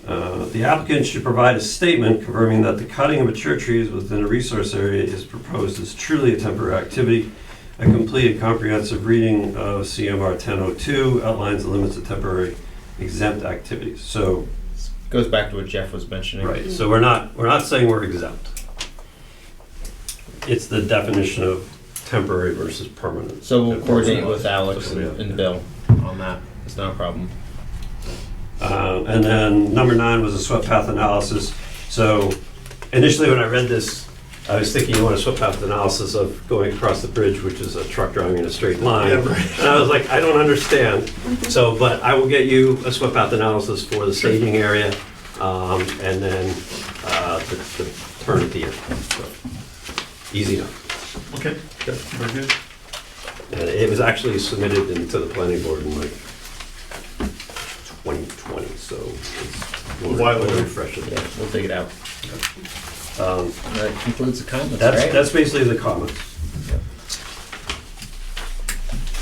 the applicant should provide a statement confirming that the cutting of mature trees within a resource area is proposed as truly a temporary activity. A complete and comprehensive reading of CMR 1002 outlines the limits of temporary exempt activities. So
goes back to what Jeff was mentioning.
right. So we're not saying we're exempt. It's the definition of temporary versus permanent.
So we'll coordinate with Alex and Bill on that. It's not a problem.
And then number 9 was a swept path analysis. So initially when I read this, I was thinking you want a swept path analysis of going across the bridge, which is a truck driving in a straight line.
Yeah, right.
And I was like, I don't understand. So, but I will get you a swept path analysis for the staging area, and then the turn at the end. So, easy enough.
Okay, good, very good.
And it was actually submitted into the planning board in like 2020, so it's
A while ago.
refreshing.
Yeah, we'll take it out. That concludes the comments,
That's,
right?
that's basically the comments.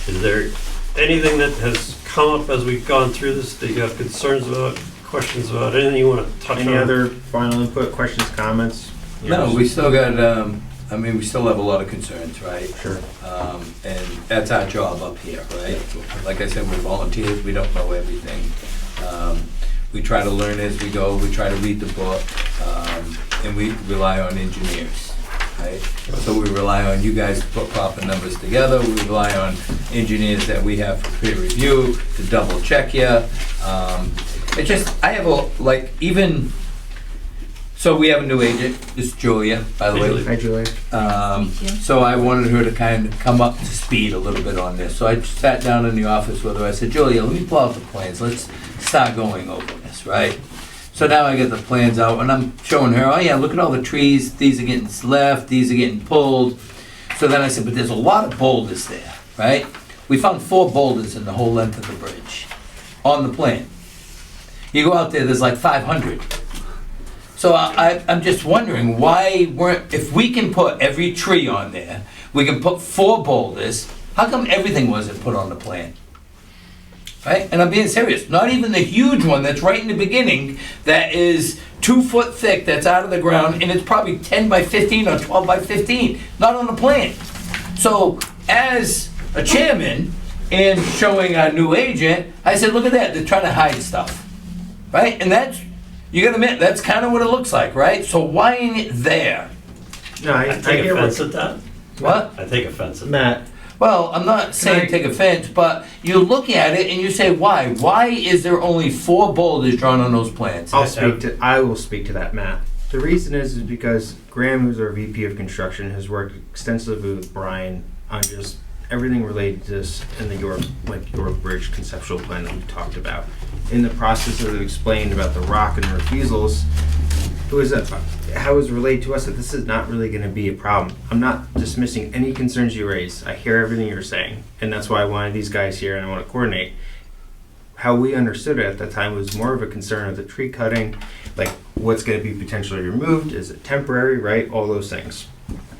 Is there anything that has come up as we've gone through this that you have concerns about, questions about, anything you want to touch on?
Any other final input, questions, comments?
No, we still got, we still have a lot of concerns, right?
Sure.
And that's our job up here, right? Like I said, we're volunteers, we don't know everything. We try to learn as we go, we try to read the book, and we rely on engineers, right? So we rely on you guys to put proper numbers together, we rely on engineers that we have for peer review, to double check you. It just, I have so we have a new agent, it's Julia, by the way.
Hi, Julia.
So I wanted her to kind of come up to speed a little bit on this. So I sat down in the office with her, I said, Julia, let me pull out the plans, let's start going over this, right? So now I get the plans out and I'm showing her, oh yeah, look at all the trees, these are getting left, these are getting pulled. So then I said, but there's a lot of boulders there, right? We found 4 boulders in the whole length of the bridge on the plan. You go out there, there's like 500. So I'm just wondering why if we can put every tree on there, we can put 4 boulders, how come everything wasn't put on the plan? Right? And I'm being serious, not even the huge one that's right in the beginning that is 2 foot thick that's out of the ground and it's probably 10 by 15 or 12 by 15, not on the plan. So as a chairman and showing our new agent, I said, look at that, they're trying to hide stuff. Right? And that's, you gotta admit, that's kind of what it looks like, right? So why ain't it there?
No,
I take
hear
offense at that.
What?
I take offense at that.
Matt,
Well, I'm not saying take offense, but you look at it and you say, why? Why is there only 4 boulders drawn on those plans?
I will speak to that, Matt. The reason is because Graham, who's our VP of construction, has worked extensively with Brian on just everything related to this in the York Bridge conceptual plan that we talked about. In the process of explaining about the rock and the refusals, it was how it was relayed to us that this is not really going to be a problem. I'm not dismissing any concerns you raise. I hear everything you're saying, and that's why I wanted these guys here and I want to coordinate. How we understood it at that time was more of a concern of the tree cutting, like what's going to be potentially removed, is it temporary, right? All those things.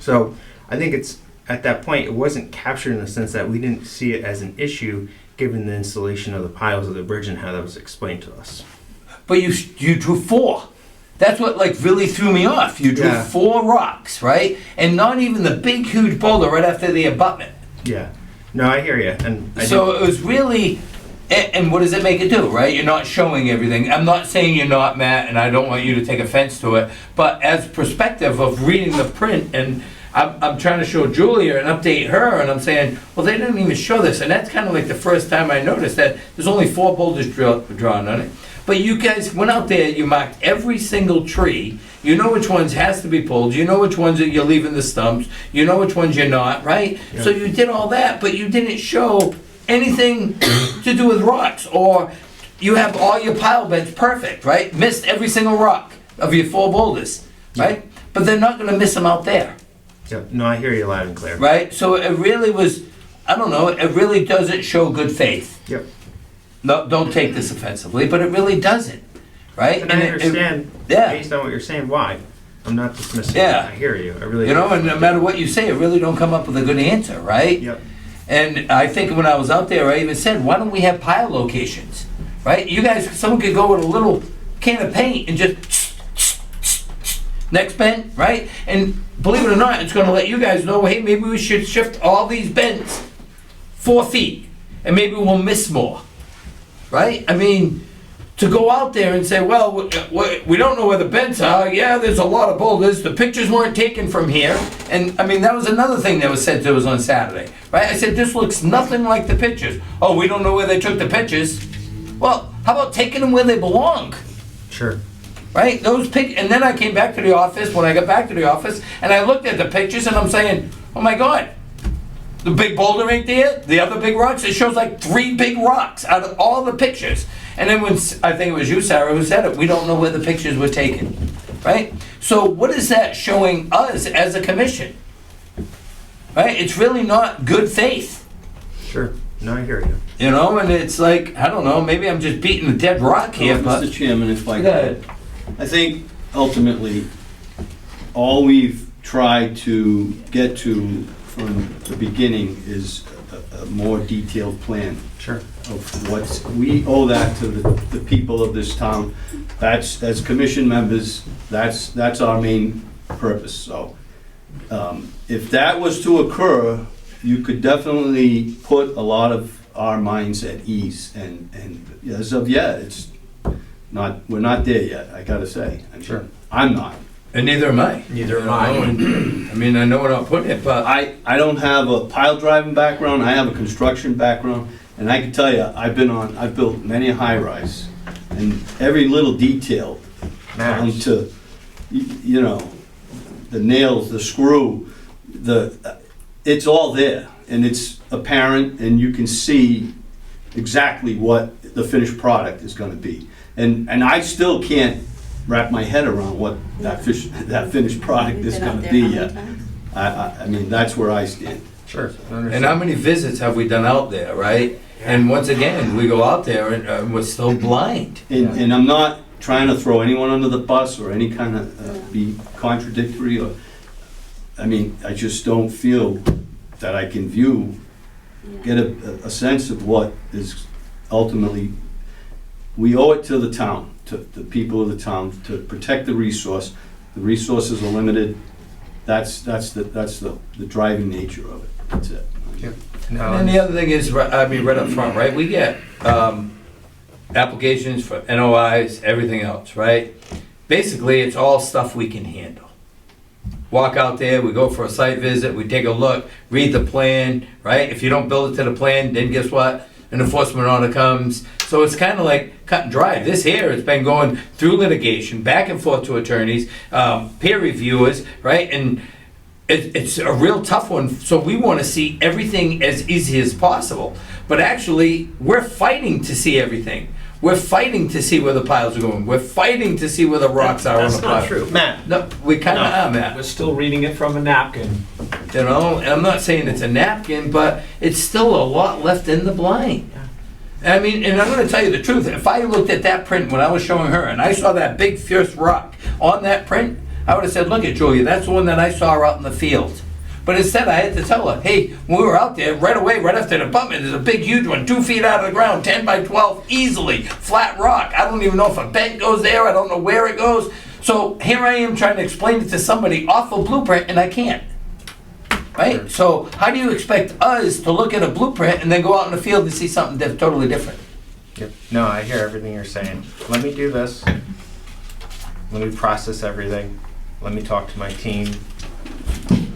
So I think it's at that point it wasn't captured in the sense that we didn't see it as an issue given the installation of the piles of the bridge and how that was explained to us.
But you drew 4. That's what really threw me off. You drew 4 rocks, right? And not even the big huge boulder right after the abutment.
Yeah. No, I hear you. And
so it was really, and what does it make it do, right? You're not showing everything. I'm not saying you're not, Matt, and I don't want you to take offense to it, but as perspective of reading the print, and I'm trying to show Julia and update her, and I'm saying, well, they didn't even show this, and that's kind of like the first time I noticed that there's only 4 boulders drawn on it. But you guys went out there, you marked every single tree, you know which ones has to be pulled, you know which ones that you're leaving the stumps, you know which ones you're not, right? So you did all that, but you didn't show anything to do with rocks, or you have all your pile beds perfect, right? Missed every single rock of your 4 boulders, right? But they're not gonna miss them out there,
Yep. No, I hear you loud and clear.
right? So it really was, I don't know, it really doesn't show good faith.
Yep.
No, don't take this offensively, but it really doesn't, right?
And I
it-
understand,
yeah.
based on what you're saying, why. I'm not dismissing
Yeah.
it. I hear you. I really
You know,
do.
and no matter what you say, it really don't come up with a good answer, right?
Yep.
And I think when I was out there, I even said, why don't we have pile locations, right? You guys, someone could go with a little can of paint and just next bend, right? And believe it or not, it's gonna let you guys know, hey, maybe we should shift all these bends 4 feet, and maybe we'll miss more, right? I mean, to go out there and say, well, we don't know where the bends are, yeah, there's a lot of boulders, the pictures weren't taken from here, and, I mean, that was another thing that was said to us on Saturday, right? I said, this looks nothing like the pictures. Oh, we don't know where they took the pictures. Well, how about taking them where they belong?
Sure.
Right? And then I came back to the office, when I got back to the office, and I looked at the pictures and I'm saying, oh my God, the big boulder right there, the other big rocks, it shows like 3 big rocks out of all the pictures. And then when, I think it was you, Sarah, who said it, we don't know where the pictures were taken, right? So what is that showing us as a commission? Right? It's really not good faith.
Sure. No, I hear you.
You know, and it's like, I don't know, maybe I'm just beating a dead rock here, but...
Mr. Chairman, if I
Go ahead.
could, I think ultimately, all we've tried to get to from the beginning is a more detailed plan.
Sure.
Of what's, we owe that to the people of this town. That's, as commission members, that's our main purpose, so. If that was to occur, you could definitely put a lot of our minds at ease, and as of yet, it's not, we're not there yet, I gotta say. I mean,
Sure.
I'm not.
And neither am I.
Neither am I.
I mean, I know we're not putting it, but...
I don't have a pile driving background, I have a construction background, and I can tell you, I've built many a high-rise, and every little detail, down
Matters.
to, you know, the nails, the screw, it's all there, and it's apparent, and you can see exactly what the finished product is gonna be. And I still can't wrap my head around what that finished product is
Been out
gonna
there
be
how many
yet.
times?
I mean, that's where I stand.
Sure.
And how many visits have we done out there, right? And once again, we go out there and we're still blind.
And I'm not trying to throw anyone under the bus or any kind of, be contradictory or, I mean, I just don't feel that I can get a sense of what is ultimately, we owe it to the town, to the people of the town, to protect the resource. The resources are limited. That's the driving nature of it. That's it.
Yep.
And then the other thing is, I mean, right up front, right, we get applications for NOIs, everything else, right? Basically, it's all stuff we can handle. Walk out there, we go for a site visit, we take a look, read the plan, right? If you don't build it to the plan, then guess what? An enforcement order comes. So it's kind of like cut and dry. This here has been going through litigation, back and forth to attorneys, peer reviewers, right? And it's a real tough one. So we want to see everything as easy as possible. But actually, we're fighting to see everything. We're fighting to see where the piles are going. We're fighting to see where the rocks are on the
That's
pile.
not true.
Matt.
No, we kind of are, Matt.
We're still reading it from a napkin.
You know, and I'm not saying it's a napkin, but it's still a lot left in the blind. I mean, and I'm going to tell you the truth. If I looked at that print when I was showing her and I saw that big fierce rock on that print, I would have said, look at Julia, that's the one that I saw out in the field. But instead, I had to tell her, hey, when we were out there, right away, right after the abutment, there's a big, huge one, 2 feet out of the ground, 10 by 12, easily, flat rock. I don't even know if a bent goes there. I don't know where it goes. So here I am trying to explain it to somebody off a blueprint, and I can't. Right? So how do you expect us to look at a blueprint and then go out in the field and see something totally different?
Yep. No, I hear everything you're saying. Let me do this. Let me process everything. Let me talk to my team.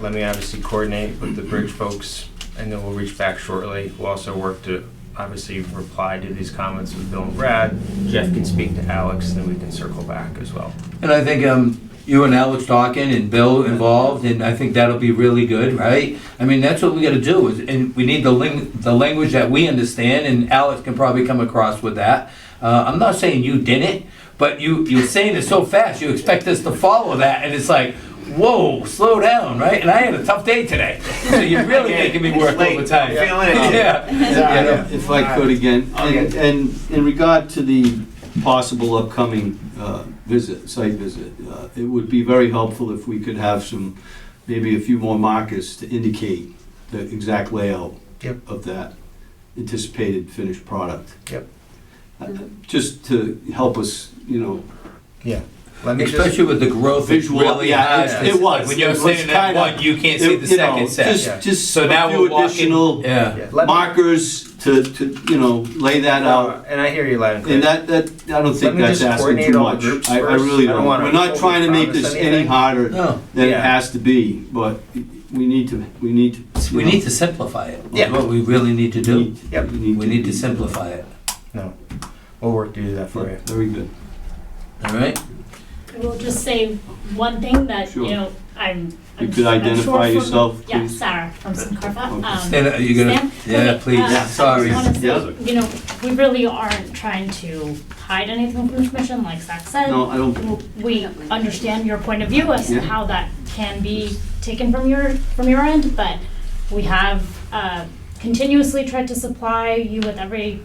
Let me obviously coordinate with the bridge folks, and then we'll reach back shortly. We'll also work to obviously reply to these comments with Bill and Brad. Jeff can speak to Alex, and then we can circle back as well.
And I think you and Alex talking and Bill involved, and I think that'll be really good, right? I mean, that's what we gotta do, and we need the language that we understand, and Alex can probably come across with that. I'm not saying you didn't, but you're saying it so fast, you expect us to follow that, and it's like, whoa, slow down, right? And I had a tough day today, so you're really making me work overtime.
Feeling it.
Yeah.
Yeah, if I could again, and in regard to the possible upcoming site visit, it would be very helpful if we could have maybe a few more markers to indicate the exact layout of that anticipated finished product.
Yep.
Just to help us,
Yeah.
Especially with the growth
visual.
Really hard.
It was.
When you're
It was
standing at
kinda-
one, you can't see the second set.
Just
So now
a few
we're walking.
additional markers to lay that out.
And I hear you loud and clear.
And that I don't think that's asking too much. I really don't. We're not trying to make this any harder than it has to be, but we need to
simplify it.
Yeah.
That's what we really need to do.
Yep.
We need to simplify it.
No. We'll work to do that for you.
Very good.
All right?
I will just say one thing that,
Sure.
I'm
You could identify yourself,
Yeah,
please?
Sarah from Sincarfa.
Stand up, you're gonna,
Stan?
yeah,
Okay,
please,
I
sorry.
just wanna say, we really aren't trying to hide anything from the commission, like Zach said.
No, I don't.
We understand your point of view as to
Yeah.
how that can be taken from your end, but we have continuously tried to supply you with every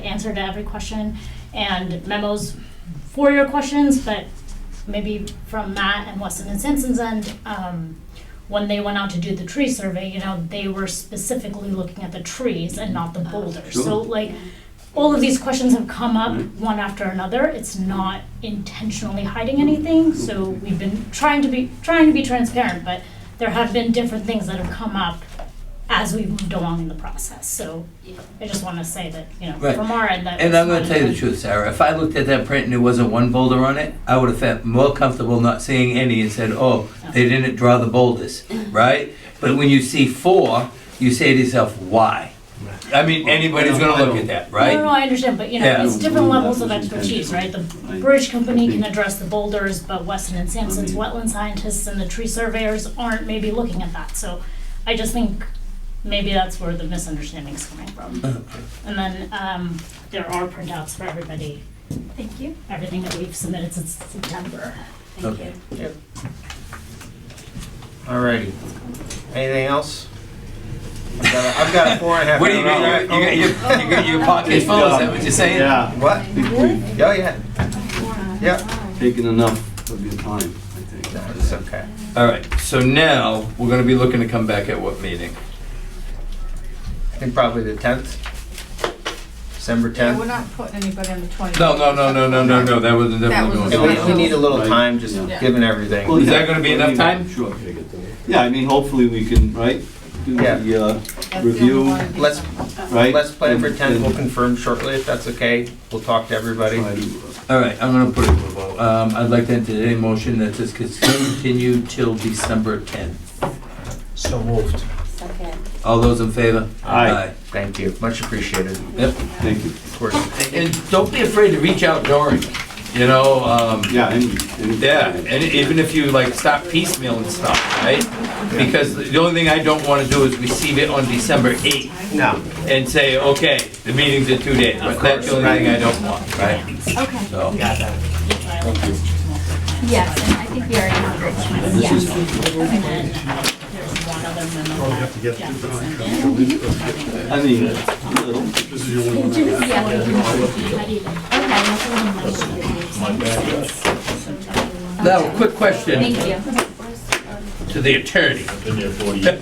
answer to every question and memos for your questions, but maybe from Matt and Weston and Simpson's end, when they went out to do the tree survey, they were specifically looking at the trees and not the boulders.
Sure.
So like, all of these questions have come up one after another. It's not intentionally hiding anything, so we've been trying to be transparent, but there have been different things that have come up as we've moved along in the process. So I just want to say that,
Right.
from our end, that
And
it's
I'm gonna
not
tell you the
intentional.
truth, Sarah, if I looked at that print and there wasn't one boulder on it, I would have felt more comfortable not seeing any and said, oh, they didn't draw the boulders, right? But when you see 4, you say to yourself, why? I mean, anybody's gonna look at that, right?
No, I understand, but
Yeah.
it's different levels of expertise, right? The bridge company can address the boulders, but Weston and Sampson's wetland scientists and the tree surveyors aren't maybe looking at that. So I just think maybe that's where the misunderstanding's coming from. And then there are printouts for everybody.
Thank you.
Everything that we've submitted since September. Thank
Okay.
you.
Yep. Alrighty. Anything else? I've got a 4.5.
What do you mean, you got your pockets full, is that what you're saying?
Yeah.
What? Oh, yeah. Yep.
Taken enough of your time, I think.
That's okay.
All right, so now, we're gonna be looking to come back at what meeting?
I think probably the 10th. December 10th.
Yeah, we're not putting anybody on the 20th.
No, that wasn't
That was-
going
We need a little time, just
Yeah.
given everything.
Well,
Is
yeah.
that gonna be enough time?
Sure. Yeah, I mean, hopefully we can, right, do the review,
Let's
right?
plan for 10th. We'll
And-
confirm shortly if that's okay. We'll talk to everybody.
All right, I'm gonna put it to a vote. I'd like to entertain a motion that this gets continued till December 10th.
So moved.
Second.
All those in favor?
Aye.
Thank you. Much appreciated.
Yep.
Thank you.
Of course.
And don't be afraid to reach out during,
Yeah,
yeah, and even if you like stop piecemeal and stuff, right? Because the only thing I don't wanna do is receive it on December 8th
No.
and say, okay, the meeting's in 2 days. But that's the only thing I don't want, right?
Okay.
So,
Got that.
Yes, and I think we already have a plan. Yes.
And then there's one other memo.
You have to get
Yeah,
to
that's
the-
in.
I mean, a little.
This is the only one.
now, quick question
Thank you.
to the attorney.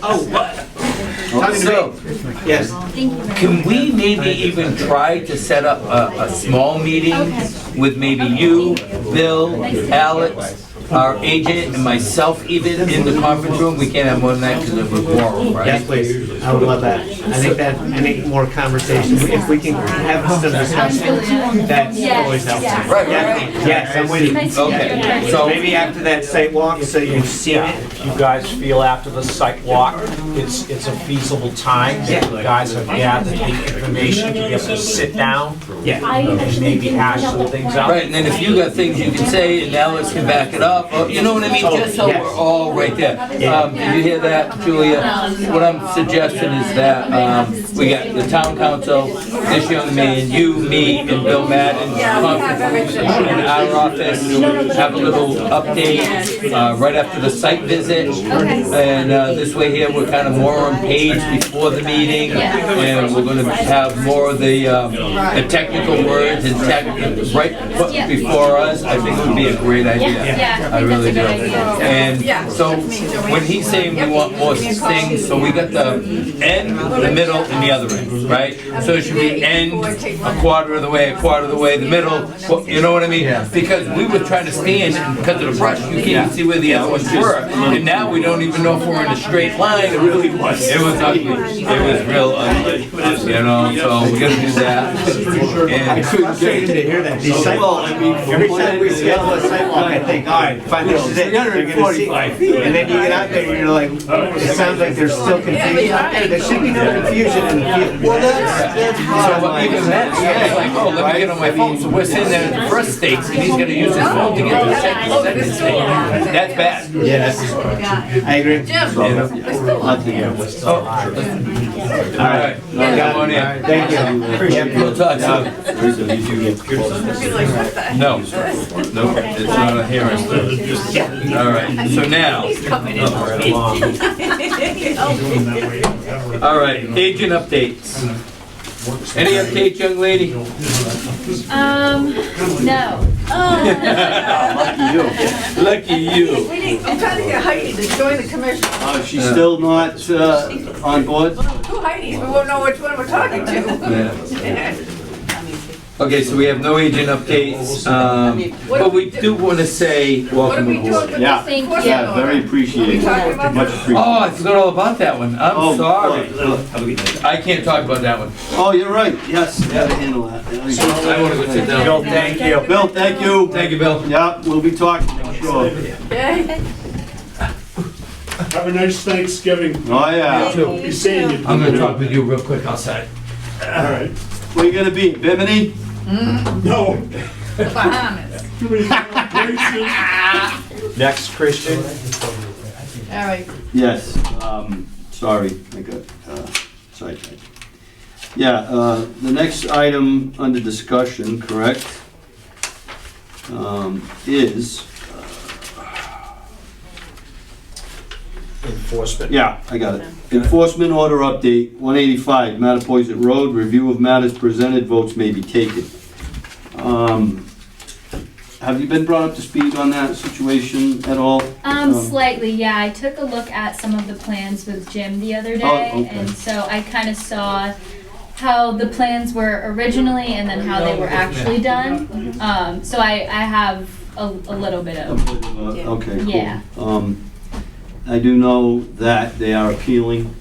Oh, what?
So,
Yes.
Thank you very
can we maybe even try to set up a small meeting with maybe you, Bill, Alex, our agent, and myself even in the conference room? We can't have more than that because of a quorum,
Yes,
right?
please. I would love that. I think more conversation. If we can have some discussion, that's always helpful.
Right, right.
Yes, I'm with you.
Nice to meet you.
Okay,
So
so,
maybe after that site walk, so you see it,
you guys feel after the site walk, it's a feasible time, that you guys have gathered the information to be able to sit down and maybe hash some things out.
Right, and then if you got things you can say, and Alex can back it up, or, you know what I mean, just so we're all right there. Did you hear that, Julia? What I'm suggesting is that, we got the town council, this young man, you, me, and Bill Madden, in our office, have a little update, right after the site visit. And, this way here, we're kind of more on page before the meeting, and we're gonna have more of the technical words and right before us. I think it would be a great idea. I really do. And so, when he's saying we want more things, so we got the end, the middle, and the other end, right? So it should be end, a quarter of the way, the middle, you know what I mean? Because we were trying to stand, and because of the brush, you can't even see where the other ones were. And now we don't even know if we're in a straight line. It really was. It was ugly. It was real ugly. You know, so we're gonna do that. And
I couldn't get to hear that. These sidewalks, every time we schedule a sidewalk, I think, all right, fine, this is it. They're gonna see. And then you get out there and you're like, it sounds like there's still confusion out there. There should be no confusion in the field.
Well, that's so even that, it's like, oh, let me get on my phone. So we're sitting there at the first stakes, and he's gonna use his phone to get to the second stake. That's bad.
Yeah, I agree.
All right. Come on in.
Thank you.
We'll talk soon. No, it's not a hearing. All right, so now. All right, agent updates. Any updates, young lady?
No.
Lucky you.
I'm trying to get Heidi to join the commission.
She's still not on board?
Two Heidis, we won't know which one we're talking to.
Okay, so we have no agent updates, but we do want to say welcome aboard.
Yeah,
Thank you.
yeah, very appreciated. Much appreciated.
Oh, I forgot all about that one. I'm sorry.
Have a good night.
I can't talk about that one.
Oh, you're right, yes, gotta handle that.
I want to go sit down.
Bill, thank you.
Bill, thank you.
Thank you, Bill.
Yeah, we'll be talking, I'm sure.
Have a nice Thanksgiving.
Oh, yeah.
We'll be seeing you.
I'm gonna talk with you real quick outside.
All right.
Where you gonna be, Bimini?
No.
Bahamas.
Next, Christian.
All right.
Yes, sorry, I got sidetracked. Yeah, the next item under discussion, correct, is,
Enforcement.
yeah, I got it. Enforcement order update, 185 Mattapoisett Road, review of matters presented, votes may be taken. Have you been brought up to speed on that situation at all?
Slightly, yeah. I took a look at some of the plans with Jim the other day,
Oh, okay.
and so I kind of saw how the plans were originally and then how they were actually done. So I have a little bit of,
Okay, cool.
Yeah.
I do know that they are appealing.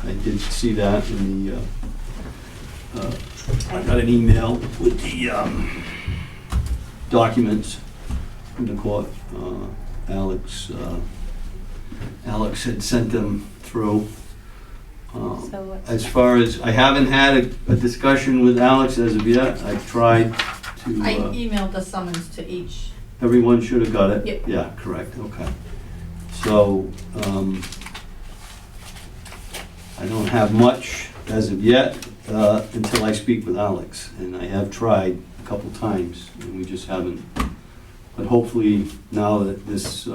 I did see that in the, I got an email with the documents from the court. Alex had sent them through. As far as, I haven't had a discussion with Alex as of yet. I've tried to,
I emailed the summons to each.
everyone should have got it?
Yep.
Yeah, correct, okay. So, I don't have much as of yet, until I speak with Alex. And I have tried a couple times, and we just haven't. But hopefully, now that this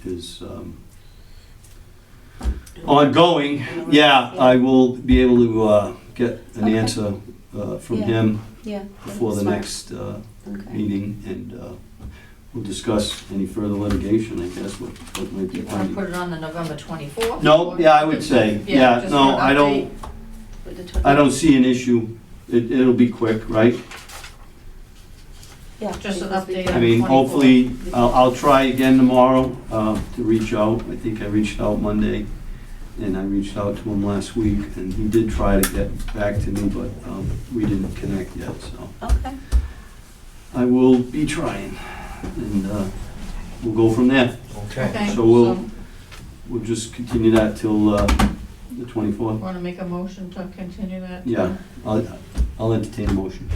is ongoing, yeah, I will be able to get an answer from him before the next meeting, and we'll discuss any further litigation, I guess, what might be
You want to
pending.
put it on the November 24th?
No, yeah, I would say, yeah,
just
no,
for an
I don't, I don't see an issue. It'll be quick, right?
Yeah. Just an update on
I mean,
24th.
hopefully, I'll try again tomorrow to reach out. I think I reached out Monday, and I reached out to him last week, and he did try to get back to me, but we didn't connect yet, so.
Okay.
I will be trying, and we'll go from there.
Okay.
So we'll we'll just continue that till the 24th.
Want to make a motion to continue that?
Yeah, I'll entertain a motion.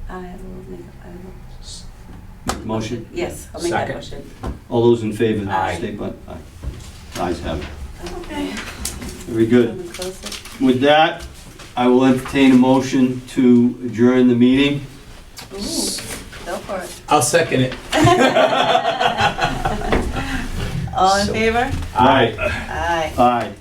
I will make a
Motion?
yes, I'll make that
Second.
motion.
All those in favor,
Aye.
state by aye. Ayes have it.
Okay.
Very good.
I'm gonna close it.
With that, I will entertain a motion to adjourn the meeting.
Ooh, go for it.
I'll second it.
All in favor?
Aye.
Aye.
Aye.